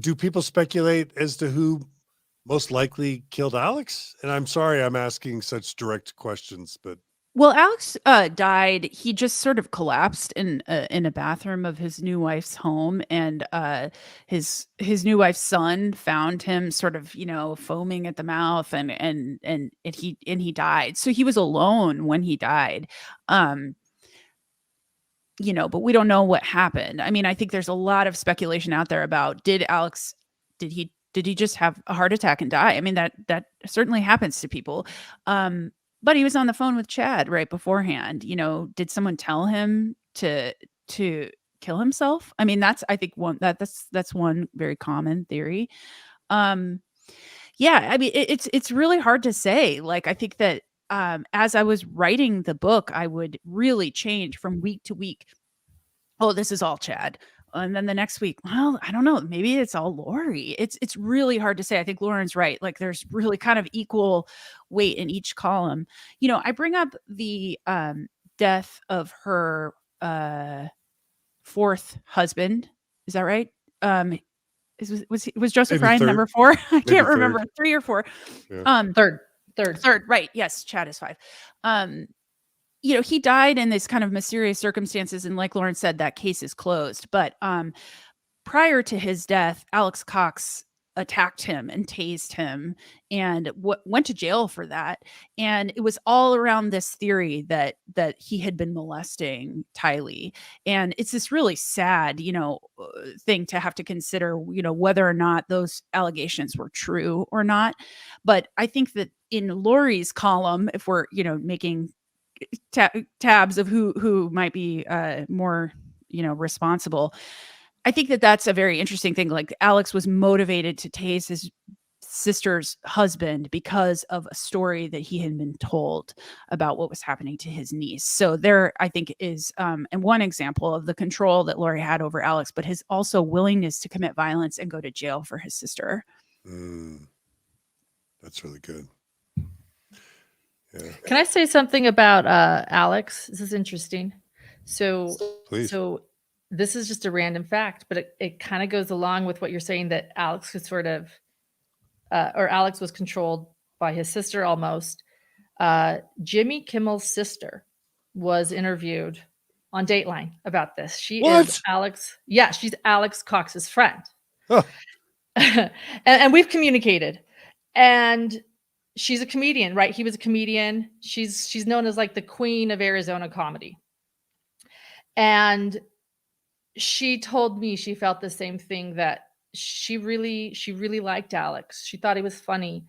Do people speculate as to who most likely killed Alex? And I'm sorry I'm asking such direct questions, but Well, Alex died. He just sort of collapsed in a bathroom of his new wife's home, and his new wife's son found him sort of, foaming at the mouth, and he died. So he was alone when he died. But we don't know what happened. I mean, I think there's a lot of speculation out there about did he just have a heart attack and die? I mean, that certainly happens to people. But he was on the phone with Chad right beforehand. Did someone tell him to kill himself? I mean, that's one very common theory. Yeah, I mean, it's really hard to say. Like, I think that as I was writing the book, I would really change from week to week. Oh, this is all Chad. And then the next week, well, I don't know, maybe it's all Lori. It's really hard to say. I think Lauren's right. Like, there's really kind of equal weight in each column. I bring up the death of her fourth husband. Is that right? Was Joseph maybe Ryan third. number 4? I Maybe can't remember. third. 3 or 4. Yeah. Third. Right. Yes. Chad is 5. He died in this kind of mysterious circumstances. And like Lauren said, that case is closed. But prior to his death, Alex Cox attacked him and tased him and went to jail for that. And it was all around this theory that he had been molesting Tylee. And it's this really sad, thing to have to consider, whether or not those allegations were true or not. But I think that in Lori's column, if we're, making tabs of who might be more, responsible, I think that that's a very interesting thing. Like, Alex was motivated to tase his sister's husband because of a story that he had been told about what was happening to his niece. So there, I think, is and one example of the control that Lori had over Alex, but his also willingness to commit violence and go to jail for his sister. That's really good. Yeah. Can I say something about Alex? This is interesting. So, Please. So this is just a random fact, but it kind of goes along with what you're saying, that Alex was sort of, or Alex was controlled by his sister almost. Jimmy Kimmel's sister was interviewed on Dateline about this. She is Alex. Yeah, she's Alex Cox's friend. Huh. and we've communicated. And she's a comedian, right? He was a comedian. She's known as like the queen of Arizona comedy. And she told me she felt the same thing, that she really liked Alex. She thought he was funny,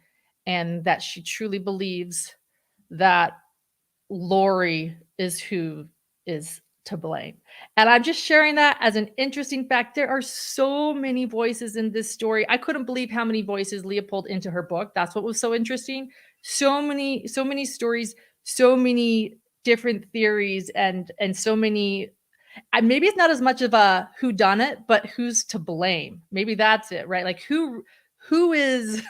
and that she truly believes that Lori is who is to blame. And I'm just sharing that as an interesting fact. There are so many voices in this story. I couldn't believe how many voices Leah pulled into her book. That's what was so interesting. So many stories, so many different theories, and so many. Maybe it's not as much of a who done it, but who's to blame. Maybe that's it, right? Like who is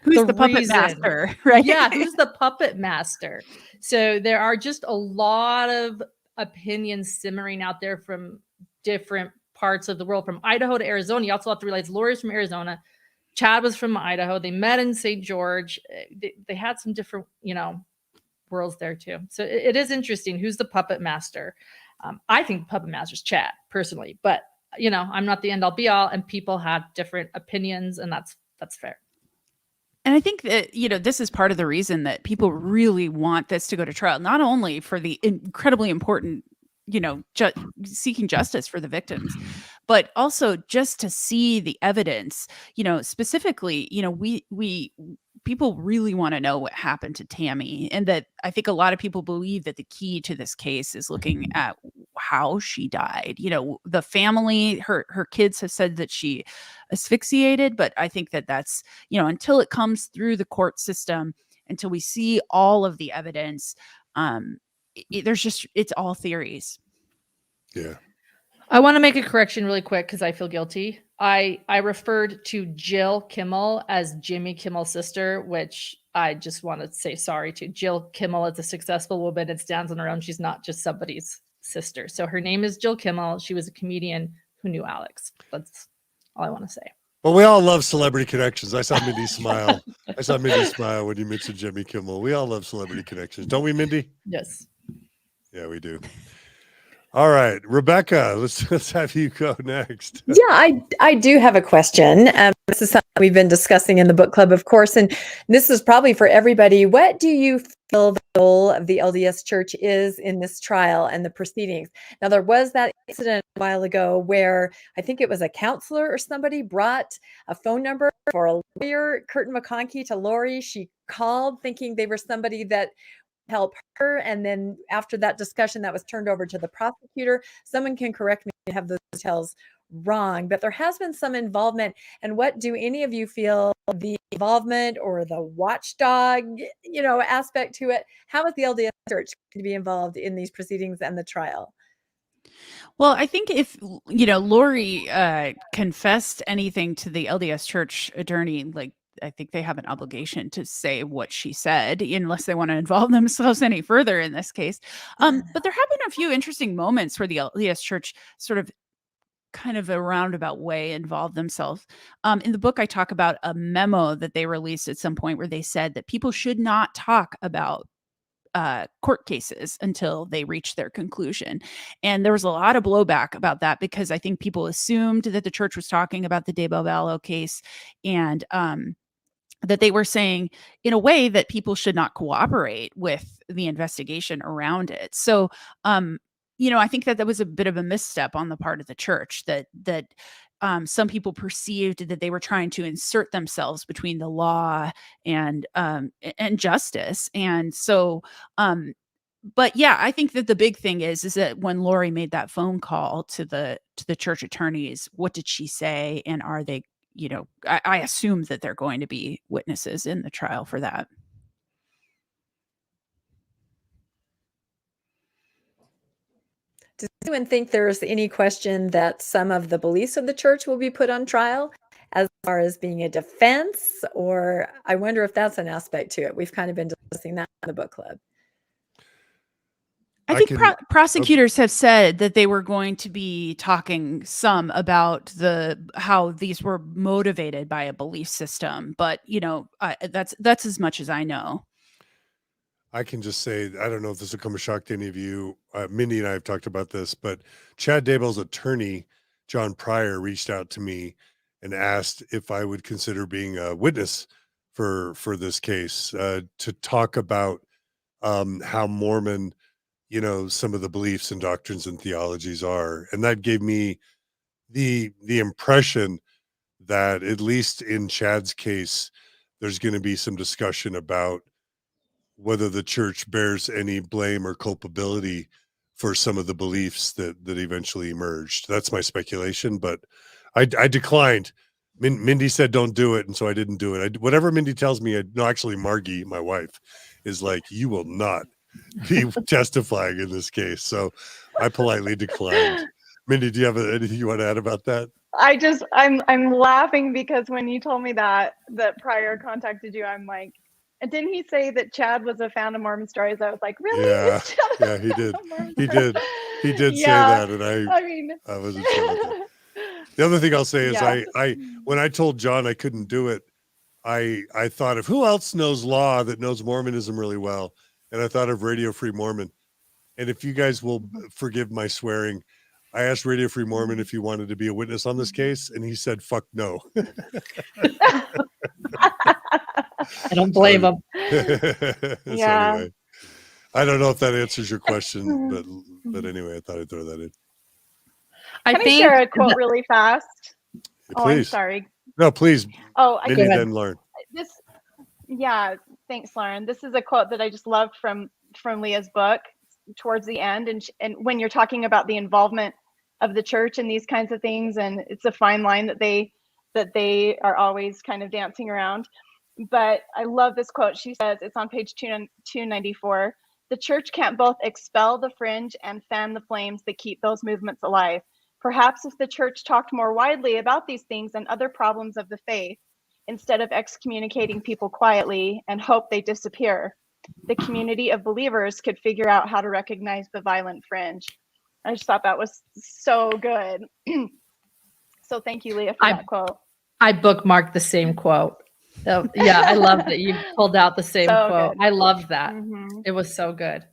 Who's the puppet reason. master, right? Yeah, who's the puppet master? So there are just a lot of opinions simmering out there from different parts of the world, from Idaho to Arizona. You also have to realize Lori's from Arizona. Chad was from Idaho. They met in St. George. They had some different, worlds there too. So it is interesting. Who's the puppet master? I think the puppet master is Chad personally, but I'm not the end all be all, and people have different opinions, and that's fair. And I think that, this is part of the reason that people really want this to go to trial, not only for the incredibly important, seeking justice for the victims, but also just to see the evidence, specifically, we people really want to know what happened to Tammy. And that I think a lot of people believe that the key to this case is looking at how she died. The family, her kids have said that she asphyxiated, but I think that that's, until it comes through the court system, until we see all of the evidence, it's all theories. Yeah. I want to make a correction really quick because I feel guilty. I referred to Jill Kimmel as Jimmy Kimmel's sister, which I just want to say sorry to. Jill Kimmel is a successful woman and stands on her own. She's not just somebody's sister. So her name is Jill Kimmel. She was a comedian who knew Alex. That's all I want to say. Well, we all love celebrity connections. I saw Mindy smile. When you mentioned Jimmy Kimmel. We all love celebrity connections. Don't we, Mindy? Yes. Yeah, we do. All right, Rebecca, let's have you go next. Yeah, I do have a question. This is something we've been discussing in the book club, of course, and this is probably for everybody. What do you feel the role of the LDS Church is in this trial and the proceedings? Now, there was that incident a while ago where I think it was a counselor or somebody brought a phone number for a lawyer, Curtin McConkie, to Lori. She called thinking they were somebody that help her, and then after that discussion that was turned over to the prosecutor. Someone can correct me if I have those details wrong, but there has been some involvement. And what do any of you feel the involvement or the watchdog aspect to it? How is the LDS Church going to be involved in these proceedings and the trial? Well, I think if Lori confessed anything to the LDS Church attorney, I think they have an obligation to say what she said, unless they want to involve themselves any further in this case. But there have been a few interesting moments where the LDS Church sort of kind of a roundabout way involved themselves. In the book, I talk about a memo that they released at some point where they said that people should not talk about court cases until they reach their conclusion. And there was a lot of blowback about that because I think people assumed that the church was talking about the Daybell case, and that they were saying in a way that people should not cooperate with the investigation around it. So, I think that was a bit of a misstep on the part of the church, that some people perceived that they were trying to insert themselves between the law and justice. And so, but yeah, I think that the big thing is that when Lori made that phone call to the church attorneys, what did she say? And are they, I assume that they're going to be witnesses in the trial for that. Does anyone think there's any question that some of the beliefs of the church will be put on trial as far as being a defense? Or I wonder if that's an aspect to it. We've kind of been discussing that in the book club. I think prosecutors have said that they were going to be talking some about how these were motivated by a belief system, but that's as much as I know. I can just say, I don't know if this will come as a shock to any of you. Mindy and I have talked about this, but Chad Daybell's attorney, John Pryor, reached out to me and asked if I would consider being a witness for this case, to talk about how Mormon some of the beliefs and doctrines and theologies are. And that gave me the impression that, at least in Chad's case, there's going to be some discussion about whether the church bears any blame or culpability for some of the beliefs that eventually emerged. That's my speculation, but I declined. Mindy said don't do it, and so I didn't do it. Whatever Mindy tells me, actually Margie, my wife, is like, you will not be testifying in this case. So I politely declined. Mindy, do you have anything you want to add about that? I'm laughing because when you told me that Prior contacted you, I'm like, and didn't he say that Chad was a fan of Mormon stories? I was like, really? Yeah, Is Chad he a fan did. of Mormon He stories? did. He did say Yeah, that, and I mean, I wasn't sure about that. The other thing I'll say is yeah. when I told John I couldn't do it, I thought of who else knows law that knows Mormonism really well, and I thought of Radio Free Mormon. And if you guys will forgive my swearing, I asked Radio Free Mormon if he wanted to be a witness on this case, and he said, "Fuck no." I don't blame him. So Yeah. anyway, I don't know if that answers your question, but anyway, I thought I'd throw that in. I Can I think share a quote really fast? Oh, I'm Please. sorry. No, please. Oh, Mindy, ahead. then Lauren. Yeah, thanks, Lauren. This is a quote that I just loved from Leah's book towards the end, and when you're talking about the involvement of the church in these kinds of things, and it's a fine line that they are always kind of dancing around. But I love this quote. She says, it's on page 294. The church can't both expel the fringe and fan the flames that keep those movements alive. Perhaps if the church talked more widely about these things and other problems of the faith, instead of excommunicating people quietly and hope they disappear, the community of believers could figure out how to recognize the violent fringe. I just thought that was so good. So thank you, Leah, for that quote. I bookmarked the same quote. So, yeah, I love that you pulled out the same quote. Good. I loved that. Mm-hmm. It was so good.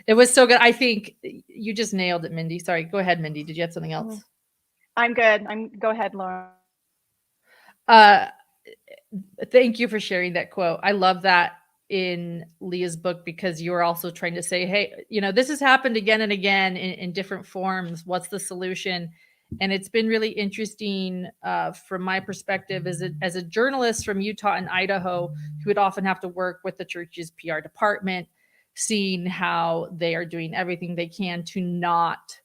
It was so good. I think you just nailed it, Mindy. Sorry, go ahead, Mindy. Did you have something else? I'm good. Go ahead, Laura. Thank you for sharing that quote. I love that in Leah's book, because you were also trying to say, hey, this has happened again and again in different forms. What's the solution? And it's been really interesting from my perspective as a journalist from Utah and Idaho, who would often have to work with the church's PR department, seeing how they are doing everything they can to not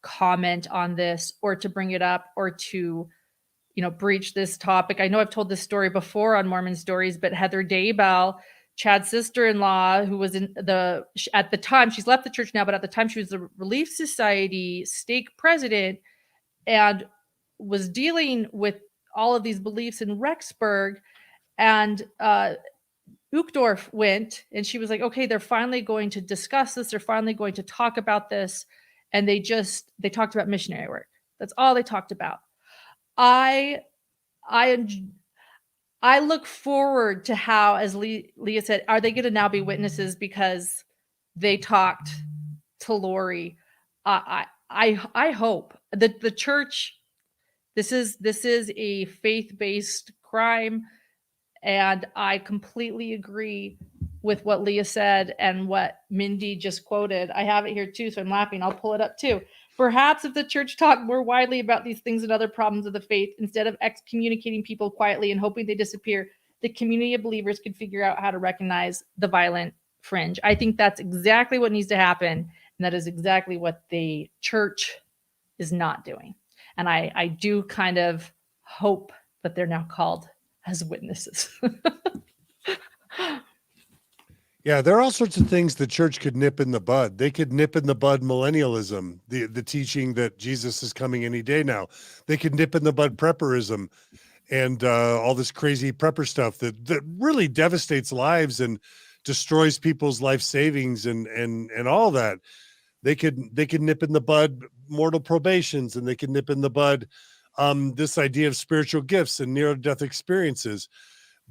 comment on this or to bring it up or to, breach this topic. I know I've told this story before on Mormon Stories, but Heather Daybell, Chad's sister-in-law, who was at the time, she's left the church now, but at the time she was the Relief Society stake president and was dealing with all of these beliefs in Rexburg. And Uchtdorf went, and she was like, okay, they're finally going to discuss this. They're finally going to talk about this. And they talked about missionary work. That's all they talked about. I look forward to how, as Leah said, are they going to now be witnesses because they talked to Lori? I hope that the church, this is a faith-based crime. And I completely agree with what Leah said and what Mindy just quoted. I have it here too, so I'm laughing. I'll pull it up too. Perhaps if the church talked more widely about these things and other problems of the faith, instead of excommunicating people quietly and hoping they disappear, the community of believers could figure out how to recognize the violent fringe. I think that's exactly what needs to happen. And that is exactly what the church is not doing. And I do kind of hope that they're now called as witnesses. Yeah, there are all sorts of things the church could nip in the bud. They could nip in the bud millennialism, the teaching that Jesus is coming any day now. They could nip in the bud prepperism and all this crazy prepper stuff that really devastates lives and destroys people's life savings and all that. They could nip in the bud mortal probations, and they could nip in the bud this idea of spiritual gifts and near-death experiences,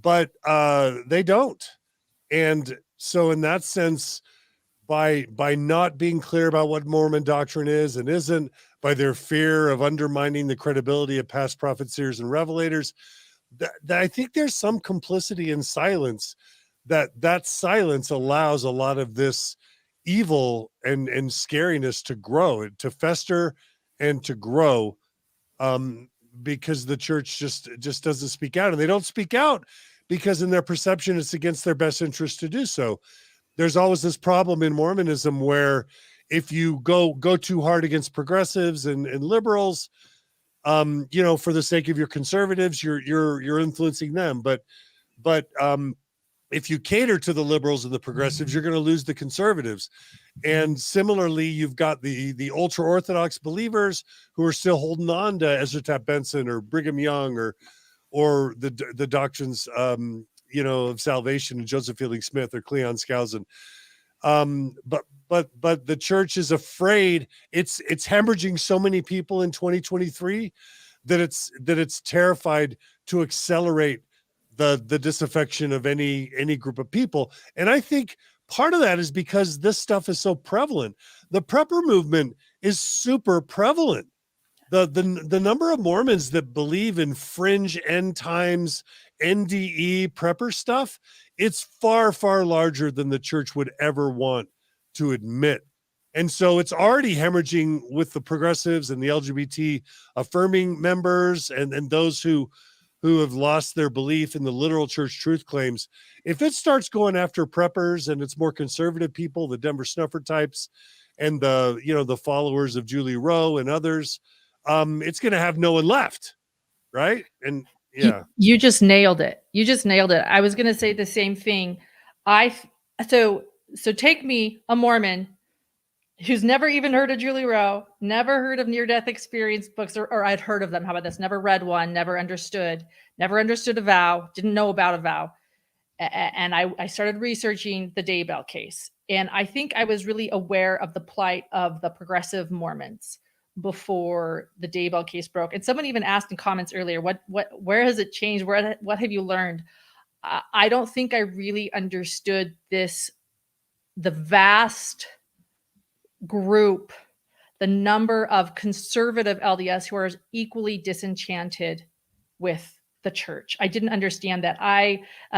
but they don't. And so in that sense, by not being clear about what Mormon doctrine is and isn't, by their fear of undermining the credibility of past prophets, seers, and revelators, that I think there's some complicity in silence, that silence allows a lot of this evil and scariness to grow, to fester and to grow, because the church just doesn't speak out, and they don't speak out because in their perception it's against their best interest to do so. There's always this problem in Mormonism where if you go too hard against progressives and liberals, for the sake of your conservatives, you're influencing them. But if you cater to the liberals and the progressives, you're going to lose the conservatives. And similarly, you've got the ultra orthodox believers who are still holding on to Ezra Taft Benson or Brigham Young or the doctrines of salvation and Joseph Fielding Smith or Cleon Skousen. But the church is afraid. It's hemorrhaging so many people in 2023 that it's terrified to accelerate the disaffection of any group of people. And I think part of that is because this stuff is so prevalent. The prepper movement is super prevalent. The number of Mormons that believe in fringe end times NDE prepper stuff, it's far, far larger than the church would ever want to admit. And so it's already hemorrhaging with the progressives and the LGBT affirming members and those who have lost their belief in the literal church truth claims. If it starts going after preppers and it's more conservative people, the Denver Snuffer types and the followers of Julie Rowe and others, it's going to have no one left. Right. And yeah, you just nailed it. I was going to say the same thing. So take me, a Mormon who's never even heard of Julie Rowe, never heard of near-death experience books, or I'd heard of them. How about this? Never read one, never understood a vow, didn't know about a vow. And I started researching the Daybell case. And I think I was really aware of the plight of the progressive Mormons before the Daybell case broke. And someone even asked in comments earlier, where has it changed? What have you learned? I don't think I really understood the vast group, the number of conservative LDS who are equally disenchanted with the church. I didn't understand that.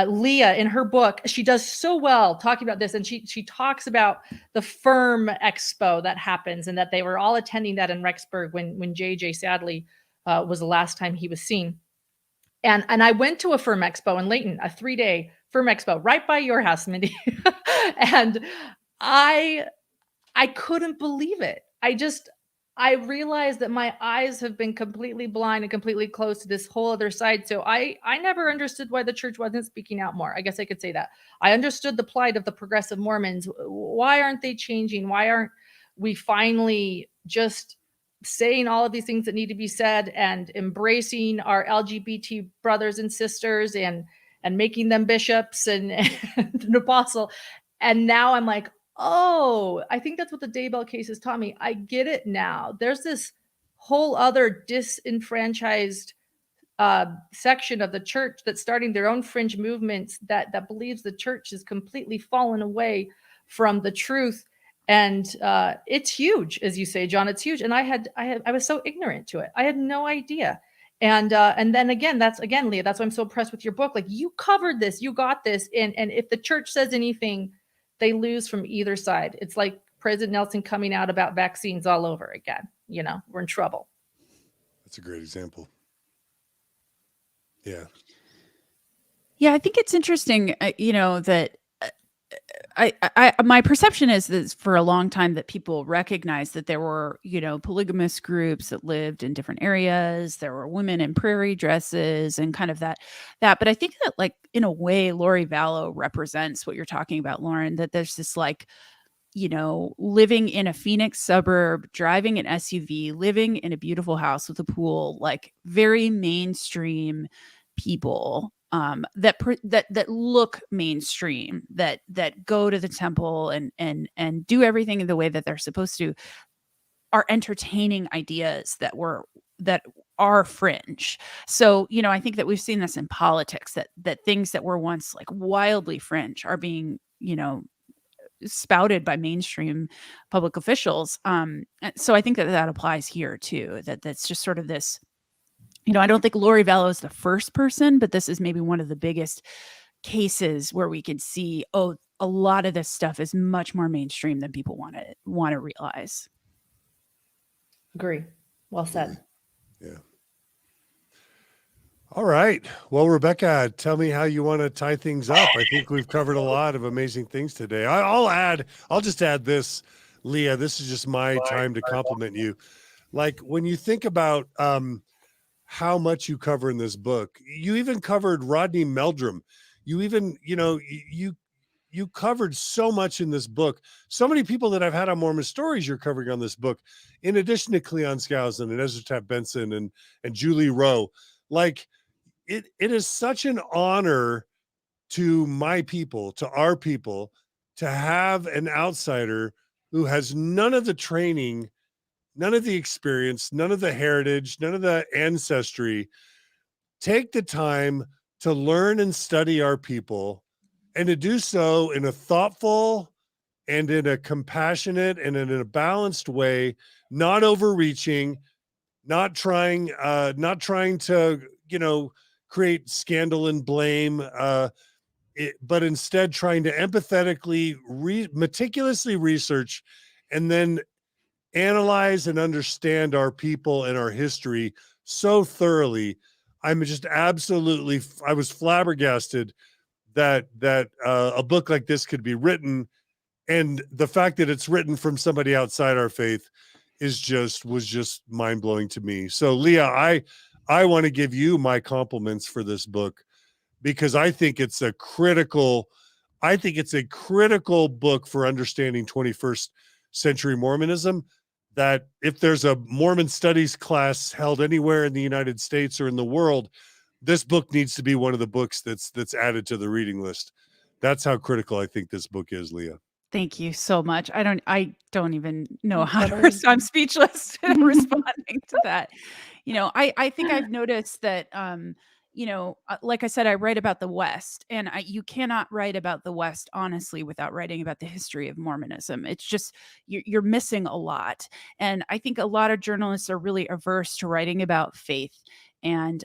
Leah, in her book, she does so well talking about this, and she talks about the Firm Expo that happens, and that they were all attending that in Rexburg when JJ sadly was the last time he was seen. And I went to a Firm Expo in Layton, a 3-day Firm Expo right by your house, Mindy, and I couldn't believe it. I realized that my eyes have been completely blind and completely closed to this whole other side. So I never understood why the church wasn't speaking out more. I guess I could say that. I understood the plight of the progressive Mormons. Why aren't they changing? Why aren't we finally just saying all of these things that need to be said and embracing our LGBT brothers and sisters and making them bishops and an apostle? And now I'm like, oh, I think that's what the Daybell case has taught me. I get it now. There's this whole other disenfranchised section of the church that's starting their own fringe movements that believes the church has completely fallen away from the truth. And it's huge, as you say, John. It's huge. And I was so ignorant to it. I had no idea. And then again, Leah, that's why I'm so impressed with your book. Like, you covered this, you got this. And if the church says anything, they lose from either side. It's like President Nelson coming out about vaccines all over again. We're in trouble. That's a great example. Yeah. Yeah, I think it's interesting, that my perception is that for a long time that people recognized that there were, polygamous groups that lived in different areas. There were women in prairie dresses and kind of that. But I think that, like, in a way, Lori Vallow represents what you're talking about, Lauren, that there's this, like, living in a Phoenix suburb, driving an SUV, living in a beautiful house with a pool, like very mainstream people that look mainstream, that go to the temple and do everything in the way that they're supposed to, are entertaining ideas that are fringe. So, I think that we've seen this in politics, that things that were once like wildly fringe are being, spouted by mainstream public officials. So I think that applies here too, that's just sort of this, I don't think Lori Vallow is the first person, but this is maybe one of the biggest cases where we can see, oh, a lot of this stuff is much more mainstream than people want to realize. Agree. Well said. Yeah. All right. Well, Rebecca, tell me how you want to tie things up. I think we've covered a lot of amazing things today. I'll just add this, Leah, this is just my time to compliment you. Like when you think about how much you cover in this book, you even covered Rodney Meldrum. You even, you covered so much in this book. So many people that I've had on Mormon Stories you're covering on this book, in addition to Cleon Skousen and Ezra Taft Benson and Julie Rowe. Like it is such an honor to my people, to our people, to have an outsider who has none of the training, none of the experience, none of the heritage, none of the ancestry, take the time to learn and study our people, and to do so in a thoughtful and in a compassionate and in a balanced way, not overreaching, not trying to, create scandal and blame, but instead trying to empathetically, meticulously research and then analyze and understand our people and our history so thoroughly. I'm just absolutely, I was flabbergasted that a book like this could be written, and the fact that it's written from somebody outside our faith was just mind-blowing to me. So Leah, I want to give you my compliments for this book, because I think it's a critical book for understanding 21st century Mormonism, that if there's a Mormon studies class held anywhere in the United States or in the world, this book needs to be one of the books that's added to the reading list. That's how critical I think this book is, Leah. Thank you so much. I don't even know how to respond. I'm speechless responding to that. I think I've noticed that, like I said, I write about the West, and you cannot write about the West honestly without writing about the history of Mormonism. It's just, you're missing a lot. And I think a lot of journalists are really averse to writing about faith and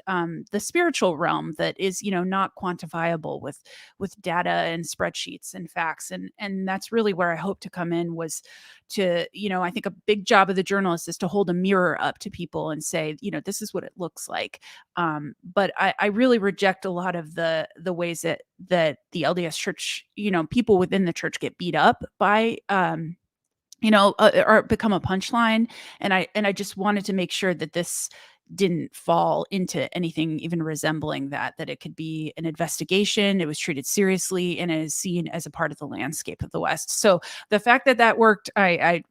the spiritual realm that is, not quantifiable with data and spreadsheets and facts. And that's really where I hope to come in, was to, I think a big job of the journalist is to hold a mirror up to people and say, this is what it looks like. But I really reject a lot of the ways that the LDS Church, people within the church get beat up by, or become a punchline. And I just wanted to make sure that this didn't fall into anything even resembling that it could be an investigation. It was treated seriously and is seen as a part of the landscape of the West. So the fact that worked, I'm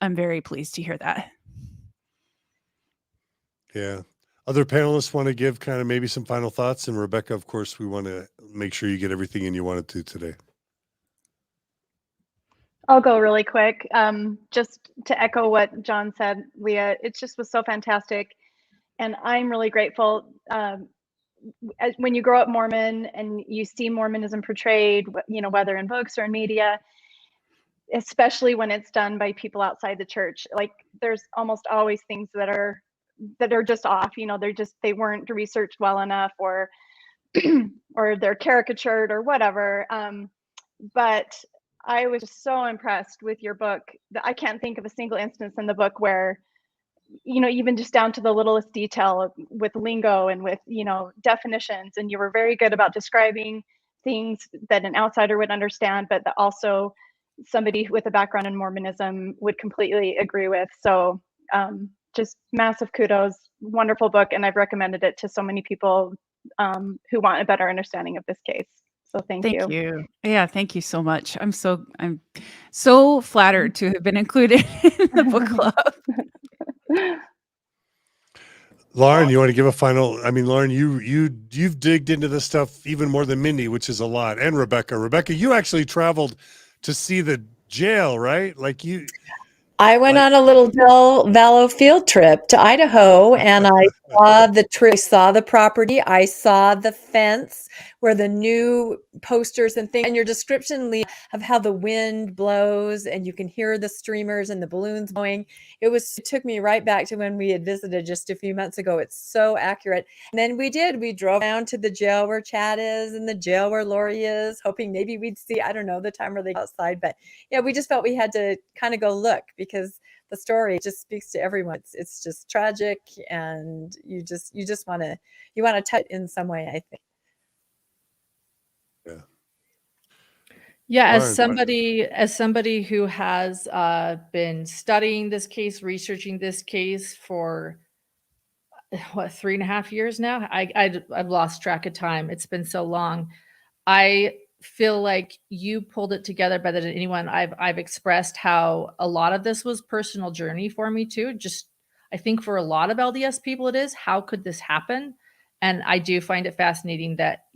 very pleased to hear that. Yeah. Other panelists want to give kind of maybe some final thoughts, and Rebecca, of course, we want to make sure you get everything in you wanted to today. I'll go really quick. Just to echo what John said, Leah, it just was so fantastic. And I'm really grateful. When you grow up Mormon and you see Mormonism portrayed, whether in books or in media, especially when it's done by people outside the church, like there's almost always things that are just off. They weren't researched well enough, or or they're caricatured or whatever. But I was just so impressed with your book that I can't think of a single instance in the book where, even just down to the littlest detail with lingo and with, definitions. And you were very good about describing things that an outsider would understand, but that also somebody with a background in Mormonism would completely agree with. So just massive kudos, wonderful book. And I've recommended it to so many people who want a better understanding of this case. So thank you. Yeah, thank you so much. I'm so flattered to have been included in the book club. Lauren, you want to give a final? I mean, Lauren, you've digged into this stuff even more than Mindy, which is a lot. And Rebecca, you actually traveled to see the jail, right? Like you. I went on a little Daybell field trip to Idaho, and I saw the tree, saw the property, I saw the fence where the new posters and things, and your description, Leah, of how the wind blows and you can hear the streamers and the balloons blowing. It took me right back to when we had visited just a few months ago. It's so accurate. And then we drove down to the jail where Chad is and the jail where Lori is, hoping maybe we'd see, I don't know, the time where they go outside. But yeah, we just felt we had to kind of go look because the story just speaks to everyone. It's just tragic, and you just want to touch it in some way, I think. Yeah. Yeah, Lauren, as somebody who has been studying this case, researching this case for what 3.5 years now, I've lost track of time. It's been so long. I feel like you pulled it together better than anyone. I've expressed how a lot of this was personal journey for me too. Just I think for a lot of LDS people, it is how could this happen? And I do find it fascinating that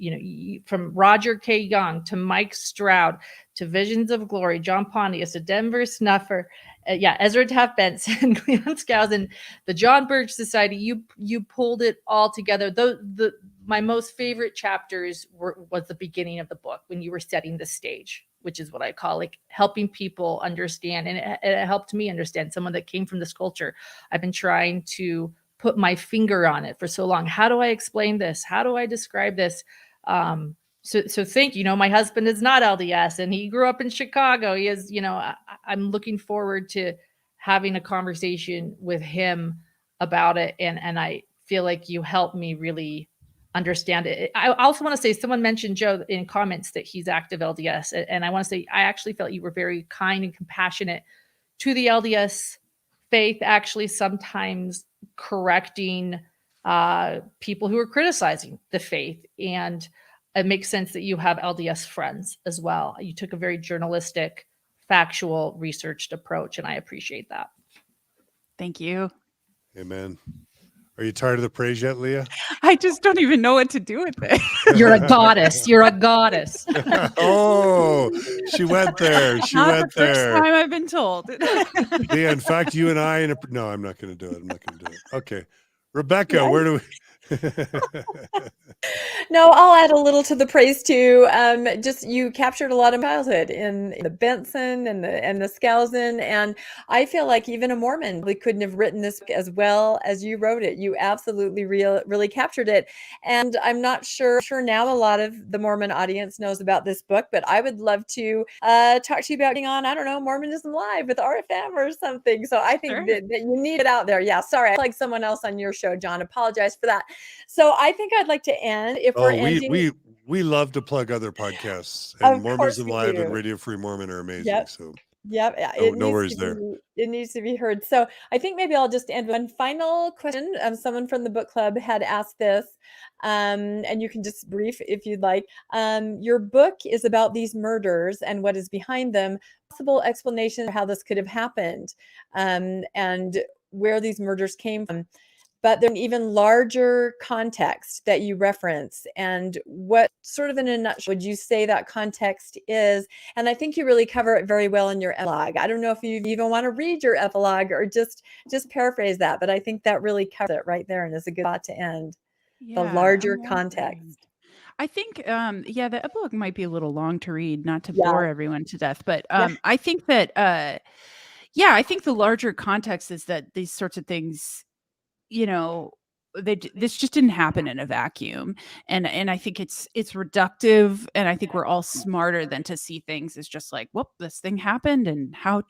from Roger K. Young to Mike Stroud to Visions of Glory, John Pontius, a Denver Snuffer, Ezra Taft Benson, Cleon Skousen, the John Birch Society. You pulled it all together. My most favorite chapters was the beginning of the book when you were setting the stage, which is what I call like helping people understand. And it helped me understand, someone that came from this culture. I've been trying to put my finger on it for so long. How do I explain this? How do I describe this? So thank you. My husband is not LDS and he grew up in Chicago. He is, I'm looking forward to having a conversation with him about it. And I feel like you helped me really understand it. I also want to say, someone mentioned Joe in comments that he's active LDS. And I want to say, I actually felt you were very kind and compassionate to the LDS faith, actually sometimes correcting people who are criticizing the faith. And it makes sense that you have LDS friends as well. You took a very journalistic, factual, researched approach, and I appreciate that. Thank you. Amen. Are you tired of the praise yet, Leah? I just don't even know what to do with it. You're a goddess. You're a goddess. Oh, she went there. She Not went the first there. time I've been told. Leah, in fact, you and I, no, I'm not going to do it. I'm not going to do it. Okay. Rebecca, Yes. where do we? No, I'll add a little to the praise too. Just you captured a lot of childhood in the Benson and the Skousen, and I feel like even a Mormon really couldn't have written this as well as you wrote it. You absolutely really captured it, and I'm not sure now a lot of the Mormon audience knows about this book, but I would love to talk to you about getting on, I don't know, Mormonism Live with RFM or something. So I think Sure. that you need it out there. Yeah, sorry, I like someone else on your show, John. Apologize for that. So I think I'd like to end. If we're ending, we love to plug other podcasts, of and course Mormonism we Live and do. Radio Free Mormon are amazing. Yep. So Yep. no worries there. It needs to be heard. So I think maybe I'll just end with one final question. Someone from the book club had asked this, and you can just brief if you'd like. Your book is about these murders and what is behind them. Possible explanation of how this could have happened, and where these murders came from. But there's an even larger context that you reference. And what sort of in a nutshell would you say that context is? And I think you really cover it very well in your epilogue. I don't know if you even want to read your epilogue or just paraphrase that, but I think that really covers it right there and is a good spot to end. The larger I'm wondering. context. I think, the epilogue might be a little long to read, not to Yeah. bore everyone to death, but Yeah. I think that, I think the larger context is that these sorts of things, this just didn't happen in a vacuum, and I think it's reductive, and I think we're all smarter than to see things as just like, whoop, this thing happened, and how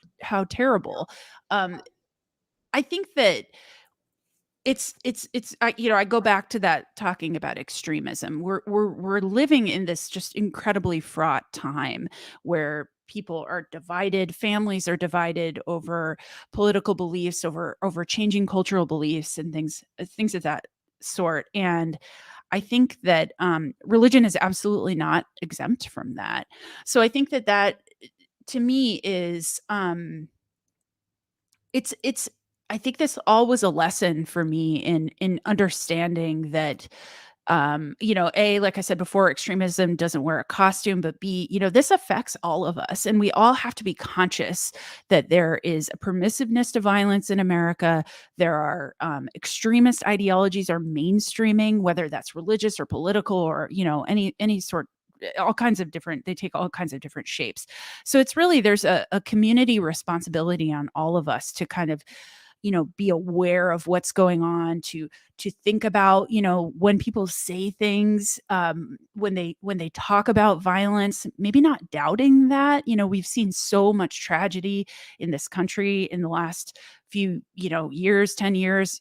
terrible. I think that I go back to that, talking about extremism. We're living in this just incredibly fraught time where people are divided, families are divided over political beliefs, over changing cultural beliefs and things of that sort. And I think that religion is absolutely not exempt from that. So I think that to me is I think this all was a lesson for me in understanding that Like I said before, extremism doesn't wear a costume, but B, this affects all of us. And we all have to be conscious that there is a permissiveness to violence in America. There are extremist ideologies are mainstreaming, whether that's religious or political or, any sort, all kinds of different, they take all kinds of different shapes. So it's really, there's a community responsibility on all of us to kind of, be aware of what's going on, to think about, when people say things, when they talk about violence, maybe not doubting that. We've seen so much tragedy in this country in the last few, years, 10 years,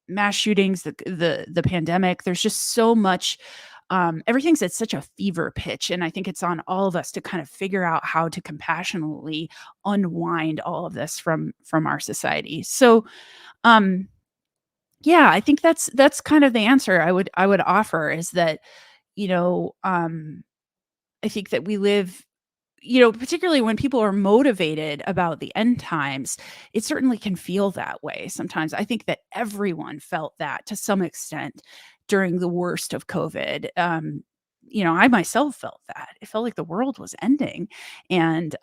mass shootings, the pandemic. There's just so much. Everything's at such a fever pitch. And I think it's on all of us to kind of figure out how to compassionately unwind all of this from our society. So, yeah, I think that's kind of the answer I would offer, is that, I think that we live, particularly when people are motivated about the end times, it certainly can feel that way sometimes. I think that everyone felt that to some extent during the worst of COVID. I myself felt that. It felt like the world was ending. And,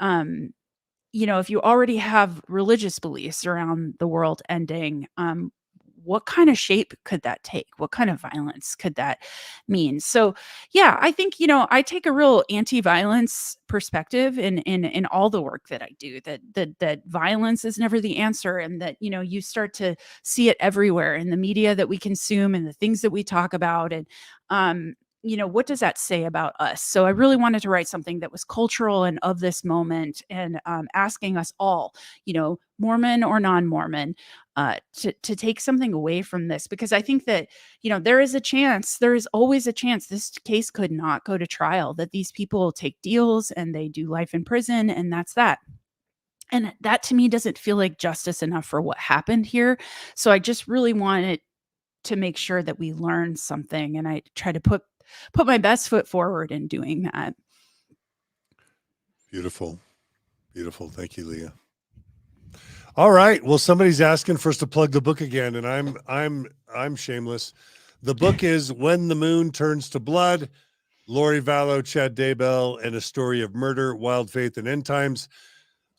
if you already have religious beliefs around the world ending, what kind of shape could that take? What kind of violence could that mean? So, yeah, I think, I take a real anti-violence perspective in all the work that I do, that violence is never the answer. And that, you start to see it everywhere in the media that we consume and the things that we talk about. And, what does that say about us? So I really wanted to write something that was cultural and of this moment, and asking us all, Mormon or non-Mormon, to take something away from this, because I think that, there is always a chance this case could not go to trial, that these people take deals and they do life in prison, and that's that. And that to me doesn't feel like justice enough for what happened here. So I just really wanted to make sure that we learn something, and I try to put my best foot forward in doing that. Beautiful. Beautiful. Thank you, Leah. All right. Well, somebody's asking for us to plug the book again, and I'm shameless. The book is When the Moon Turns to Blood, Lori Vallow, Chad Daybell, and A Story of Murder, Wild Faith, and End Times.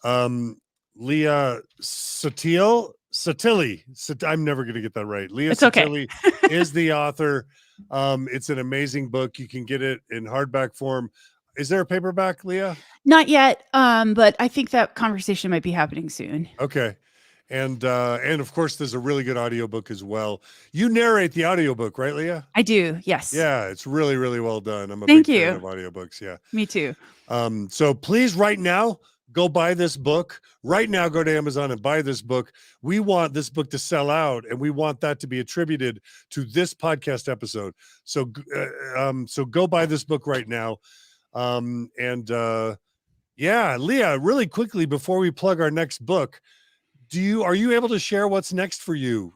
Leah Sottile, I'm never going to get that right. Leah Sottile is the author. It's an amazing book. You can get it in hardback form. Is there a paperback, Leah? Not yet, but I think that conversation might be happening soon. Okay. And of course, there's a really good audiobook as well. You narrate the audiobook, right, Leah? I do, yes. Yeah, it's really, really well done. I'm a Thank big you. fan of audiobooks. Yeah. Me too. So please, right now, go buy this book. Right now, go to Amazon and buy this book. We want this book to sell out, and we want that to be attributed to this podcast episode. So go buy this book right now. Yeah, Leah, really quickly before we plug our next book, are you able to share what's next for you?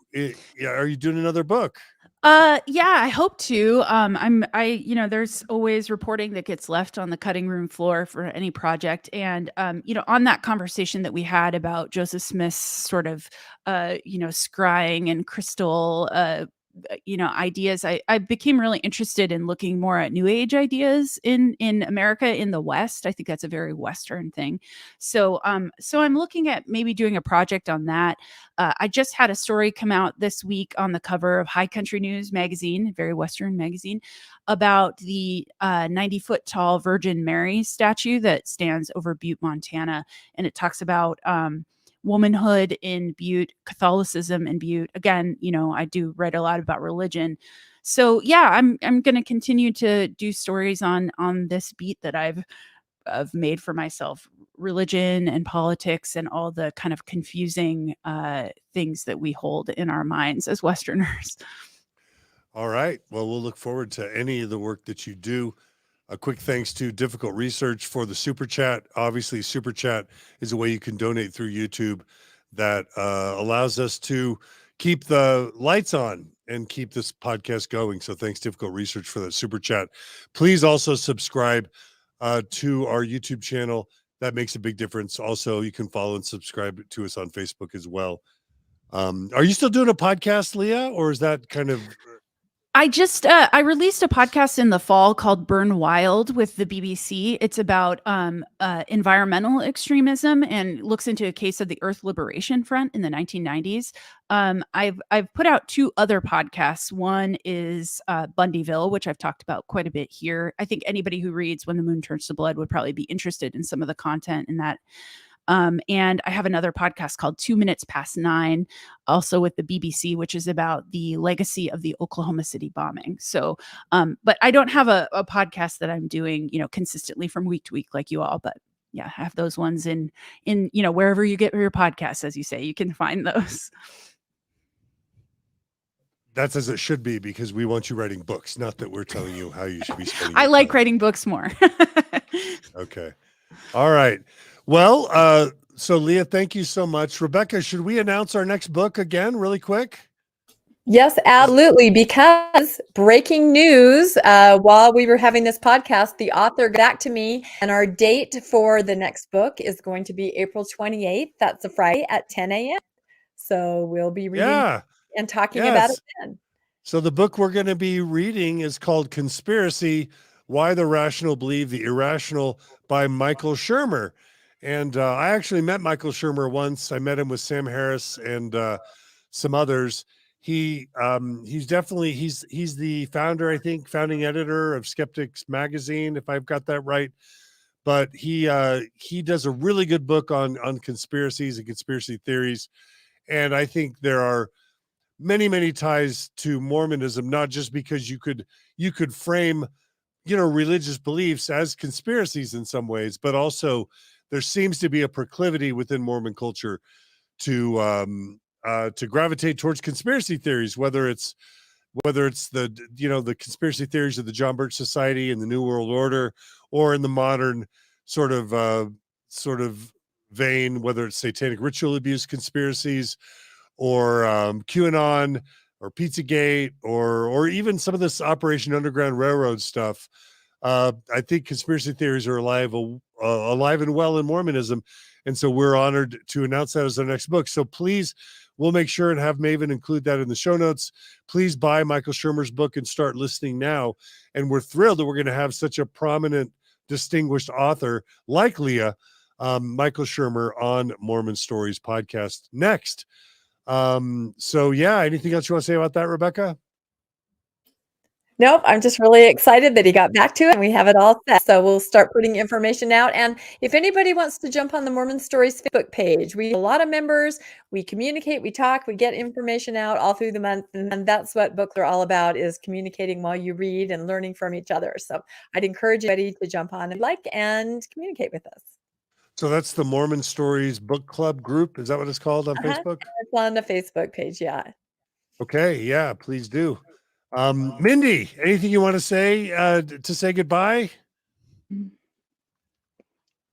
Are you doing another book? Yeah, I hope to. There's always reporting that gets left on the cutting room floor for any project. And, on that conversation that we had about Joseph Smith's sort of, scrying and crystal, ideas, I became really interested in looking more at New Age ideas in America, in the West. I think that's a very Western thing. So I'm looking at maybe doing a project on that. I just had a story come out this week on the cover of High Country News magazine, very Western magazine, about the 90-foot tall Virgin Mary statue that stands over Butte, Montana. And it talks about womanhood in Butte, Catholicism in Butte. Again, I do write a lot about religion. So yeah, I'm going to continue to do stories on this beat that I've made for myself, religion and politics and all the kind of confusing things that we hold in our minds as Westerners. All right. Well, we'll look forward to any of the work that you do. A quick thanks to Difficult Research for the Super Chat. Obviously, Super Chat is a way you can donate through YouTube that allows us to keep the lights on and keep this podcast going. So thanks, Difficult Research, for that Super Chat. Please also subscribe to our YouTube channel. That makes a big difference. Also, you can follow and subscribe to us on Facebook as well. Are you still doing a podcast, Leah, or is that kind of... I released a podcast in the fall called Burn Wild with the BBC. It's about environmental extremism and looks into a case of the Earth Liberation Front in the 1990s. I've put out 2 other podcasts. One is Bundyville, which I've talked about quite a bit here. I think anybody who reads When the Moon Turns to Blood would probably be interested in some of the content in that. And I have another podcast called 2 Minutes Past 9, also with the BBC, which is about the legacy of the Oklahoma City bombing. So, but I don't have a podcast that I'm doing, consistently from week to week like you all. But yeah, I have those ones in wherever you get your podcasts, as you say, you can find those. That's as it should be, because we want you writing books, not that we're telling you how you should be spending I your like time. writing books more. Okay. All right. Well, so Leah, thank you so much. Rebecca, should we announce our next book again really quick? Yes, absolutely. Because breaking news, while we were having this podcast, the author got back to me, and our date for the next book is going to be April 28th. That's a Friday at 10 a.m. So we'll be reading Yeah. and talking about Yes. it then. So the book we're going to be reading is called Conspiracy: Why the Rational Believe the Irrational by Michael Shermer. And I actually met Michael Shermer once. I met him with Sam Harris and some others. He's definitely he's the founder, I think, founding editor of Skeptics Magazine, if I've got that right. But he does a really good book on conspiracies and conspiracy theories. And I think there are many ties to Mormonism, not just because you could frame religious beliefs as conspiracies in some ways, but also there seems to be a proclivity within Mormon culture to gravitate towards conspiracy theories, whether it's the the conspiracy theories of the John Birch Society and the New World Order, or in the modern sort of vein, whether it's satanic ritual abuse conspiracies, or QAnon, or Pizzagate, or even some of this Operation Underground Railroad stuff. I think conspiracy theories are alive and well in Mormonism, and so we're honored to announce that as our next book. So please, we'll make sure and have Maven include that in the show notes. Please buy Michael Shermer's book and start listening now. And we're thrilled that we're going to have such a prominent, distinguished author like Leah, Michael Shermer, on Mormon Stories podcast next. So yeah, anything else you want to say about that, Rebecca? Nope, I'm just really excited that he got back to it and we have it all set. So we'll start putting information out. And if anybody wants to jump on the Mormon Stories Facebook page, we have a lot of members. We communicate, we talk, we get information out all through the month. And that's what books are all about, is communicating while you read and learning from each other. So I'd encourage everybody to jump on and communicate with us. So that's the Mormon Stories Book Club group. Is that what it's called on Facebook? It's on the Facebook page. Yeah. Okay. Yeah, please do. Mindy, anything you want to say goodbye?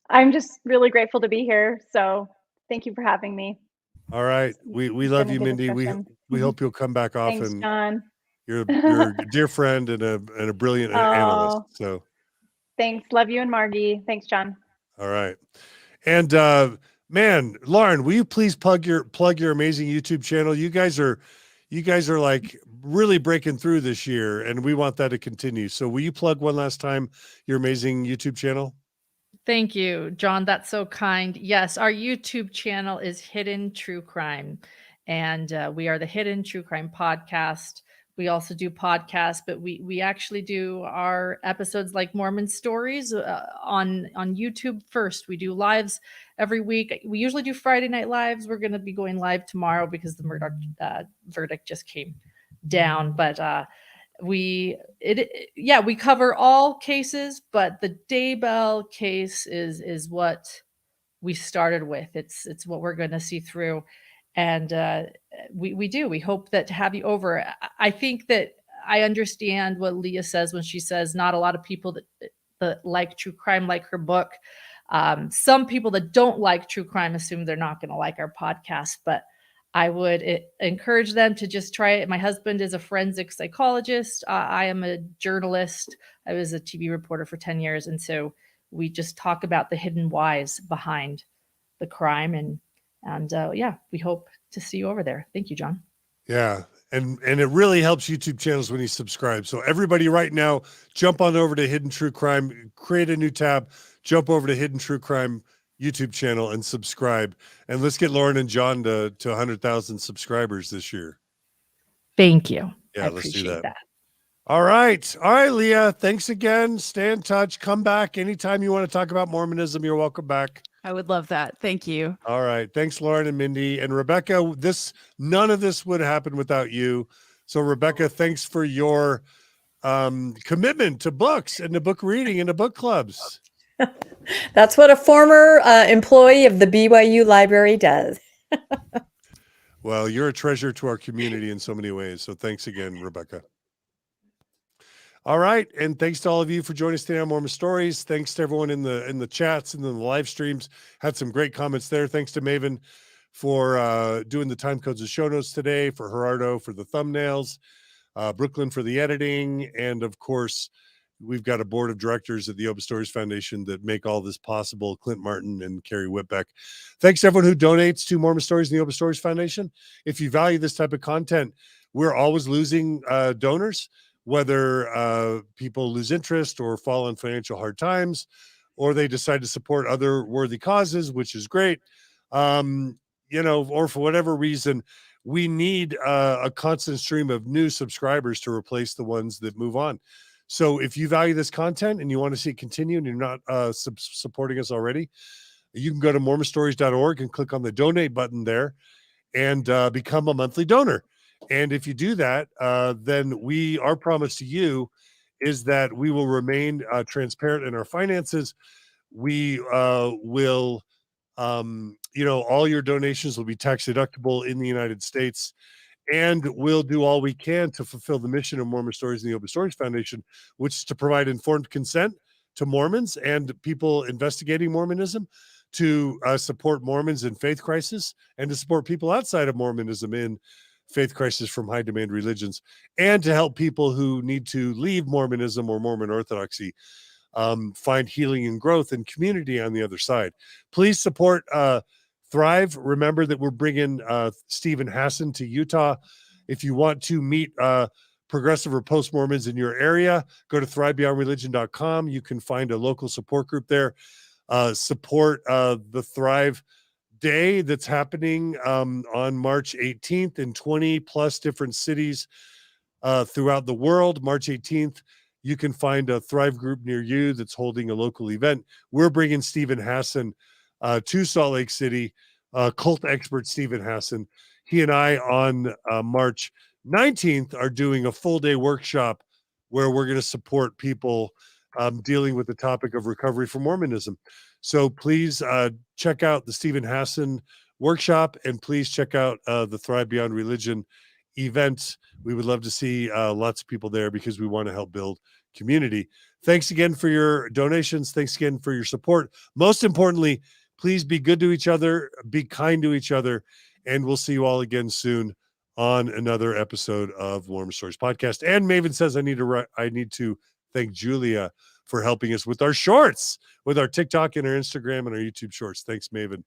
I'm just really grateful to be here. So thank you for having me. All right. We It's love been a you, good Mindy. discussion. We hope you'll come back Thanks, often. John. You're a dear friend and a brilliant analyst. Oh, So thanks. Love you and Margie. Thanks, John. all right. And man, Lauren, will you please plug your amazing YouTube channel? You guys are like really breaking through this year, and we want that to continue. So will you plug one last time your amazing YouTube channel? Thank you, John. That's so kind. Yes, our YouTube channel is Hidden True Crime, and we are the Hidden True Crime podcast. We also do podcasts, but we actually do our episodes like Mormon Stories on YouTube first. We do lives every week. We usually do Friday night lives. We're going to be going live tomorrow because the Murdoch verdict just came down, but we cover all cases, but the Daybell case is what we started with. It's what we're going to see through, and we hope that to have you over. I think that I understand what Leah says when she says not a lot of people that like true crime like her book. Some people that don't like true crime assume they're not going to like our podcast, but I would encourage them to just try it. My husband is a forensic psychologist. I am a journalist. I was a TV reporter for 10 years. And so we just talk about the hidden whys behind the crime. And we hope to see you over there. Thank you, John. Yeah. And it really helps YouTube channels when you subscribe. So everybody right now, jump on over to Hidden True Crime, create a new tab, jump over to Hidden True Crime YouTube channel and subscribe. And let's get Lauren and John to 100,000 subscribers this year. Thank you. Yeah, I let's do appreciate that. All right. All right, Leah. Thanks again. Stay in touch. Come back anytime you want to talk about Mormonism. You're welcome back. I would love that. Thank you. All right. Thanks, Lauren and Mindy. And Rebecca, none of this would happen without you. So Rebecca, thanks for your commitment to books and to book reading and to book clubs. That's what a former employee of the BYU library does. Well, you're a treasure to our community in so many ways. So thanks again, Rebecca. All right. And thanks to all of you for joining us today on Mormon Stories. Thanks to everyone in the chats and in the live streams. Had some great comments there. Thanks to Maven for doing the time codes and show notes today, for Gerardo for the thumbnails, Brooklyn for the editing, and of course, we've got a board of directors at the Open Stories Foundation that make all this possible, Clint Martin and Carrie Whitbeck. Thanks to everyone who donates to Mormon Stories and the Open Stories Foundation. If you value this type of content, we're always losing donors, whether people lose interest or fall in financial hard times, or they decide to support other worthy causes, which is great. Or for whatever reason, we need a constant stream of new subscribers to replace the ones that move on. So if you value this content and you want to see it continue and you're not supporting us already, you can go to mormonstories.org and click on the donate button there and become a monthly donor. And if you do that, then our promise to you is that we will remain transparent in our finances. We will, all your donations will be tax deductible in the United States. And we'll do all we can to fulfill the mission of Mormon Stories and the Open Stories Foundation, which is to provide informed consent to Mormons and people investigating Mormonism, to support Mormons in faith crisis, and to support people outside of Mormonism in faith crisis from high demand religions, and to help people who need to leave Mormonism or Mormon Orthodoxy find healing and growth and community on the other side. Please support Thrive. Remember that we're bringing Stephen Hassan to Utah. If you want to meet progressive or post-Mormons in your area, go to thrivebeyondreligion.com. You can find a local support group there. Support the Thrive Day that's happening on March 18th in 20 plus different cities throughout the world. March 18th, you can find a Thrive group near you that's holding a local event. We're bringing Stephen Hassan to Salt Lake City, cult expert Stephen Hassan. He and I on March 19th are doing a full day workshop where we're going to support people dealing with the topic of recovery from Mormonism. So please check out the Stephen Hassan workshop, and please check out the Thrive Beyond Religion event. We would love to see lots of people there because we want to help build community. Thanks again for your donations. Thanks again for your support. Most importantly, please be good to each other, be kind to each other, and we'll see you all again soon on another episode of Mormon Stories Podcast. And Maven says I need to thank Julia for helping us with our shorts, with our TikTok and our Instagram and our YouTube shorts. Thanks, Maven,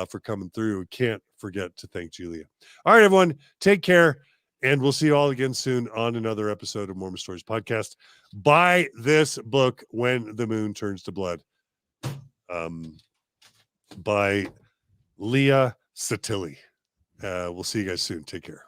for coming through. Can't forget to thank Julia. All right, everyone, take care, and we'll see you all again soon on another episode of Mormon Stories Podcast. Buy this book, When the Moon Turns to Blood, by Leah Sottile. We'll see you guys soon. Take care.